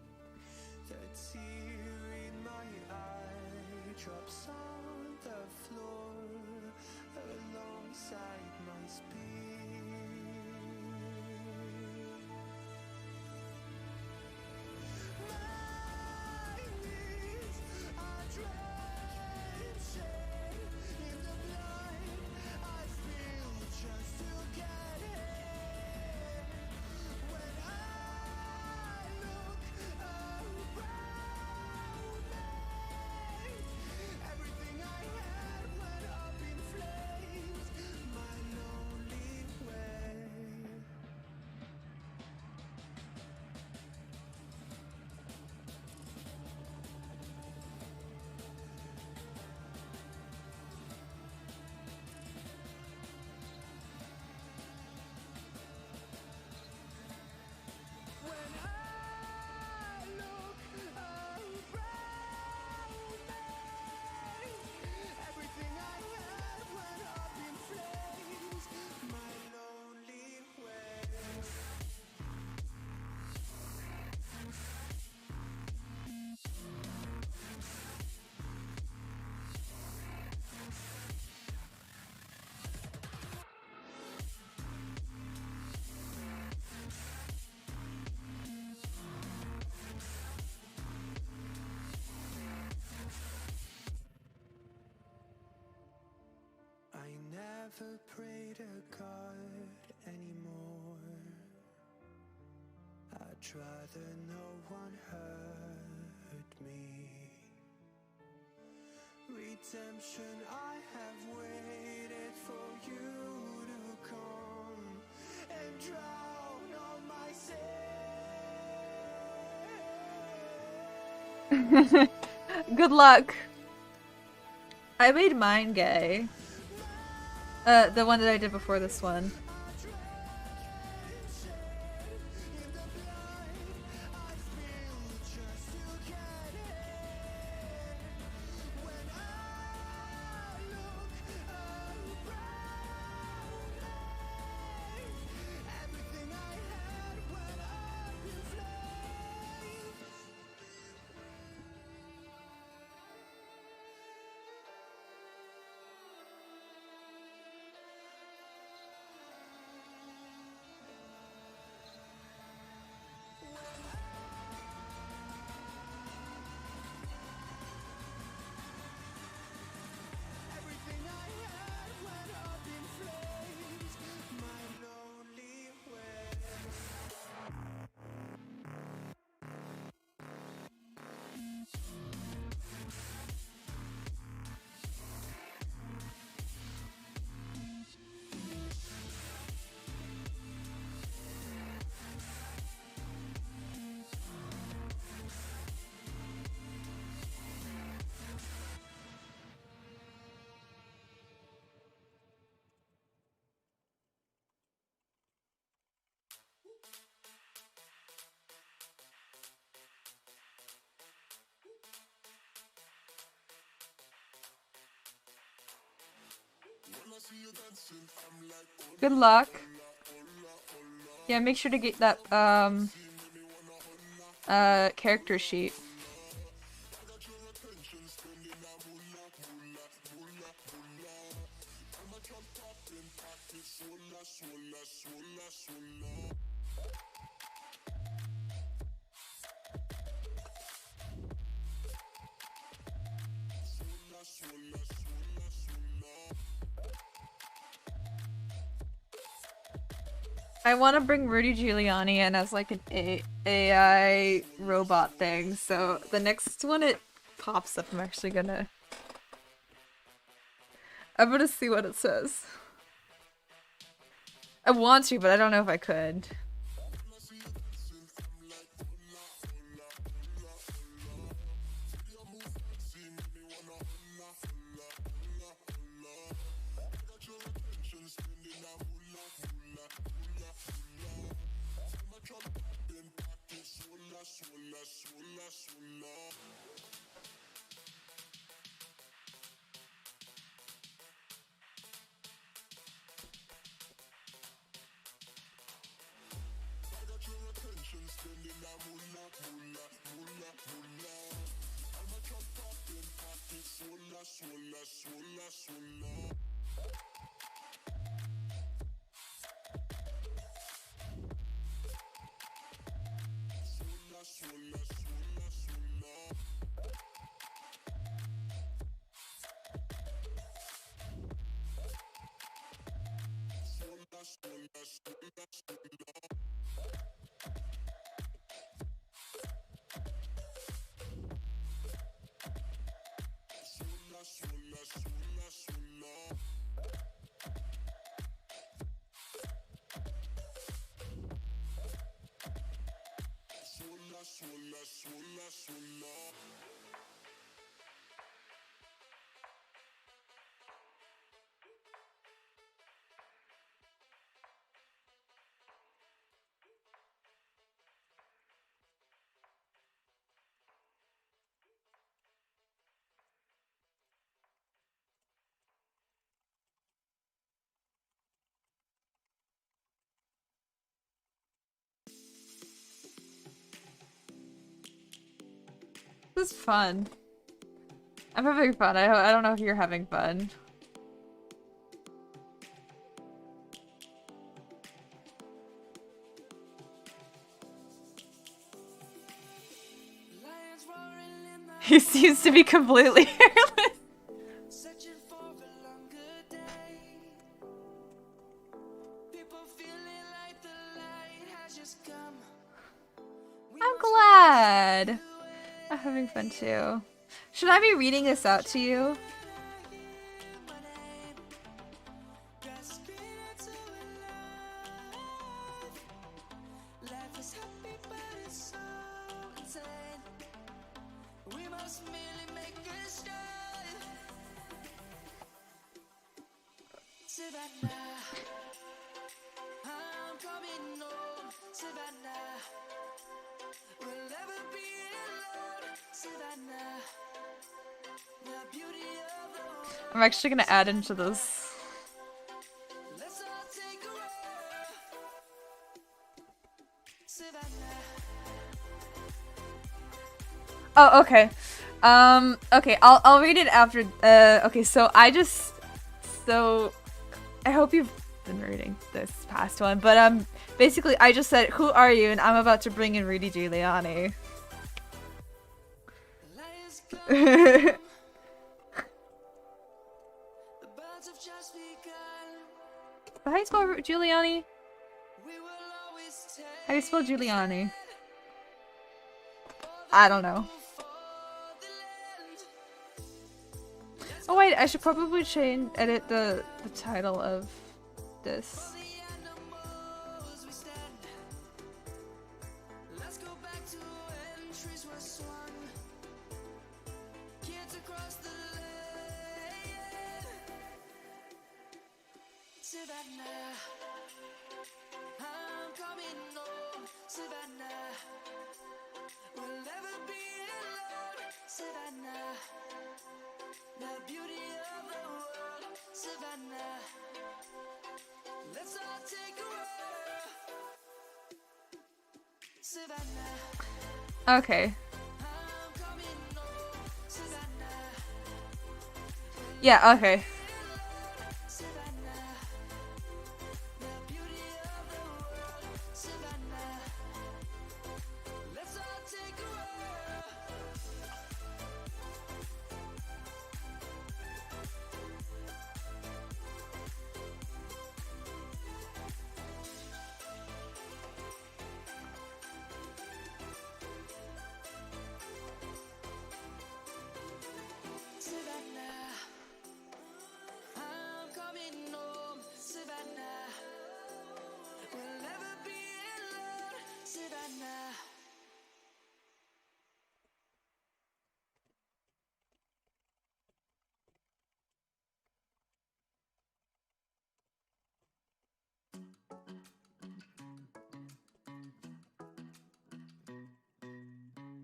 never pray to God anymore. I'd rather no one hurt me. Redemption, I have waited for you to come and drown all my sin. Good luck. I made mine gay. The one that I did before this one. Good luck. Yeah, make sure to get that character sheet. I want to bring Rudy Giuliani in as like an AI robot thing, so the next one it pops up, I'm gonna see what it says. I want to, but I don't know if I could. This is fun. I'm having fun. I don't know if you're having fun. He seems to be completely hairless. I'm glad. I'm having fun too. Should I be reading this out to you? I'm actually gonna add into this. Oh, okay. Okay, I'll read it after. Okay, so I hope you've been reading this past one, but basically I just said, "Who are you?" and I'm about to bring in Rudy Giuliani. How do you spell Giuliani? How do you spell Giuliani? I don't know. Oh wait, I should probably edit the title of this. Okay. Yeah, okay.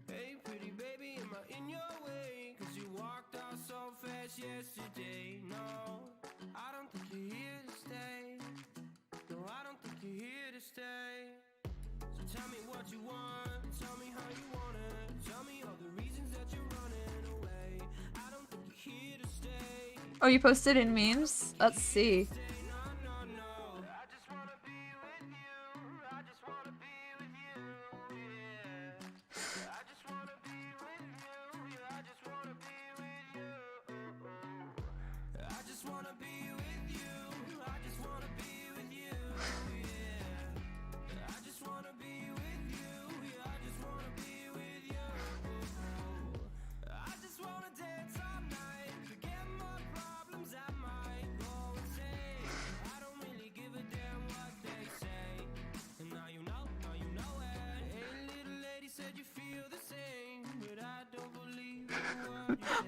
Hey, pretty baby, am I in your way? 'Cause you walked out so fast yesterday. No, I don't think you're here to stay. No, I don't think you're here to stay. So tell me what you want. Tell me how you want it. Tell me all the reasons that you're running away. I don't think you're here to stay. Oh, you posted in memes? Let's see.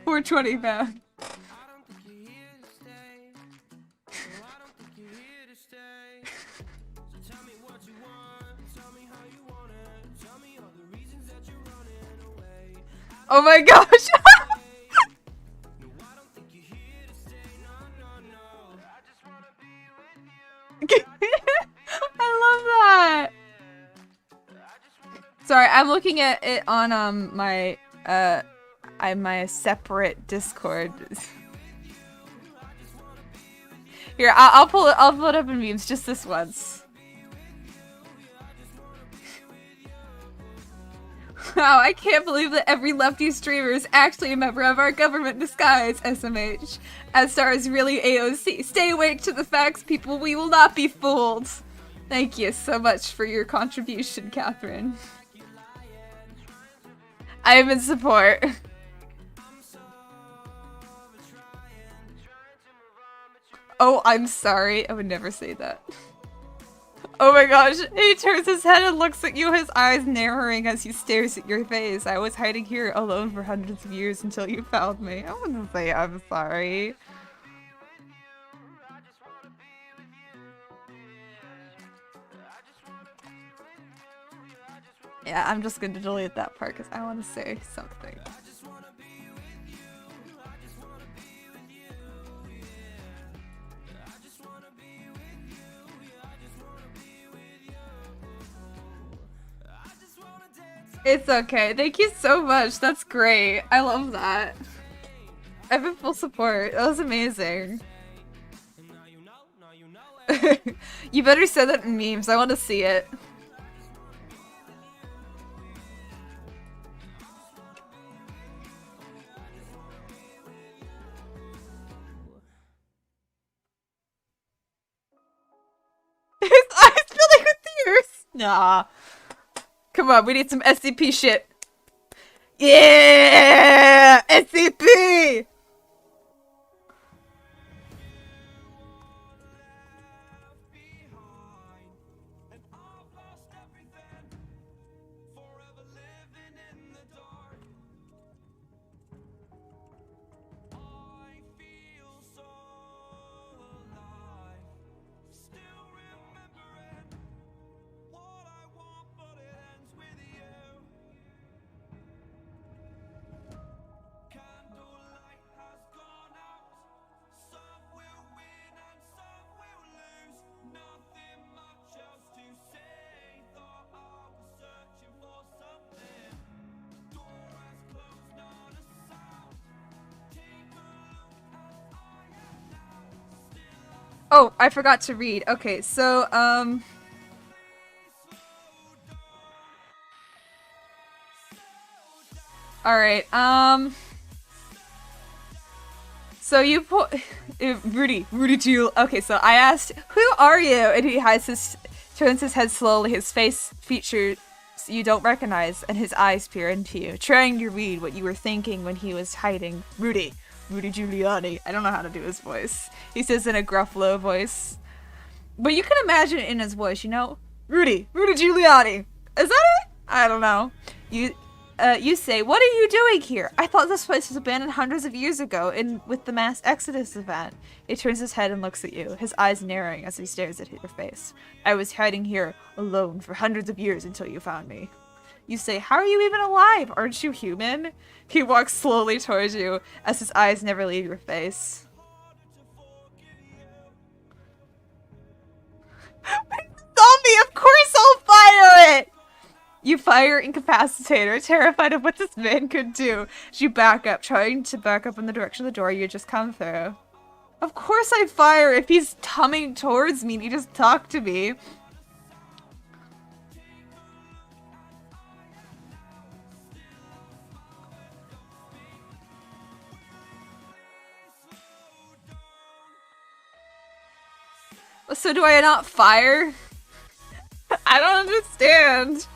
We're 20 back. Oh my gosh! I love that! Sorry, I'm looking at it on my my separate Discord. Here, I'll pull it up in memes just this once. Wow, I can't believe that every lefty streamer is actually a member of our government disguise, SMH. As Star is really AOC. Stay awake to the facts, people. We will not be fooled. Thank you so much for your contribution, Catherine. I am in support. Oh, I'm sorry. I would never say that. Oh my gosh. He turns his head and looks at you, his eyes narrowing as he stares at your face. I was hiding here alone for hundreds of years until you found me. I wouldn't say I'm sorry. Yeah, I'm just gonna delete that part because I want to say something. It's okay. Thank you so much. That's great. I love that. I've been full support. That was amazing. You better send that in memes. I want to see it. His eyes filling with tears. Nah. Come on, we need some SCP shit. Yeah! SCP! Oh, I forgot to read. Okay, so, alright, so you put Rudy Teal. Okay, so I asked, "Who are you?" And he turns his head slowly. His face features you don't recognize, and his eyes peer into you, trying to read what you were thinking when he was hiding. Rudy Giuliani. I don't know how to do his voice. He says in a gruff, low voice, but you can imagine it in his voice. You know, Rudy Giuliani. Is that it? I don't know. You say, "What are you doing here? I thought this place was abandoned hundreds of years ago with the mass exodus event." He turns his head and looks at you, his eyes narrowing as he stares at your face. "I was hiding here alone for hundreds of years until you found me." You say, "How are you even alive? Aren't you human?" He walks slowly towards you as his eyes never leave your face. Zombie, of course I'll fire it! You fire Incapacitator, terrified of what this man could do. As you back up, trying to back up in the direction of the door you had just come through. Of course I fire if he's coming towards me and he just talked to me. So do I not fire? I don't understand.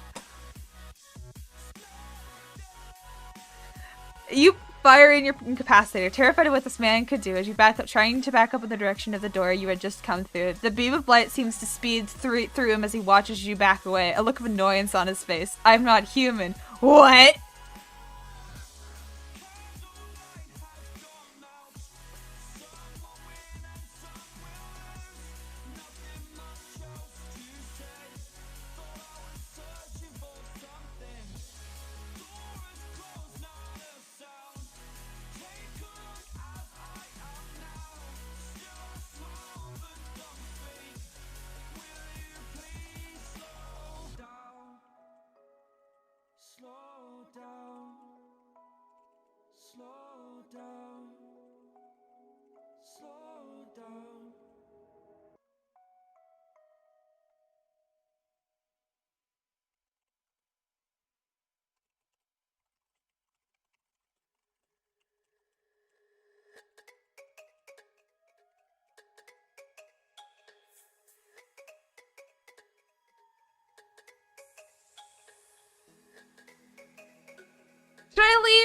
You fire in your incapacitator, terrified of what this man could do as you back up, trying to back up in the direction of the door you had just come through. The beam of light seems to speed through him as he watches you back away, a look of annoyance on his face. "I'm not human." What?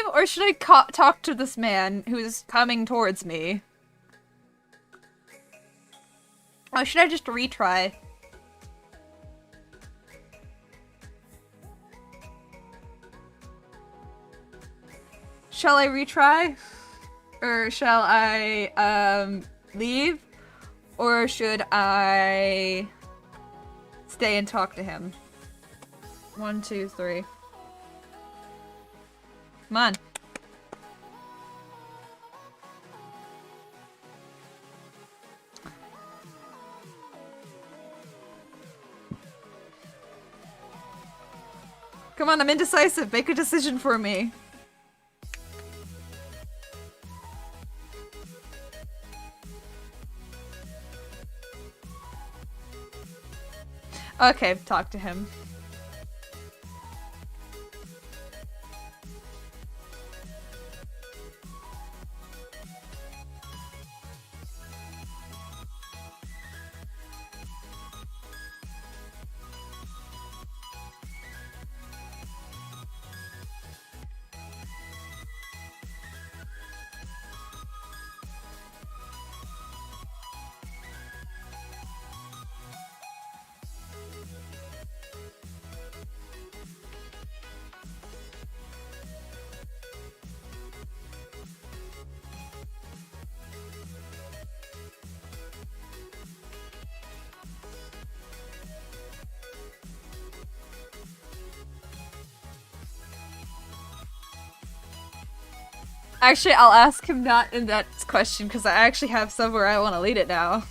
leave, or should I talk to this man who's coming towards me? Or should I just retry? Shall I retry? Or shall I, leave? Or should I stay and talk to him? 1, 2, 3. Come on. Come on, I'm indecisive. Make a decision for me. Okay, talk to him. Actually, I'll ask him not in that question because I actually have somewhere I want to lead it now.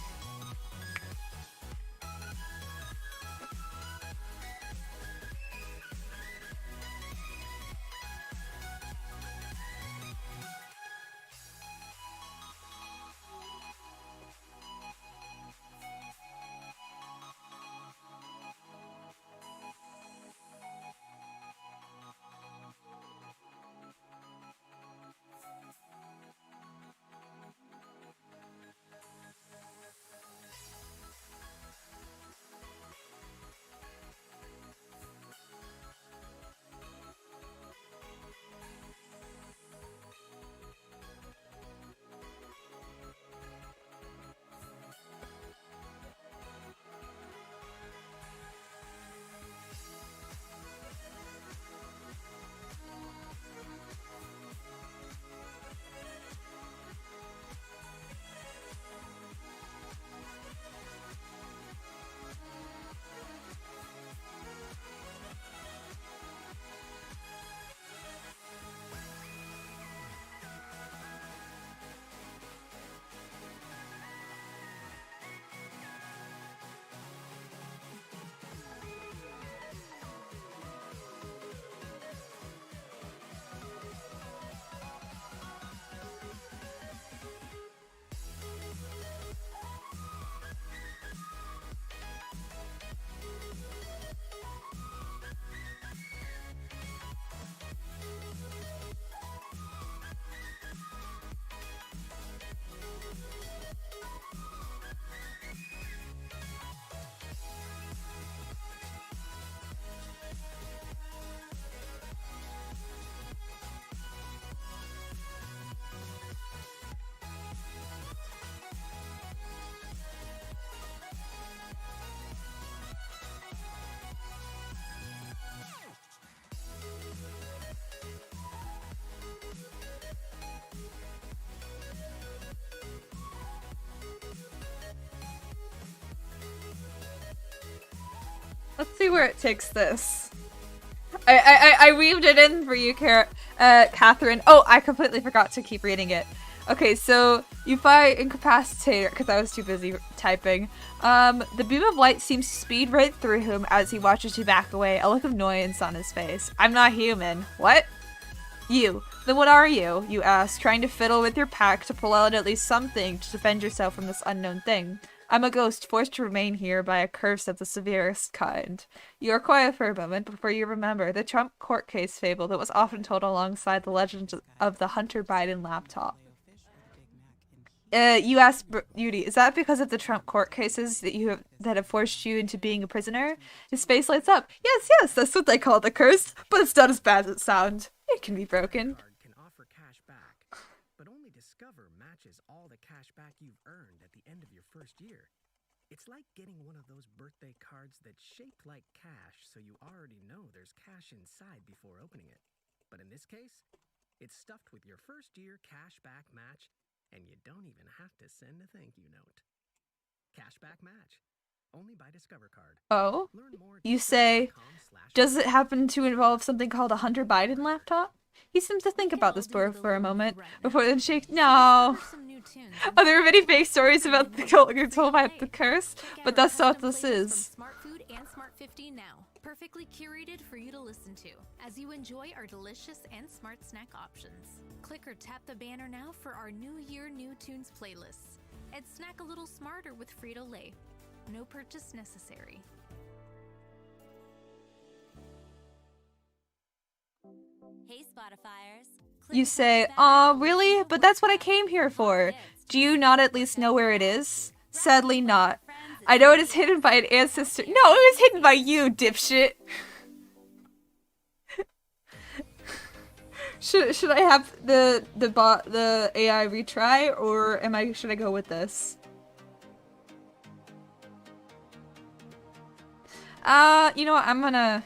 Let's see where it takes this. I weaved it in for you, Catherine. Oh, I completely forgot to keep reading it. Okay, so you fight incapacitator because I was too busy typing. The beam of light seems to speed right through him as he watches you back away, a look of annoyance on his face. I'm not human. What? You. Then what are you? You ask, trying to fiddle with your pack to pull out at least something to defend yourself from this unknown thing. I'm a ghost forced to remain here by a curse of the severest kind. You are quiet for a moment before you remember the Trump court case fable that was often told alongside the legend of the Hunter Biden laptop. You ask Beauty, is that because of the Trump court cases that have forced you into being a prisoner? His face lights up. Yes, that's what they call the curse, but it's not as bad as it sounds. It can be broken. matches all the cash back you've earned at the end of your first year. It's like getting one of those birthday cards that's shaped like cash, so you already know there's cash inside before opening it. But in this case, it's stuffed with your first year cash back match, and you don't even have to send a thank you note. Cashback match. Only by Discover Card. Oh, Learn more at you say, does it happen to involve something called a Hunter Biden laptop? He seems to think about this for a moment before then shake. No. Oh, there are many fake stories about the cult control by the curse, but that's not what this is. Smart Food and Smart 15 now, perfectly curated for you to listen to as you enjoy our delicious and smart snack options. Click or tap the banner now for our New Year New Tunes playlists and snack a little smarter with Frito-Lay. No purchase necessary. Hey Spotifyers. You say, aw, really? But that's what I came here for. Do you not at least know where it is? Sadly not. I know it is hidden by an ancestor. No, it was hidden by you, dipshit. Should I have the AI retry, or should I go with this? You know what, I'm gonna...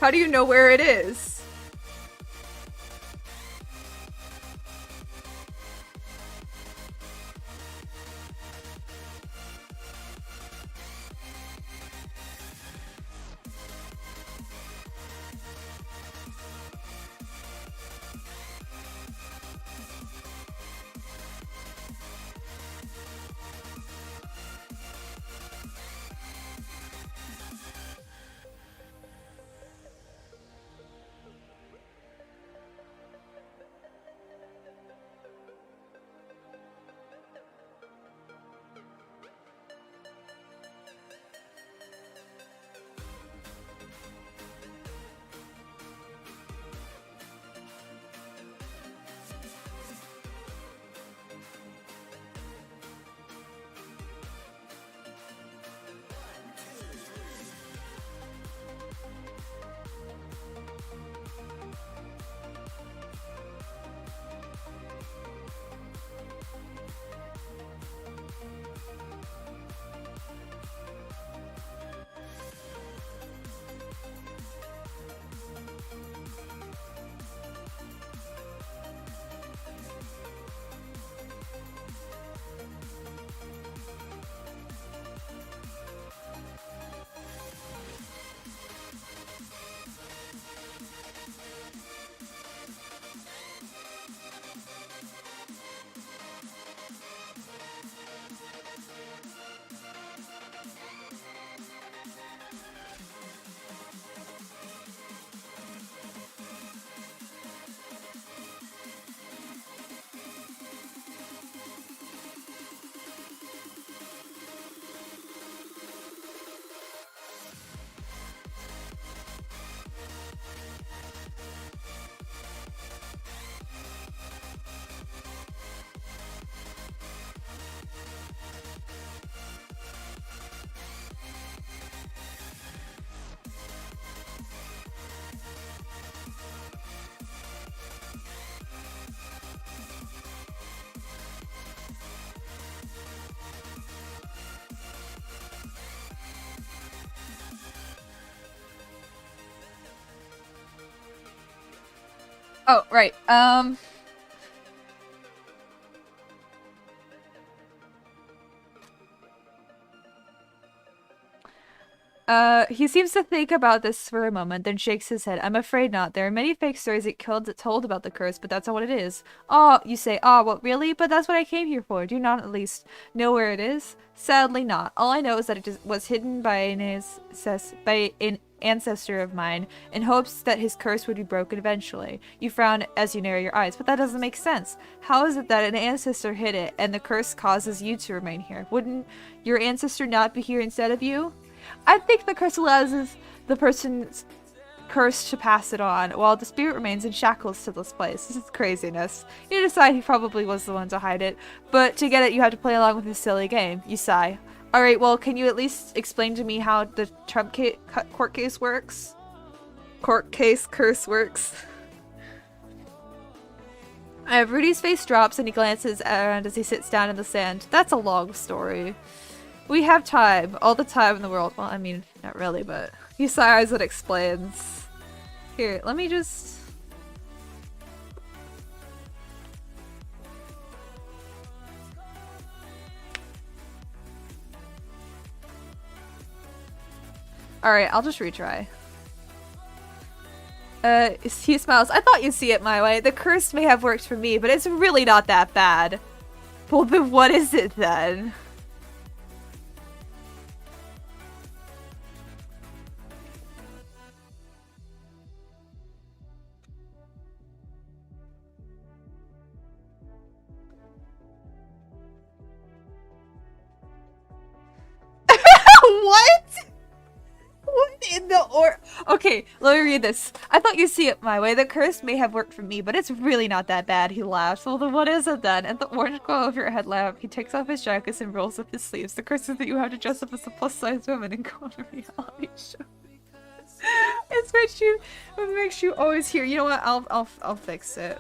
How do you know where it is? Oh, right. He seems to think about this for a moment, then shakes his head. I'm afraid not. There are many fake stories told about the curse, but that's not what it is. Oh, you say, oh, what, really? But that's what I came here for. Do you not at least know where it is? Sadly not. All I know is that it was hidden by an ancestor of mine, in hopes that his curse would be broken eventually. You frown as you narrow your eyes, but that doesn't make sense. How is it that an ancestor hid it, and the curse causes you to remain here? Wouldn't your ancestor not be here instead of you? I think the curse allows the person's curse to pass it on, while the spirit remains in shackles to this place. This is craziness. You decide he probably was the one to hide it, but to get it you have to play along with this silly game. You sigh. Alright, well, can you at least explain to me how the Trump court case works? Court case curse works. Rudy's face drops and he glances around as he sits down in the sand. That's a long story. We have time. All the time in the world. Well, I mean, not really, but he sighs and explains. Here, let me just... Alright, I'll just retry. He smiles. I thought you'd see it my way. The curse may have worked for me, but it's really not that bad. Well, then what is it then? What? What in the Okay, let me read this. I thought you'd see it my way. The curse may have worked for me, but it's really not that bad, he laughs. Well, then what is it then? And the orange glow of your headlamp, he takes off his jacket and rolls up his sleeves. The curse is that you have to dress up as a plus-size woman and go on a reality show. It's what makes you always hear. You know what? I'll fix it.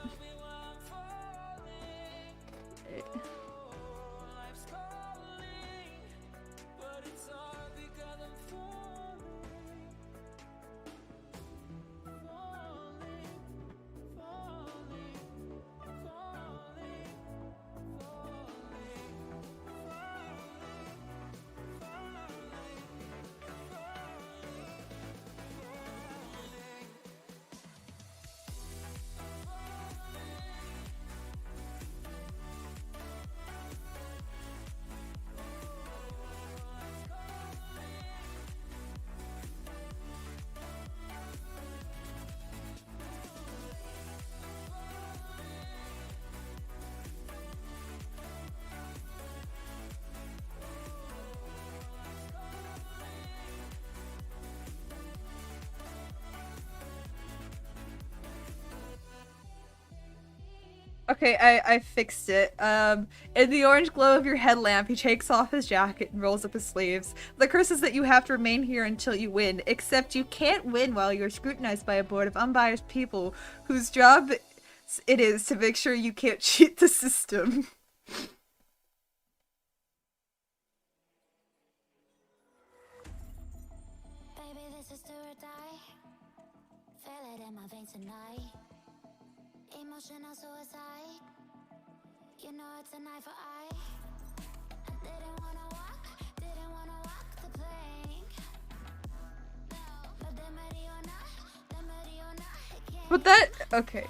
Okay, I fixed it. In the orange glow of your headlamp, he takes off his jacket and rolls up his sleeves. The curse is that you have to remain here until you win, except you can't win while you're scrutinized by a board of unbiased people whose job it is to make sure you can't cheat the system. Baby, this is do or die. Feel it in my veins tonight. Emotional suicide. You know it's an eye for eye. I didn't wanna walk the plank. But the Mariona, it can't. But that okay.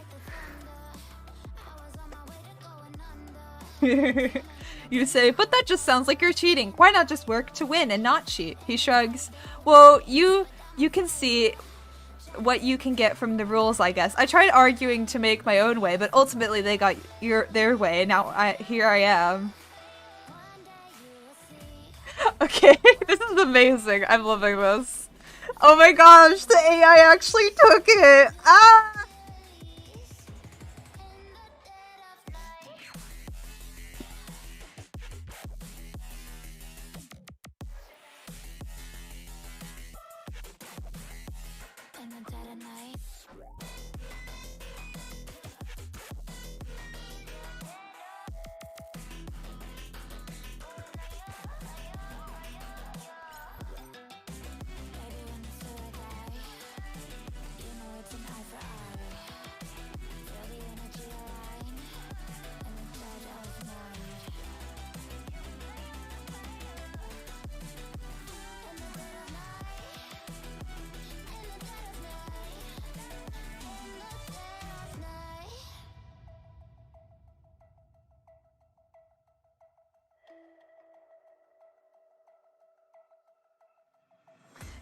I was on my way to going under. You say, but that just sounds like you're cheating. Why not just work to win and not cheat? He shrugs. Well, you can see what you can get from the rules, I guess. I tried arguing to make my own way, but ultimately they got their way, and now here I am. Okay, this is amazing. I'm loving this. Oh my gosh, the AI actually took it! Ah! In the dead of night. Baby, when it's do or die, you know it's an eye for eye.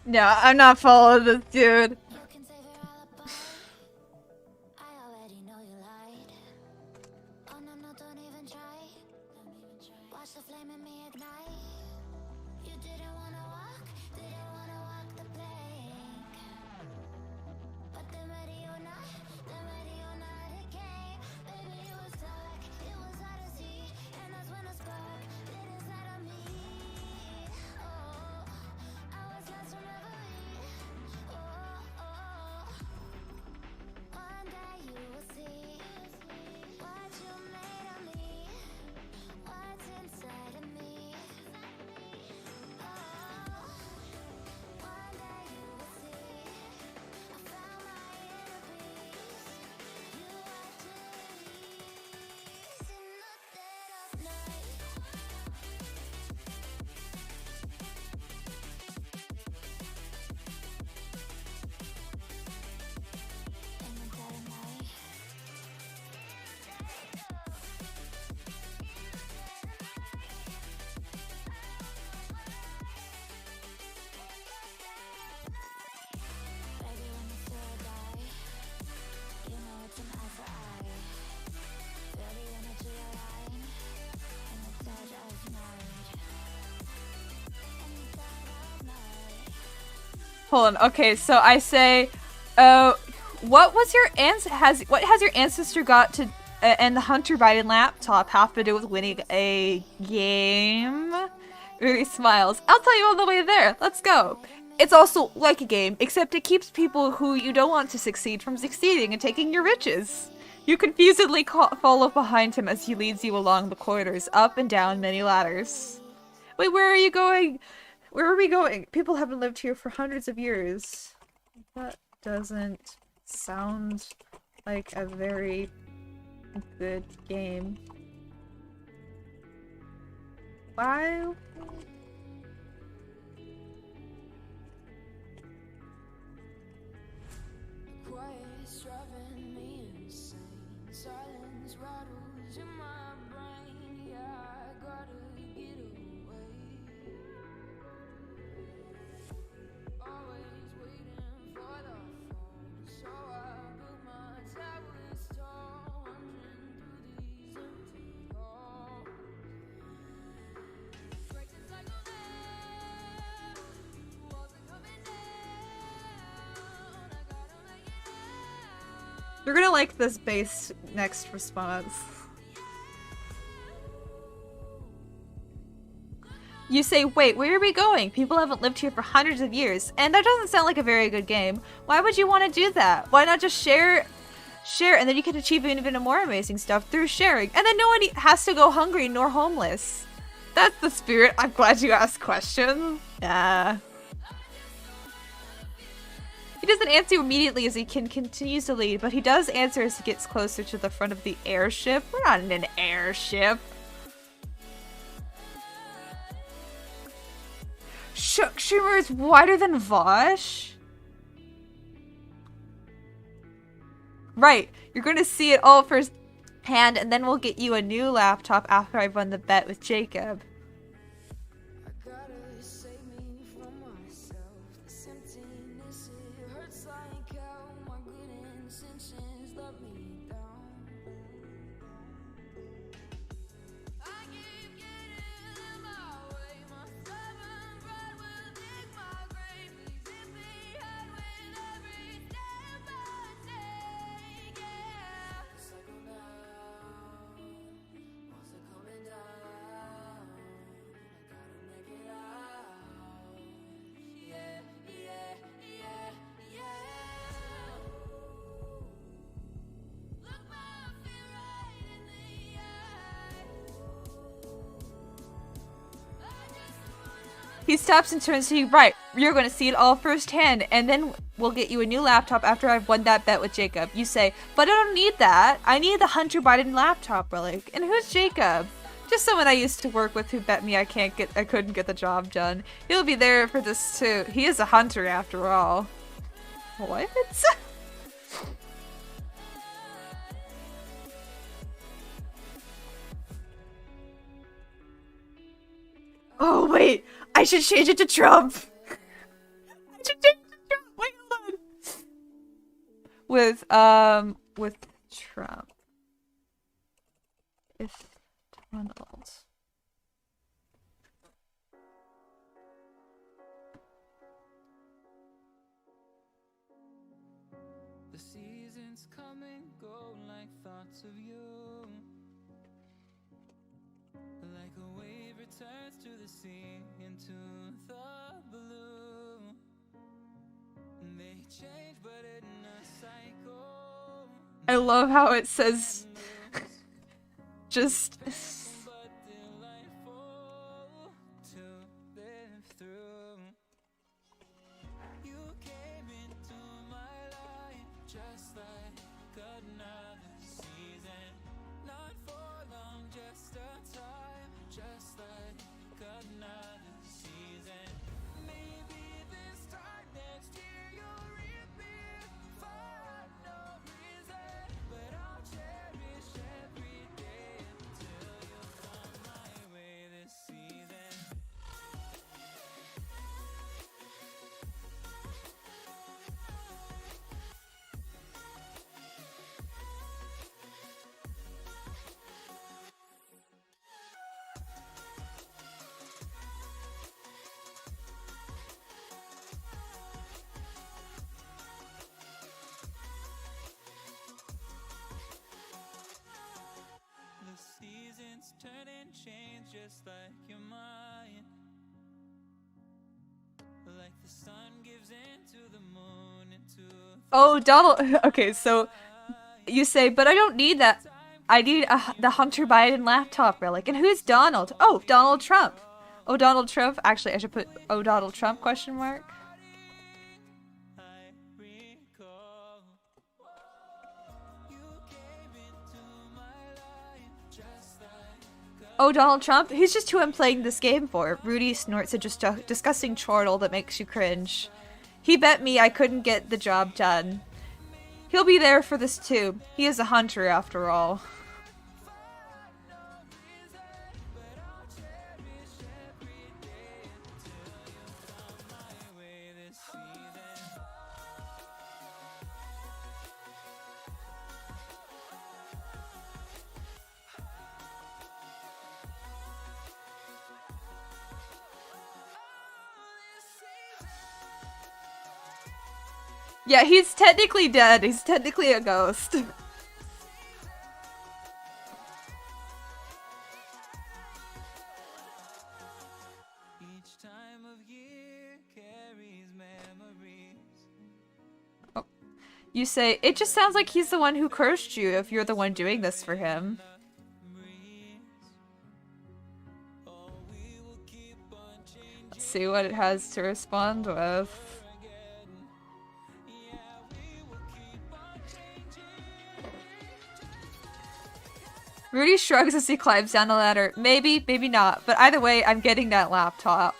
No, I'm not following this dude. You can save your alibi. I already know you lied. Oh no, no, don't even try. Watch the flame in me ignite. You didn't wanna walk the plank. But then ready or not, it came. Baby, it was dark, it was hard to see. And that's when a spark lit inside of me. Oh, I was lost from reverie. Oh, one day you will see what you made of me, what's inside of me. Oh, one day you will see I found my inner peace. You are Cherise in the dead of night. In the dead of night. Baby, when you feel or die, you know it's an eye for eye. Feel the energy align in the dead of night. In the dead of night. Hold on. Okay, so I say, what has your ancestor got to and the Hunter Biden laptop have to do with winning a game? Ruby smiles. I'll tell you on the way there. Let's go. It's also like a game, except it keeps people who you don't want to succeed from succeeding and taking your riches. You confusedly follow behind him as he leads you along the corridors, up and down many ladders. Wait, where are you going? Where are we going? People haven't lived here for hundreds of years. That doesn't sound like a very good game. Why? Quiet's driving me insane. Silence rattles in my brain. Yeah, I gotta get away. Always waiting for the phone, so I built my towers tall, wandering through these empty halls. Break the cycle now. Walls are coming down. I gotta make it out. You're gonna like this bass next response. You say, wait, where are we going? People haven't lived here for hundreds of years, and that doesn't sound like a very good game. Why would you want to do that? Why not just share, and then you can achieve even more amazing stuff through sharing, and then no one has to go hungry nor homeless. That's the spirit. I'm glad you asked questions. Yeah. He doesn't answer immediately as he continues to lead, but he does answer as he gets closer to the front of the airship. We're not in an airship. Shimmer is wider than Vosh? Right, you're going to see it all first hand, and then we'll get you a new laptop after I've won the bet with Jacob. I gotta save me from myself. This emptiness, it hurts like hell. My good intentions let me down. I keep getting in my way. My stubborn pride will dig my grave. Please hit me hard with every step I take. Yeah. Cycle now. Walls are coming down. I gotta make it out. Yeah, yeah, yeah, yeah. Look my fear right in the eye. I just wanna. He stops and turns to you. Right, you're going to see it all firsthand, and then we'll get you a new laptop after I've won that bet with Jacob. You say, but I don't need that. I need the Hunter Biden laptop relic. And who's Jacob? Just someone I used to work with who bet me I couldn't get the job done. He'll be there for this too. He is a hunter after all. What? Oh wait, I should change it to Trump. I Wait, hold on. With Trump. If Donald. The seasons come and go like thoughts of you. Like a wave returns to the sea, into the blue. They change, but in a cycle. I love how it says just But delightful to live through. You came into my life just like another season. Not for long, just a time, just like another season. Maybe this time next year you'll reappear for no reason. But I'll cherish every day until you come my way this season. The seasons turn and change just like your mind. Like the sun gives into the moon, into oh, Donald. Okay, so you say, but I don't need that. I need the Hunter Biden laptop relic. And who's Donald? Oh, Donald Trump. Oh, Donald Trump. Actually, I should put oh, Donald Trump question mark. I recall. You came into my life just like Oh, Donald Trump? He's just who I'm playing this game for. Rudy snorts a just disgusting chortle that makes you cringe. He bet me I couldn't get the job done. He'll be there for this too. He is a hunter after all. my way this season. Yeah, he's technically dead. He's technically a ghost. Each time of year carries memories. You say, it just sounds like he's the one who cursed you if you're the one doing this for him. Let's see what it has to respond with. Rudy shrugs as he climbs down the ladder. Maybe, maybe not. But either way, I'm getting that laptop.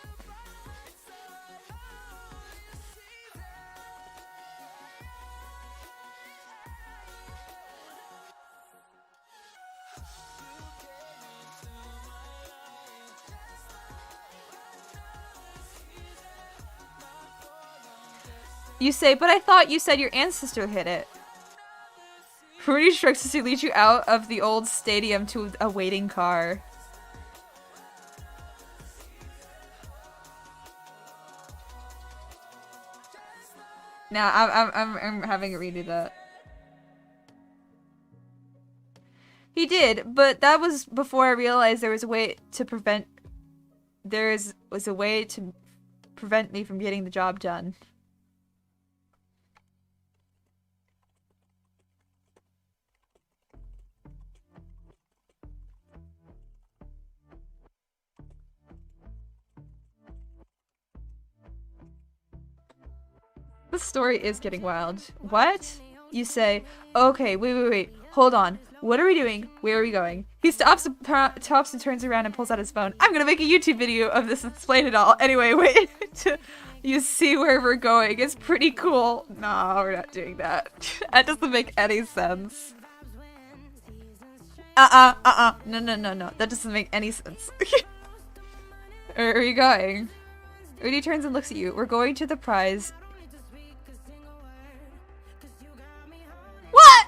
You say, but I thought you said your ancestor hit it. Rudy shrugs as he leads you out of the old stadium to a waiting car. Now I'm having a redo that. He did, but that was before I realized there was a way to prevent. Was a way to prevent me from getting the job done. The story is getting wild. What? You say, okay, wait, hold on. What are we doing? Where are we going? He stops and turns around and pulls out his phone. I'm gonna make a YouTube video of this and explain it all. Anyway, wait. You see where we're going. It's pretty cool. No, we're not doing that. That doesn't make any sense. No. That doesn't make any sense. Where are you going? Rudy turns and looks at you. We're going to the prize. What?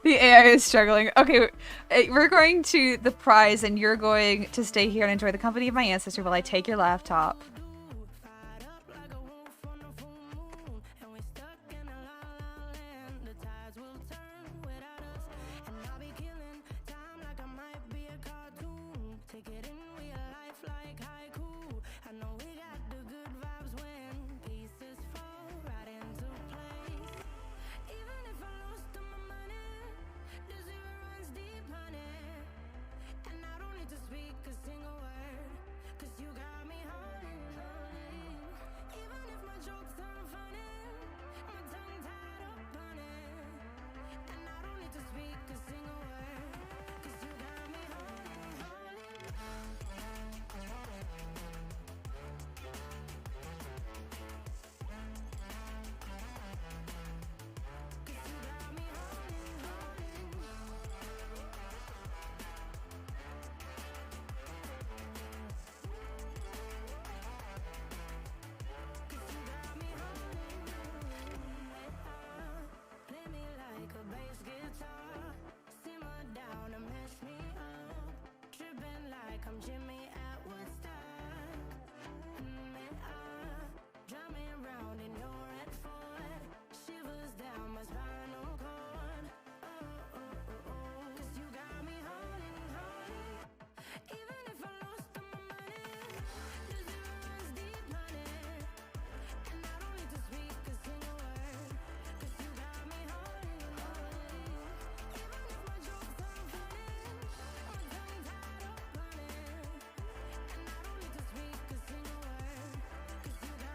The AI is struggling. Okay, we're going to the prize and you're going to stay here and enjoy the company of my ancestor while I take your laptop.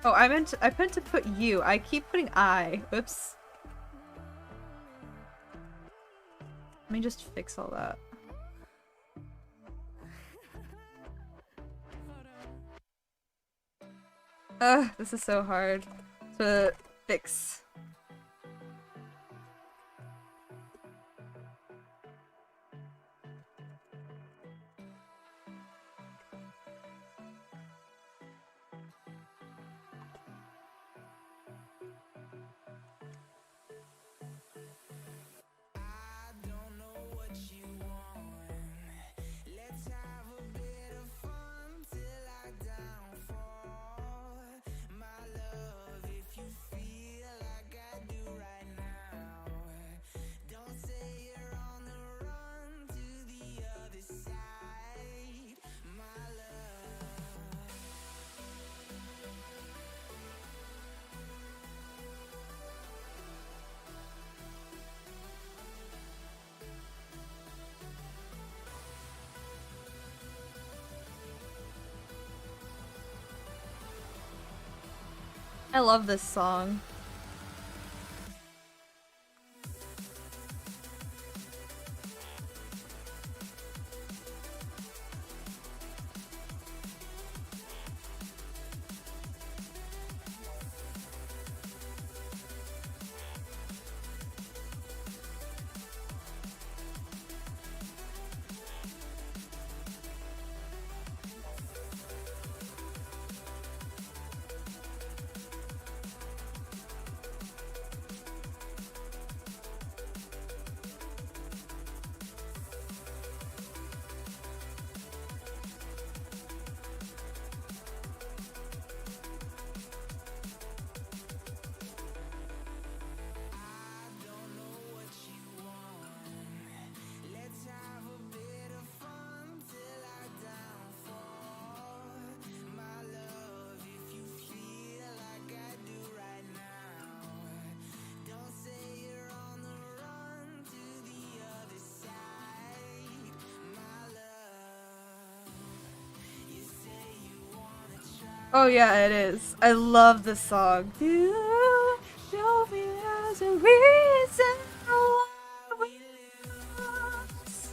Oh, I meant to put you. I keep putting I. Oops. Let me just fix all that. Ugh, this is so hard to fix. I love this song. Oh yeah, it is. I love this song. You show me as a reason why we lose.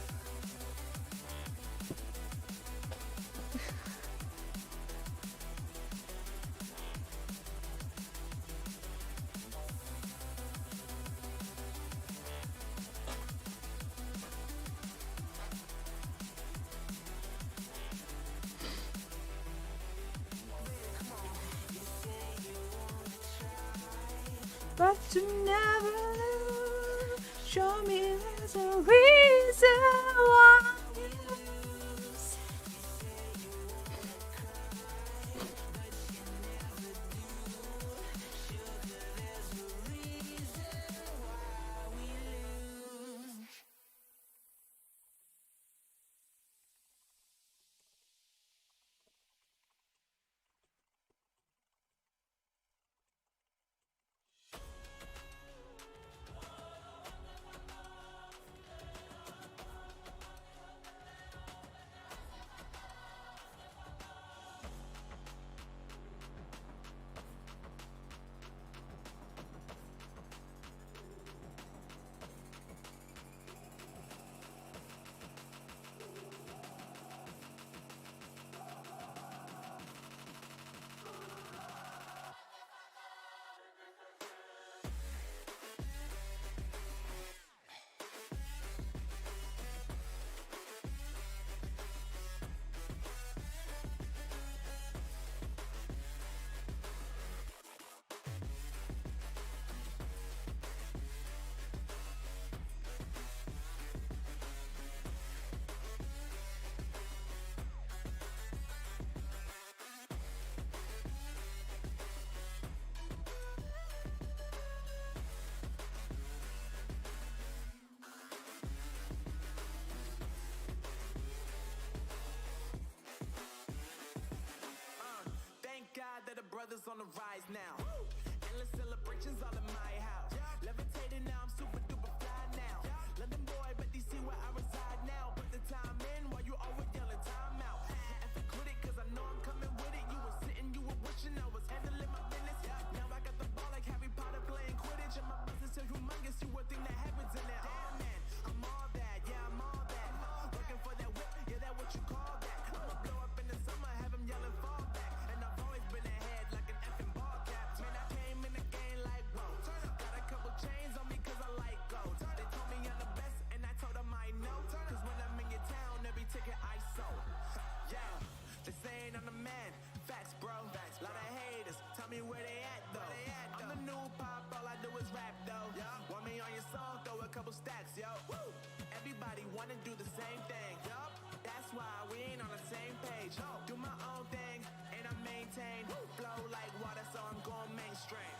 But you never lose. Show me there's a reason why we lose. Thank God that the brothers on the rise now. Endless celebrations all in my house. Levitating now, I'm super duper fly now. London boy, but they see where I reside now. Put the time in while you always yelling time out. And for quit it, cause I know I'm coming with it. You were sitting, you were wishing I was handling my business. Now I got the ball like Harry Potter playing Quidditch. And my business is humongous, you would think that happens in there. Damn man, I'm all that, yeah, I'm all that. Working for that whip, yeah, that what you call that. I'ma blow up in the summer, have him yelling fall back. And I've always been ahead like an effing ball cap. Man, I came in the game like, whoa. Got a couple chains on me cause I like gold. They told me I'm the best and I told them I know. Cause when I'm in your town, every ticket I sold. Yeah, they saying I'm the man. Facts, bro. Lot of haters, tell me where they at though. I'm the new pop, all I do is rap though. Want me on your song, throw a couple stacks, yo. Everybody wanna do the same thing. That's why we ain't on the same page. Do my own thing and I maintain. Flow like water, so I'm going mainstream.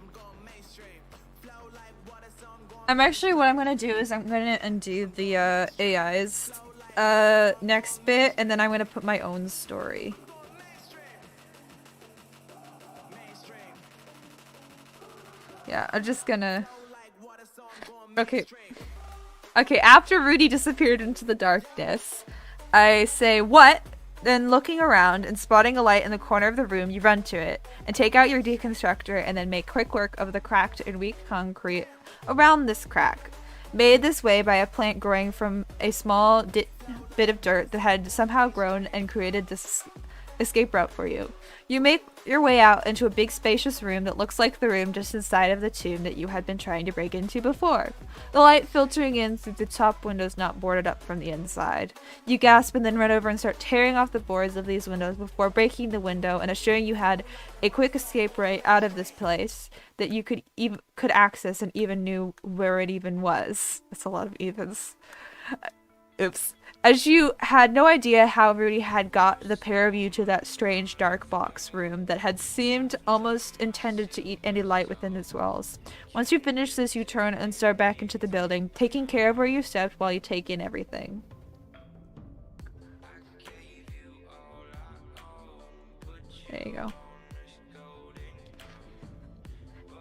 I'm going mainstream. Flow like water, so I'm going. I'm actually, what I'm gonna do is I'm gonna undo the AI's next bit, and then I'm gonna put my own story. Yeah, I'm just gonna. Okay. Okay, after Rudy disappeared into the darkness, I say, "What?" Then looking around and spotting a light in the corner of the room, you run to it and take out your deconstructor and then make quick work of the cracked and weak concrete around this crack. Made this way by a plant growing from a small bit of dirt that had somehow grown and created this escape route for you. You make your way out into a big spacious room that looks like the room just inside of the tomb that you had been trying to break into before. The light filtering in through the top windows not boarded up from the inside. You gasp and then run over and start tearing off the boards of these windows before breaking the window and assuring you had a quick escape right out of this place that you could access and even knew where it even was. That's a lot of evens. Oops. As you had no idea how Rudy had got the pair of you to that strange dark box room that had seemed almost intended to eat any light within its walls. Once you finish this, you turn and start back into the building, taking care of where you stepped while you take in everything. There you go.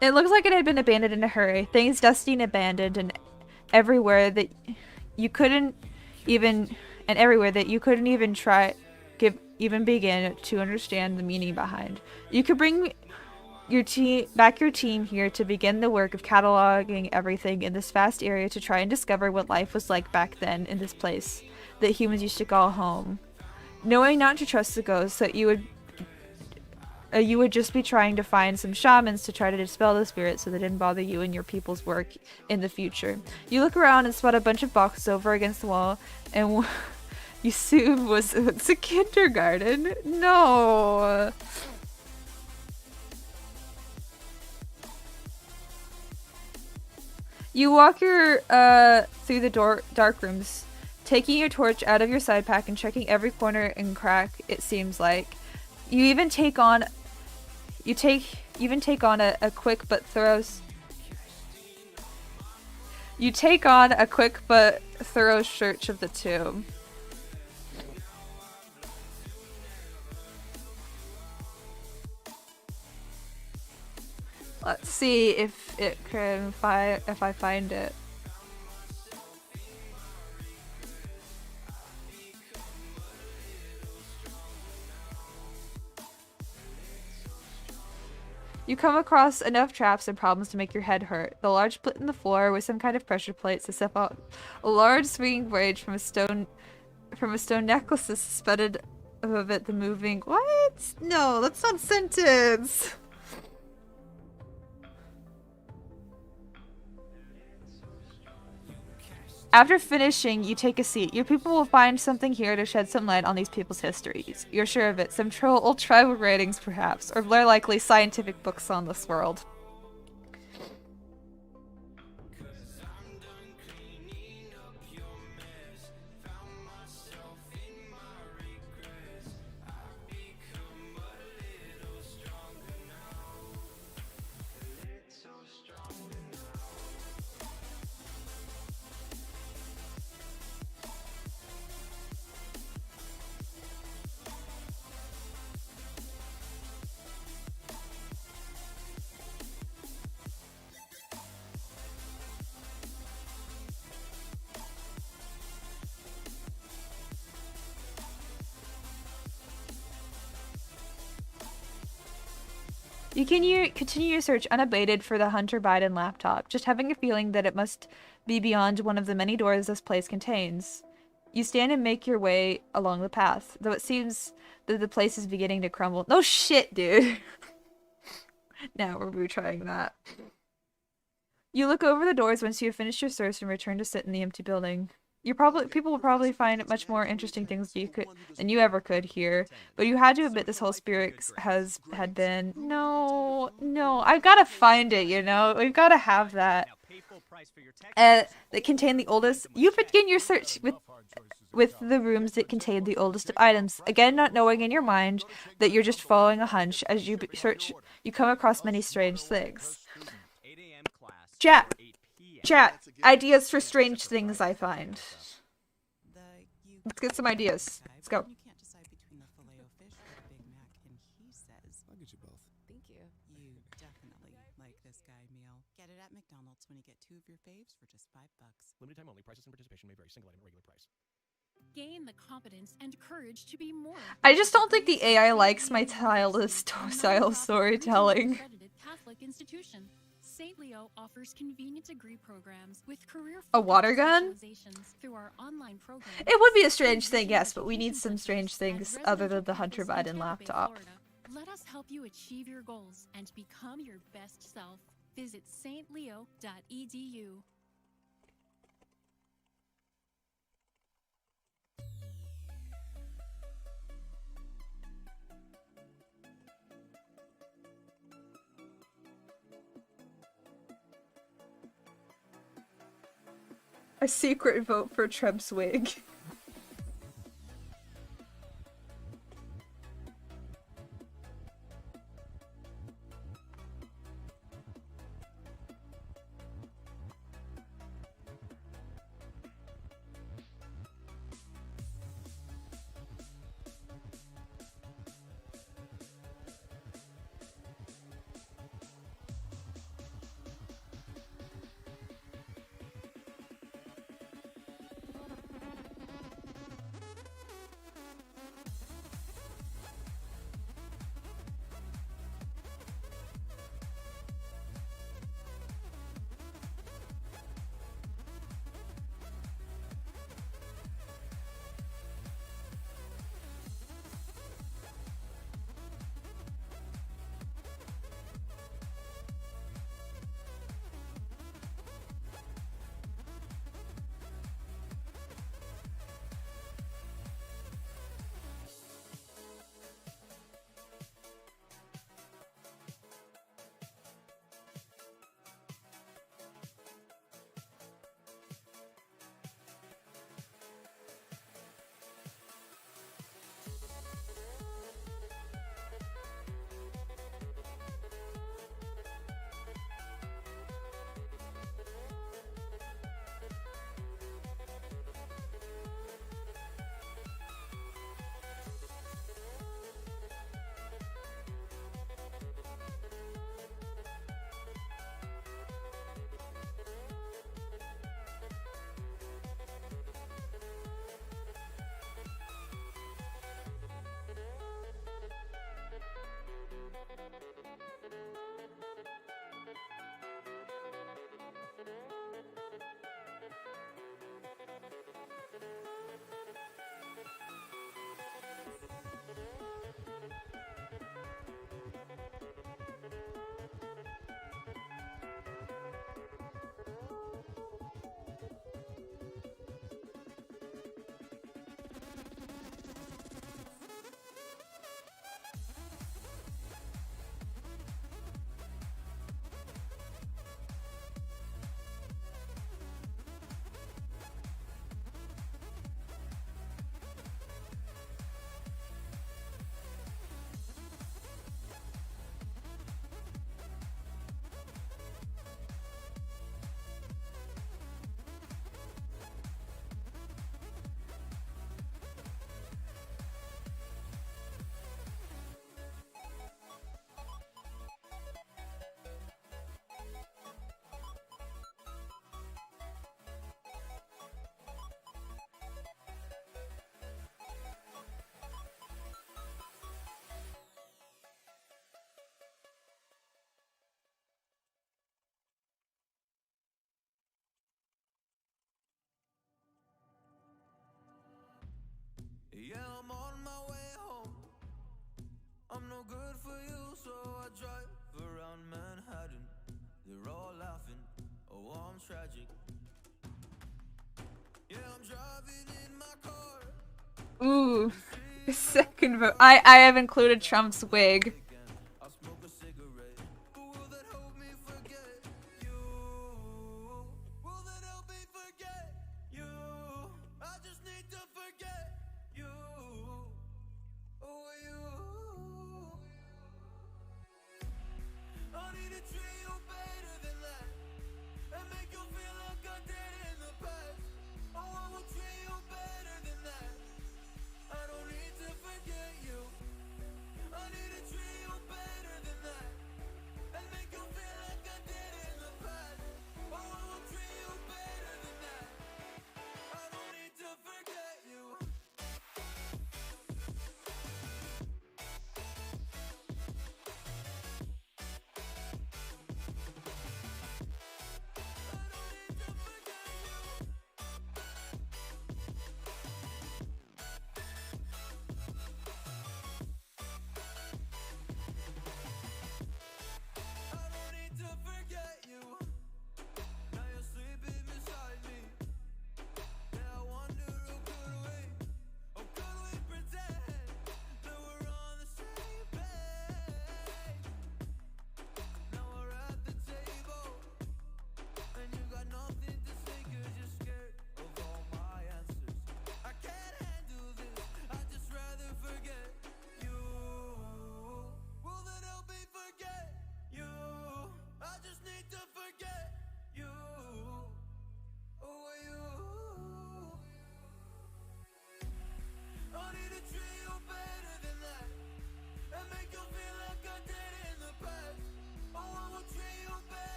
It looks like it had been abandoned in a hurry. Things dusty and abandoned and everywhere that you couldn't even try even begin to understand the meaning behind. You could bring your team here to begin the work of cataloging everything in this vast area to try and discover what life was like back then in this place that humans used to call home. Knowing not to trust the ghosts, that you would just be trying to find some shamans to try to dispel the spirits so they didn't bother you and your people's work in the future. You look around and spot a bunch of boxes over against the wall, and you assume it's a kindergarten. No. You walk through the dark rooms, taking your torch out of your side pack and checking every corner and crack. It seems like you even take on a quick but thorough search of the tomb. Let's see if I find it. You come across enough traps and problems to make your head hurt. The large split in the floor with some kind of pressure plates to step out a large swinging blade from a stone necklace suspended above it. The moving what? No, that's not sentence. After finishing, you take a seat. Your people will find something here to shed some light on these people's histories. You're sure of it. Some old tribal writings, perhaps, or more likely scientific books on this world. You can continue your search unabated for the Hunter Biden laptop, just having a feeling that it must be beyond one of the many doors this place contains. You stand and make your way along the path, though it seems that the place is beginning to crumble. No shit, dude! Now we're retrying that. You look over the doors once you have finished your search and return to sit in the empty building. People will probably find much more interesting things than you ever could here, but you had to admit this whole spirit had been no, I've got to find it. We've got to have that. That contain the oldest. You begin your search with the rooms that contain the oldest of items. Again, not knowing in your mind that you're just following a hunch. As you search, you come across many strange things. Chat, ideas for strange things I find. Let's get some ideas. Let's go. You can't decide between the Filet-O-Fish or the Big Mac, and he says, I'll get you both. Thank you. you definitely like this guy meal. Get it at McDonald's when you get 2 of your faves for just $5. Limited time only. Prices and participation may vary. Single item at regular price. Gain the competence and courage to be more. I just don't think the AI likes my style storytelling. Catholic institution. St. Leo offers convenient degree programs with career A water gun? through our online program. It would be a strange thing, yes, but we need some strange things other than the Hunter Biden laptop. Let us help you achieve your goals and become your best self. Visit stleo.edu. A secret vote for Trump's wig. Ooh. Second vote. I have included Trump's wig.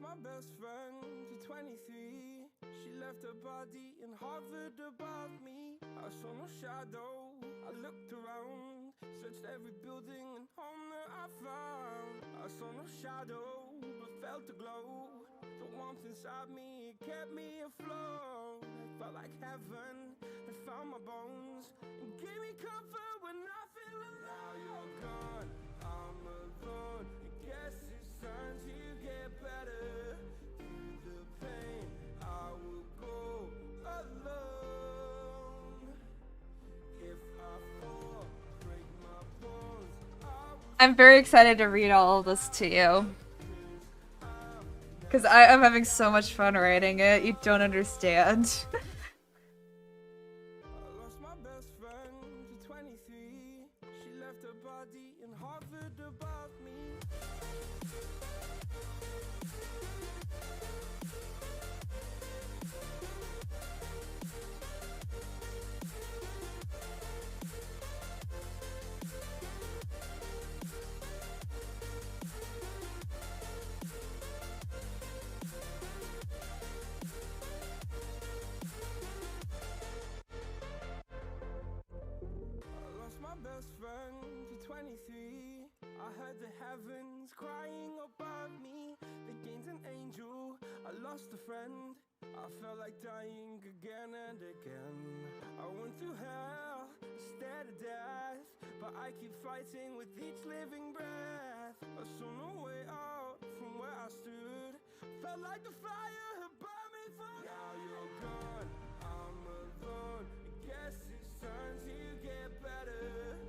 My best friend to 23. She left her body and hovered above me. I saw no shadow. I looked around, searched every building and home that I found. I saw no shadow, but felt a glow. The warmth inside me, it kept me afloat. It felt like heaven had found my bones and gave me comfort when I feel alone. Now you're gone, I'm alone. I guess it's time to get better. I'm very excited to read all of this to you. Because I'm having so much fun writing it, you don't understand. Best friend to 23. I heard the heavens crying above me. They gained an angel, I lost a friend. I felt like dying again and again. I went through hell, stared at death, but I keep fighting with each living breath. I saw no way out from where I stood. Felt like the fire had burned me through. Now you're gone, I'm alone. I guess it's time to get better.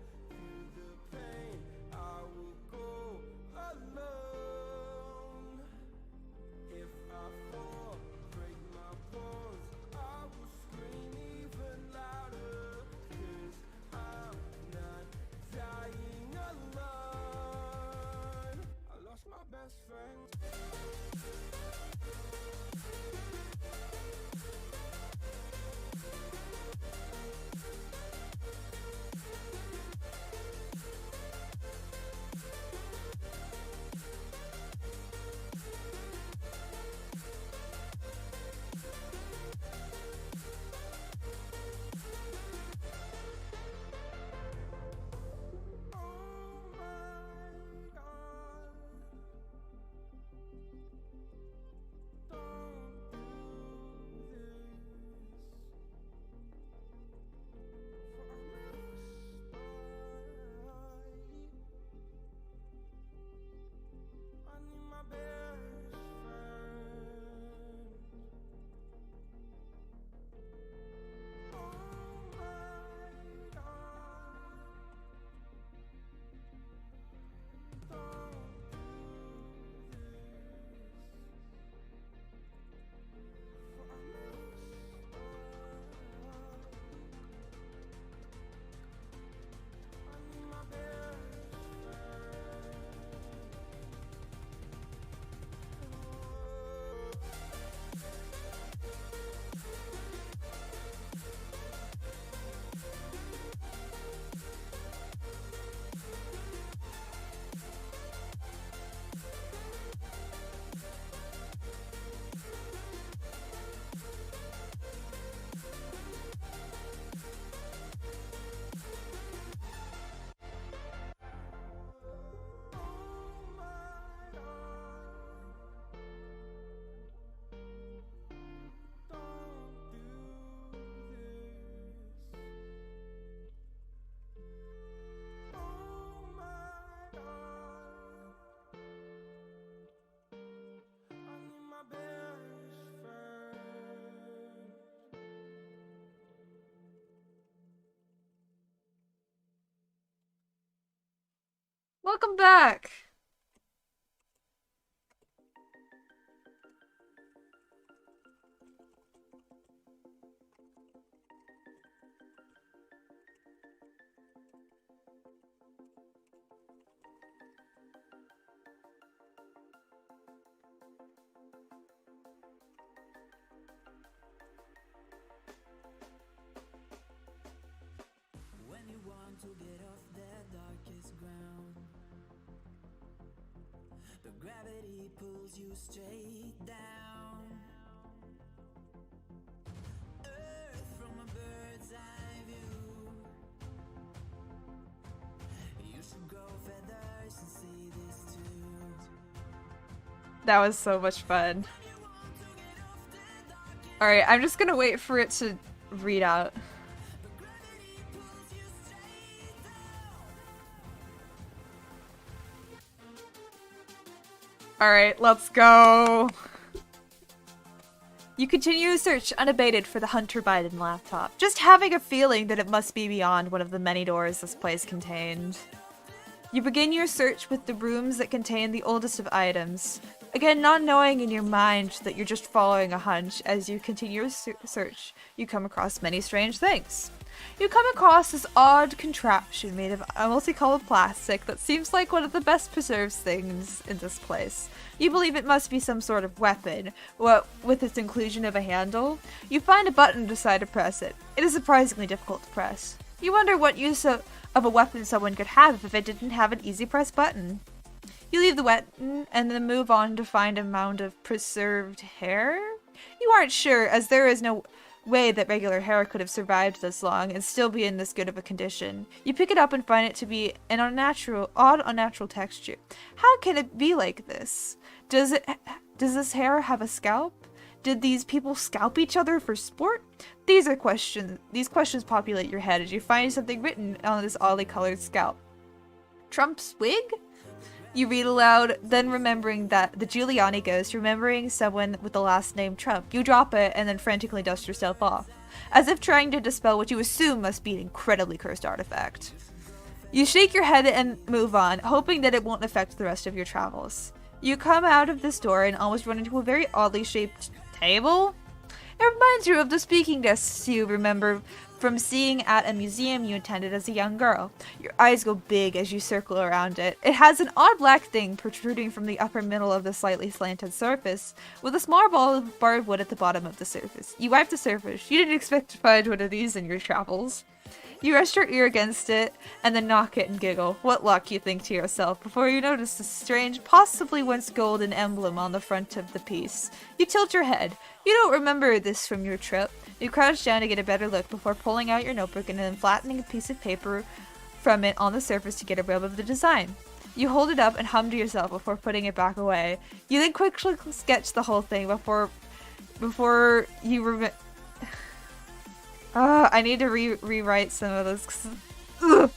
Welcome back! When you want to get off the darkest ground, the gravity pulls you straight down. Earth from a bird's eye view. You should grow feathers and see this too. That was so much fun. Alright, I'm just gonna wait for it to read out. Alright, let's go. You continue your search unabated for the Hunter Biden laptop, just having a feeling that it must be beyond one of the many doors this place contained. You begin your search with the rooms that contain the oldest of items. Again, not knowing in your mind that you're just following a hunch. As you continue your search, you come across many strange things. You come across this odd contraption made of a multicolored plastic that seems like one of the best preserved things in this place. You believe it must be some sort of weapon, with its inclusion of a handle. You find a button and decide to press it. It is surprisingly difficult to press. You wonder what use of a weapon someone could have if it didn't have an easy press button. You leave the weapon and then move on to find a mound of preserved hair? You aren't sure, as there is no way that regular hair could have survived this long and still be in this good of a condition. You pick it up and find it to be an odd unnatural texture. How can it be like this? Does this hair have a scalp? Did these people scalp each other for sport? These questions populate your head as you find something written on this oddly colored scalp. Trump's wig? You read aloud, then remembering that the Giuliani ghost, remembering someone with the last name Trump. You drop it and then frantically dust yourself off, as if trying to dispel what you assume must be an incredibly cursed artifact. You shake your head and move on, hoping that it won't affect the rest of your travels. You come out of this door and almost run into a very oddly shaped table. It reminds you of the speaking desks you remember from seeing at a museum you attended as a young girl. Your eyes go big as you circle around it. It has an odd black thing protruding from the upper middle of the slightly slanted surface, with a small ball of barred wood at the bottom of the surface. You wipe the surface. You didn't expect to find one of these in your travels. You rest your ear against it, and then knock it and giggle. What luck, you think to yourself, before you notice a strange, possibly once golden emblem on the front of the piece. You tilt your head. You don't remember this from your trip. You crouch down to get a better look before pulling out your notebook and then flattening a piece of paper from it on the surface to get a rub of the design. You hold it up and hum to yourself before putting it back away. You then quickly sketch the whole thing before you remember. I need to rewrite some of this. Ugh.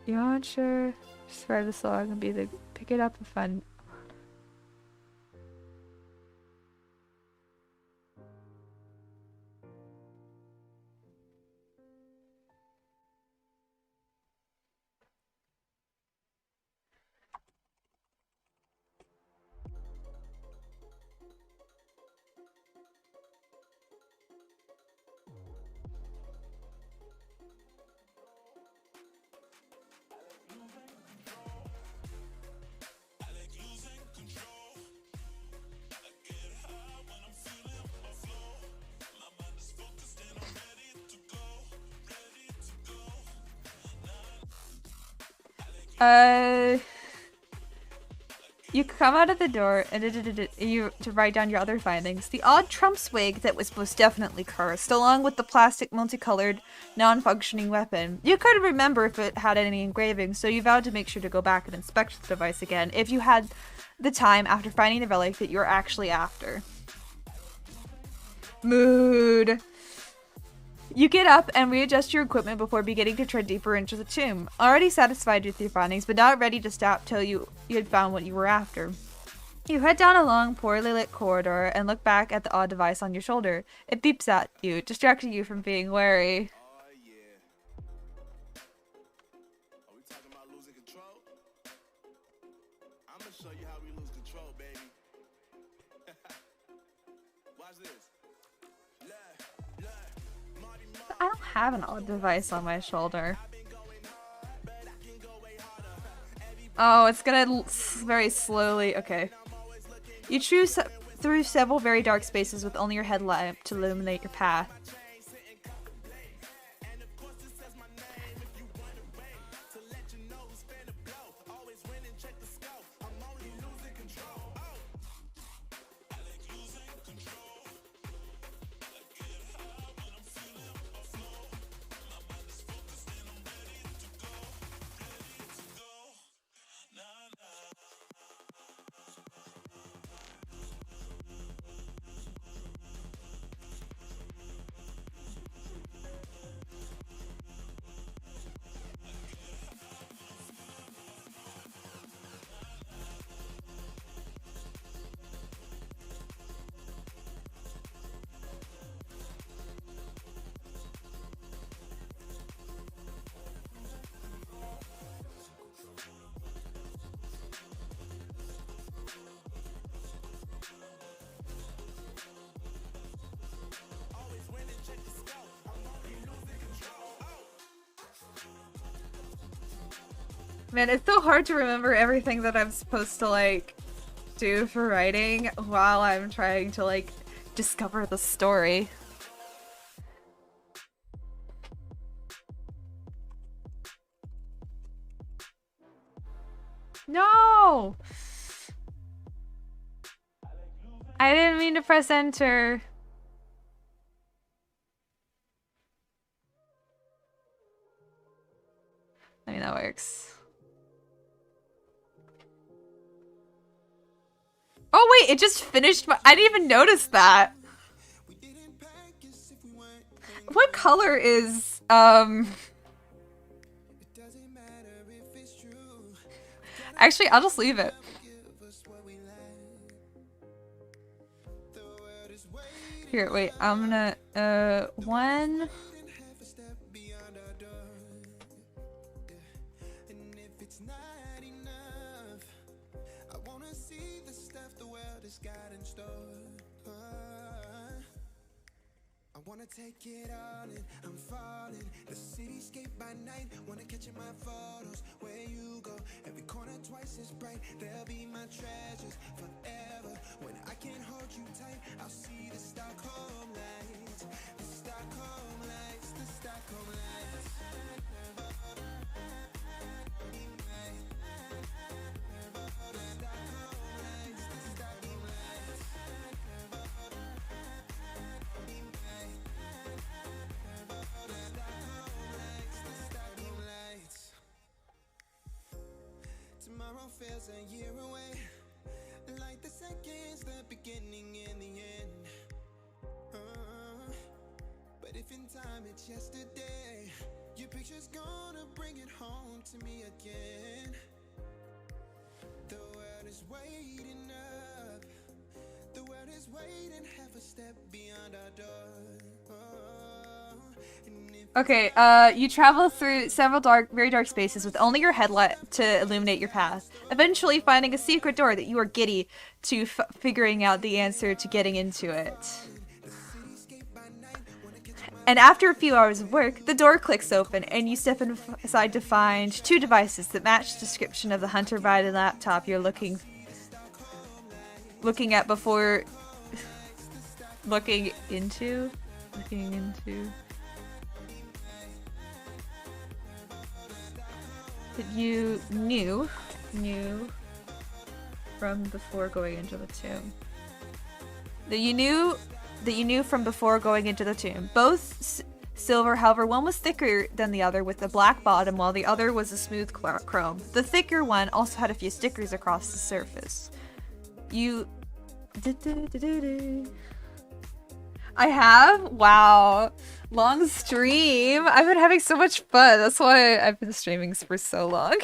You're not sure? Just write a song and pick it up and find. You come out of the door and you to write down your other findings. The odd Trump's wig that was most definitely cursed, along with the plastic multicolored, non-functioning weapon. You couldn't remember if it had any engravings, so you vowed to make sure to go back and inspect the device again if you had the time after finding the relic that you're actually after. Mood. You get up and readjust your equipment before beginning to tread deeper into the tomb, already satisfied with your findings, but not ready to stop till you had found what you were after. You head down a long, poorly lit corridor and look back at the odd device on your shoulder. It beeps at you, distracting you from being wary. Oh yeah. Are we talking about losing control? I'm gonna show you how we lose control, baby. Watch this. I don't have an odd device on my shoulder. Oh, it's gonna very slowly. Okay. You choose through several very dark spaces with only your headlamp to illuminate your path. Man, it's so hard to remember everything that I'm supposed to, like, do for writing while I'm trying to, like, discover the story. No! I didn't mean to press enter. I mean, that works. Oh wait, it just finished my- I didn't even notice that. What color is, Actually, I'll just leave it. Here, wait, I'm gonna, one... Take it all in, I'm falling. The cityscape by night, wanna catch in my photos. Where you go, every corner twice as bright. They'll be my treasures forever. When I can't hold you tight, I'll see the Stockholm lights. The Stockholm lights, the Stockholm lights. Tomorrow feels a year away, like the seconds, the beginning and the end. But if in time it's yesterday, your picture's gonna bring it home to me again. The world is waiting up, the world is waiting half a step beyond our door. Okay, you travel through several very dark spaces with only your headlight to illuminate your path, eventually finding a secret door that you are giddy to figuring out the answer to getting into it. And after a few hours of work, the door clicks open and you step inside to find two devices that match the description of the hunter-provided laptop you're looking at before looking into. That you knew from before going into the tomb. That you knew from before going into the tomb. Both silver, however, one was thicker than the other with a black bottom, while the other was a smooth chrome. The thicker one also had a few stickers across the surface. I have? Wow. Long stream. I've been having so much fun. That's why I've been streaming for so long.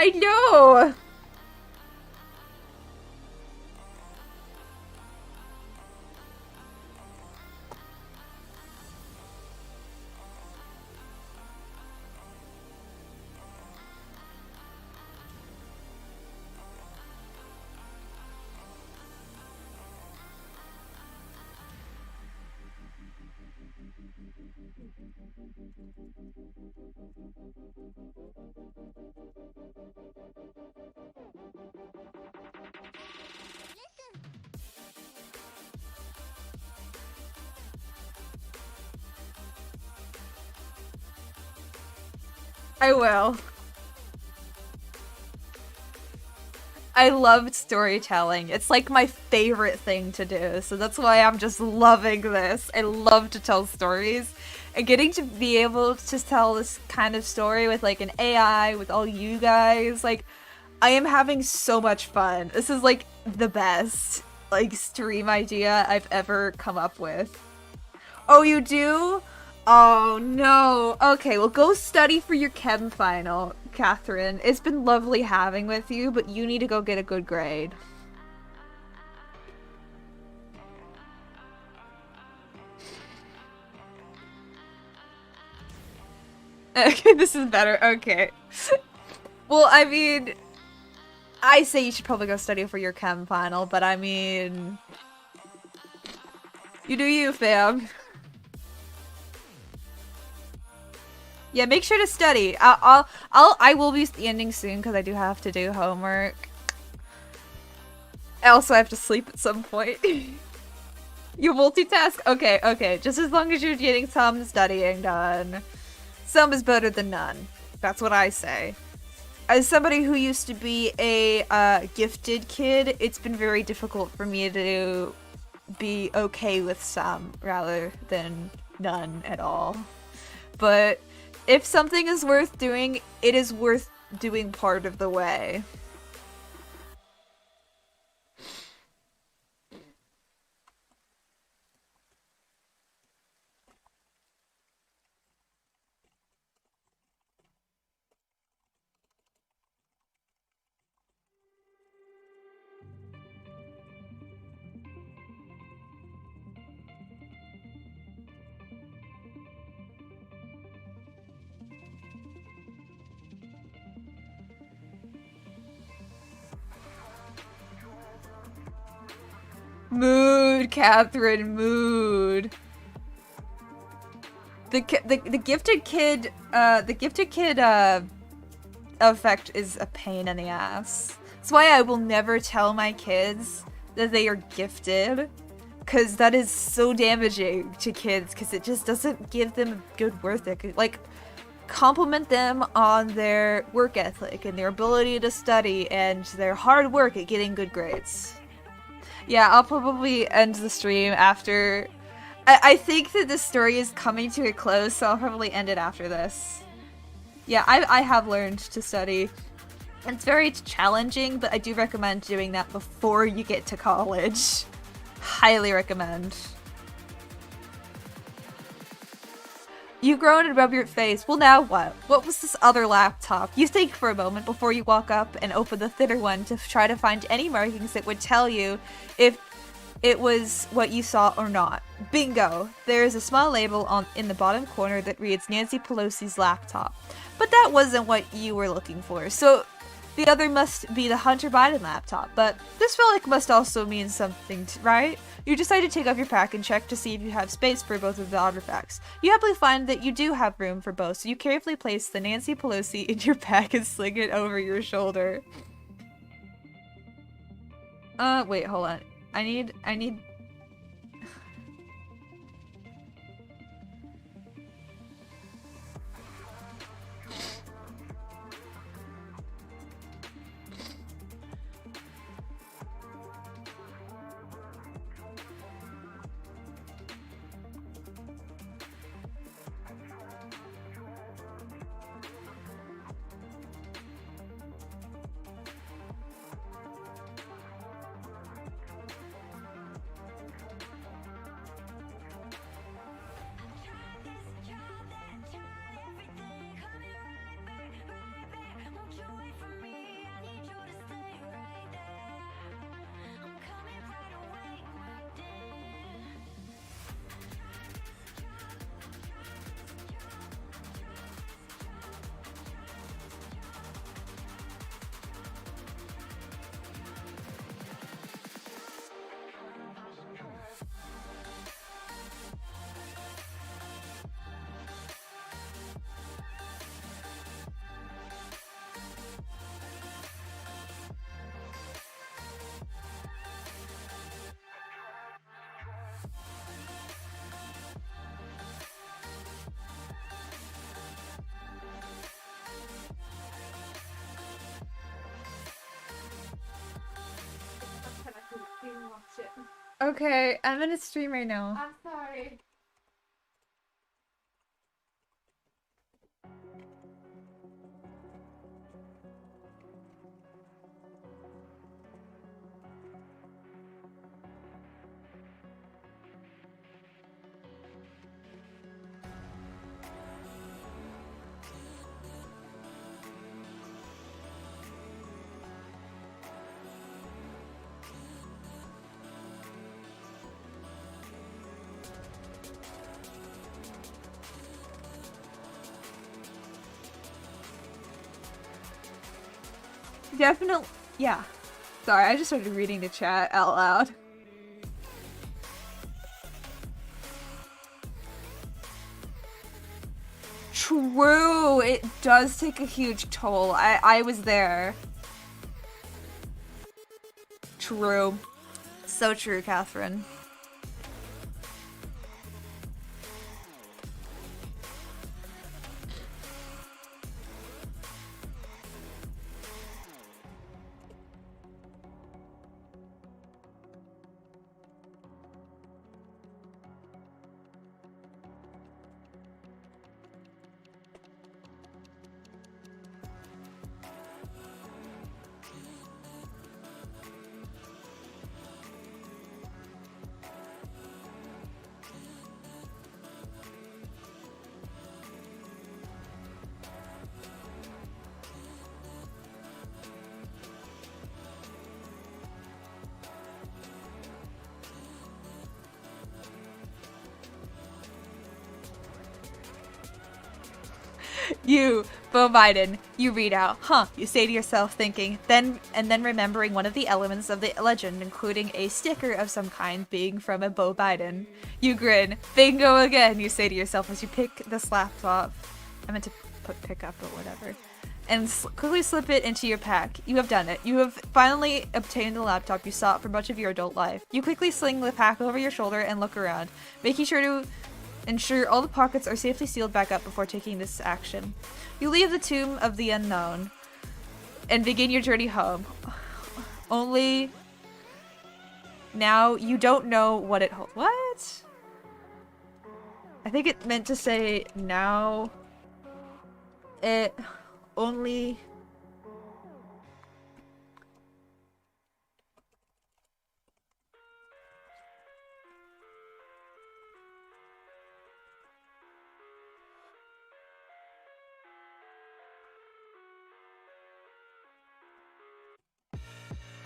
I know! I will. I love storytelling. It's like my favorite thing to do, so that's why I'm just loving this. I love to tell stories, and getting to be able to tell this kind of story with like an AI, with all you guys, like, I am having so much fun. This is like the best, like, stream idea I've ever come up with. Oh, you do? Oh no. Okay, well go study for your chem final, Catherine. It's been lovely having with you, but you need to go get a good grade. Okay, this is better. Okay. Well, I mean, I say you should probably go study for your chem final, but I mean, you do you, fam. Yeah, make sure to study. I will be ending soon because I do have to do homework. I also have to sleep at some point. You multitask? Okay, okay. Just as long as you're getting some studying done. Some is better than none. That's what I say. As somebody who used to be a gifted kid, it's been very difficult for me to be okay with some rather than none at all. But if something is worth doing, it is worth doing part of the way. Mood, Catherine, mood. The gifted kid, effect is a pain in the ass. That's why I will never tell my kids that they are gifted, because that is so damaging to kids, because it just doesn't give them a good work ethic. Like, compliment them on their work ethic and their ability to study and their hard work at getting good grades. Yeah, I'll probably end the stream after. I think that this story is coming to a close, so I'll probably end it after this. Yeah, I have learned to study. It's very challenging, but I do recommend doing that before you get to college. Highly recommend. You groan and rub your face. Well, now what? What was this other laptop? You think for a moment before you walk up and open the thinner one to try to find any markings that would tell you if it was what you saw or not. Bingo! There is a small label in the bottom corner that reads Nancy Pelosi's laptop. But that wasn't what you were looking for, so the other must be the Hunter Biden laptop. But this relic must also mean something, right? You decide to take off your pack and check to see if you have space for both of the artifacts. You happily find that you do have room for both, so you carefully place the Nancy Pelosi in your pack and sling it over your shoulder. Wait, hold on. I need... Okay, I'm in a stream right now. I'm sorry. Definitely, yeah. Sorry, I just started reading the chat out loud. True, it does take a huge toll. I was there. True. So true, Catherine. You, Bo Biden, you read out, huh, you say to yourself thinking, then remembering one of the elements of the legend, including a sticker of some kind being from a Bo Biden. You grin, bingo again, you say to yourself as you pick this laptop. I meant to put pick up, but whatever. And quickly slip it into your pack. You have done it. You have finally obtained the laptop you sought for much of your adult life. You quickly sling the pack over your shoulder and look around, making sure to ensure all the pockets are safely sealed back up before taking this action. You leave the tomb of the unknown and begin your journey home. Only now you don't know what it holds. What? I think it meant to say now it only...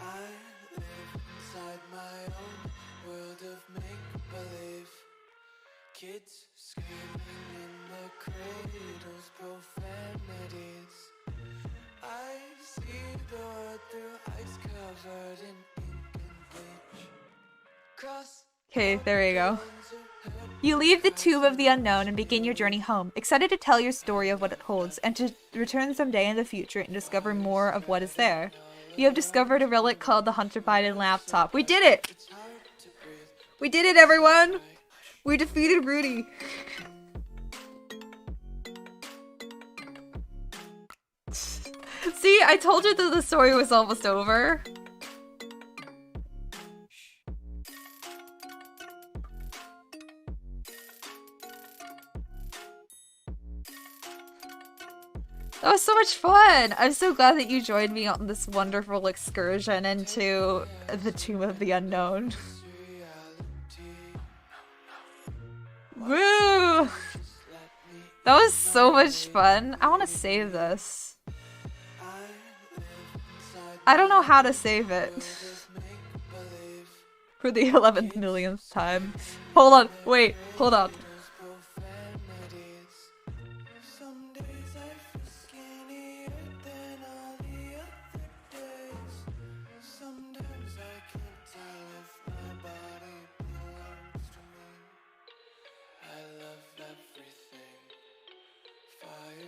I live inside my own world of make-believe. Kids screaming in the cradles, profanities. I see the world through ice covered in ink and bleach. Cross. Okay, there you go. You leave the tomb of the unknown and begin your journey home, excited to tell your story of what it holds, and to return someday in the future and discover more of what is there. You have discovered a relic called the Hunter Biden laptop. We did it! We did it, everyone! We defeated Rudy. See, I told you that the story was almost over. That was so much fun! I'm so glad that you joined me on this wonderful excursion into the Tomb of the Unknown. Woo! That was so much fun. I want to save this. I don't know how to save it. For the 11th millionth time. Hold on, wait, hold on.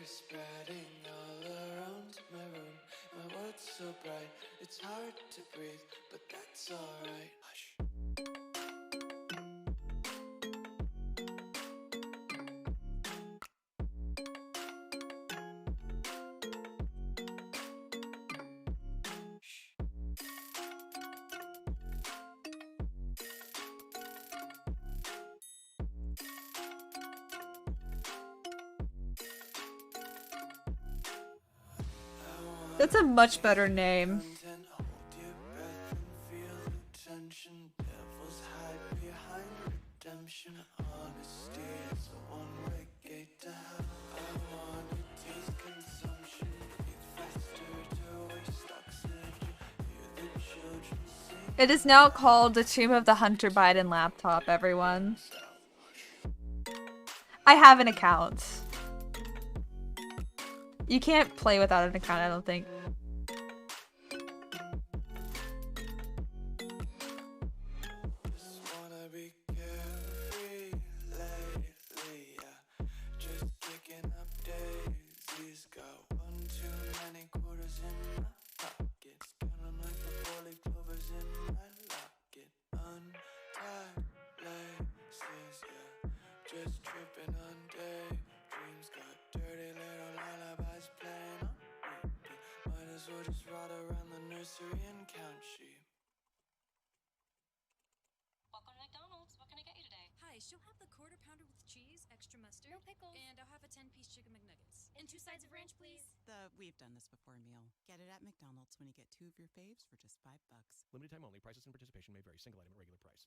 Spreading all around my room. My world's so bright, it's hard to breathe, but that's alright. Hush. That's a much better name. It is now called the Tomb of the Hunter Biden laptop, everyone. I have an account. You can't play without an account, I don't think. Welcome to McDonald's. What can I get you today? Hi, she'll have the quarter pounder with cheese, extra mustard. No pickles. And I'll have a 10-piece chicken McNuggets. And 2 sides of ranch, please. The we've done this before meal. Get it at McDonald's when you get 2 of your faves for just $5. Limited time only. Prices and participation may vary. Single item at regular price.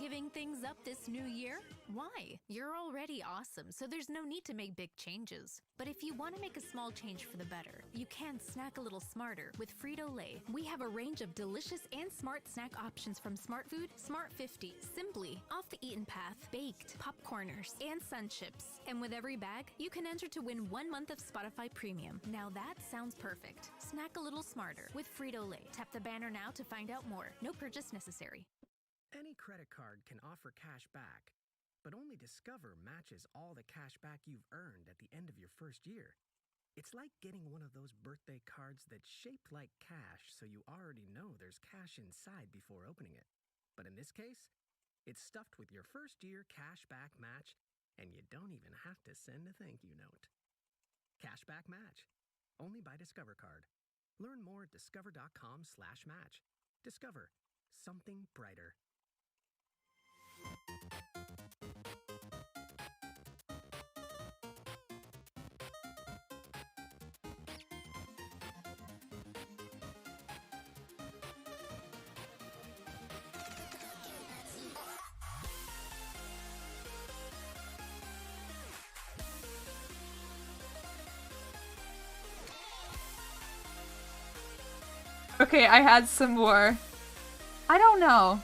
Giving things up this new year? Why? You're already awesome, so there's no need to make big changes. But if you want to make a small change for the better, you can snack a little smarter with Frito-Lay. We have a range of delicious and smart snack options from Smart Food, Smart 50, Simply, Off the Eaten Path, Baked, Popcorners, and Sun Chips. And with every bag, you can enter to win 1 month of Spotify Premium. Now that sounds perfect. Snack a little smarter with Frito-Lay. Tap the banner now to find out more. No purchase necessary. Any credit card can offer cash back, but only Discover matches all the cash back you've earned at the end of your first year. It's like getting one of those birthday cards that's shaped like cash, so you already know there's cash inside before opening it. But in this case, it's stuffed with your first year cash back match, and you don't even have to send a thank you note. Cashback match, only by Discover Card. Learn more at discover.com/match. Discover, something brighter. Okay, I had some more. I don't know.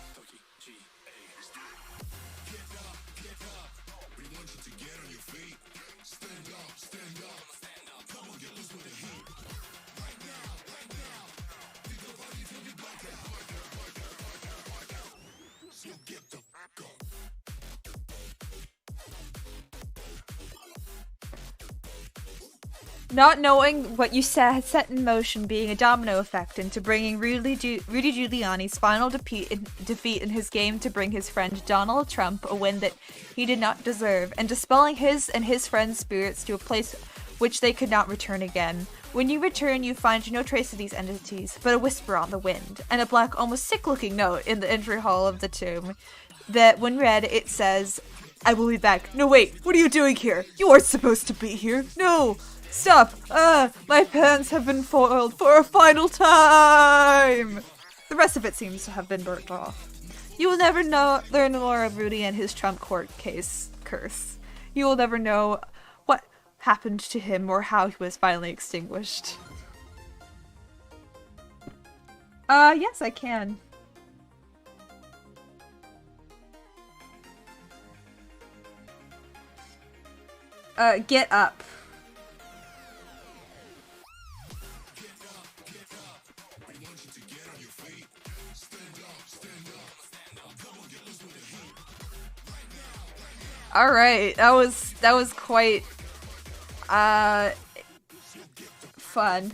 Not knowing what you said had set in motion being a domino effect into bringing Rudy Giuliani's final defeat in his game to bring his friend Donald Trump a win that he did not deserve, and dispelling his and his friends' spirits to a place which they could not return again. When you return, you find no trace of these entities, but a whisper on the wind, and a black, almost sick-looking note in the entry hall of the tomb, that when read, it says, "I will be back." No, wait, what are you doing here? You aren't supposed to be here. No! Stop! My plans have been foiled for a final time! The rest of it seems to have been burnt off. You will never learn more of Rudy and his Trump court case curse. You will never know what happened to him or how he was finally extinguished. Yes, I can. Get up. All right, that was quite fun.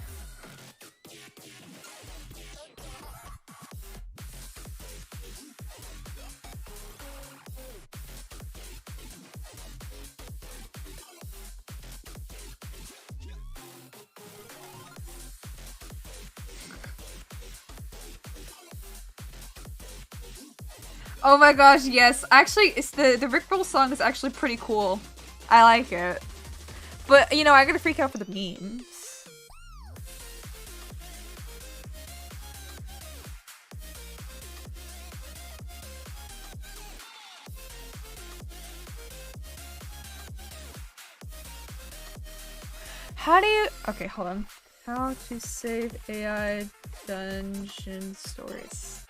Oh my gosh, yes. Actually, it's the Rickroll song is actually pretty cool. I like it. But, you know, I gotta freak out for the memes. How do you... Okay, hold on. How to save AI dungeon stories.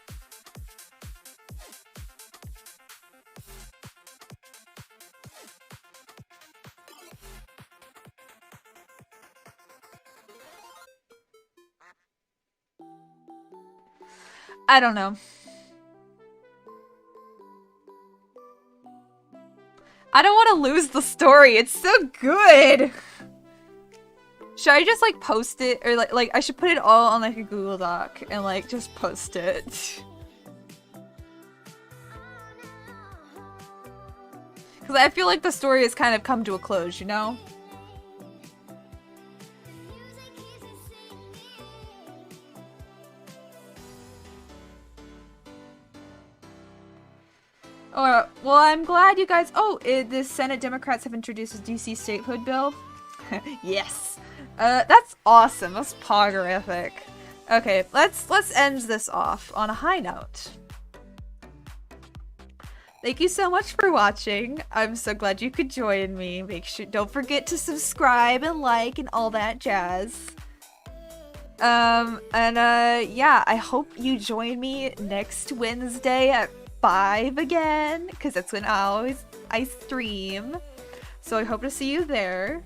I don't know. I don't want to lose the story. It's so good. Should I just like post it, or like I should put it all on like a Google Doc and like just post it? Because I feel like the story has kind of come to a close, you know? Well, I'm glad you guys... Oh, the Senate Democrats have introduced a DC statehood bill. Yes. That's awesome. That's poggerific. Okay, let's end this off on a high note. Thank you so much for watching. I'm so glad you could join me. Don't forget to subscribe and like and all that jazz. Yeah, I hope you join me next Wednesday at 5 again, because that's when I stream. So I hope to see you there.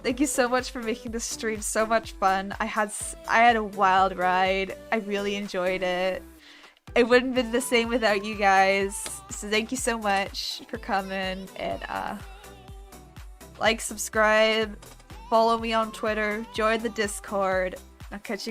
Thank you so much for making this stream so much fun. I had a wild ride. I really enjoyed it. It wouldn't have been the same without you guys. So thank you so much for coming, and like, subscribe, follow me on Twitter, join the Discord. I'll catch you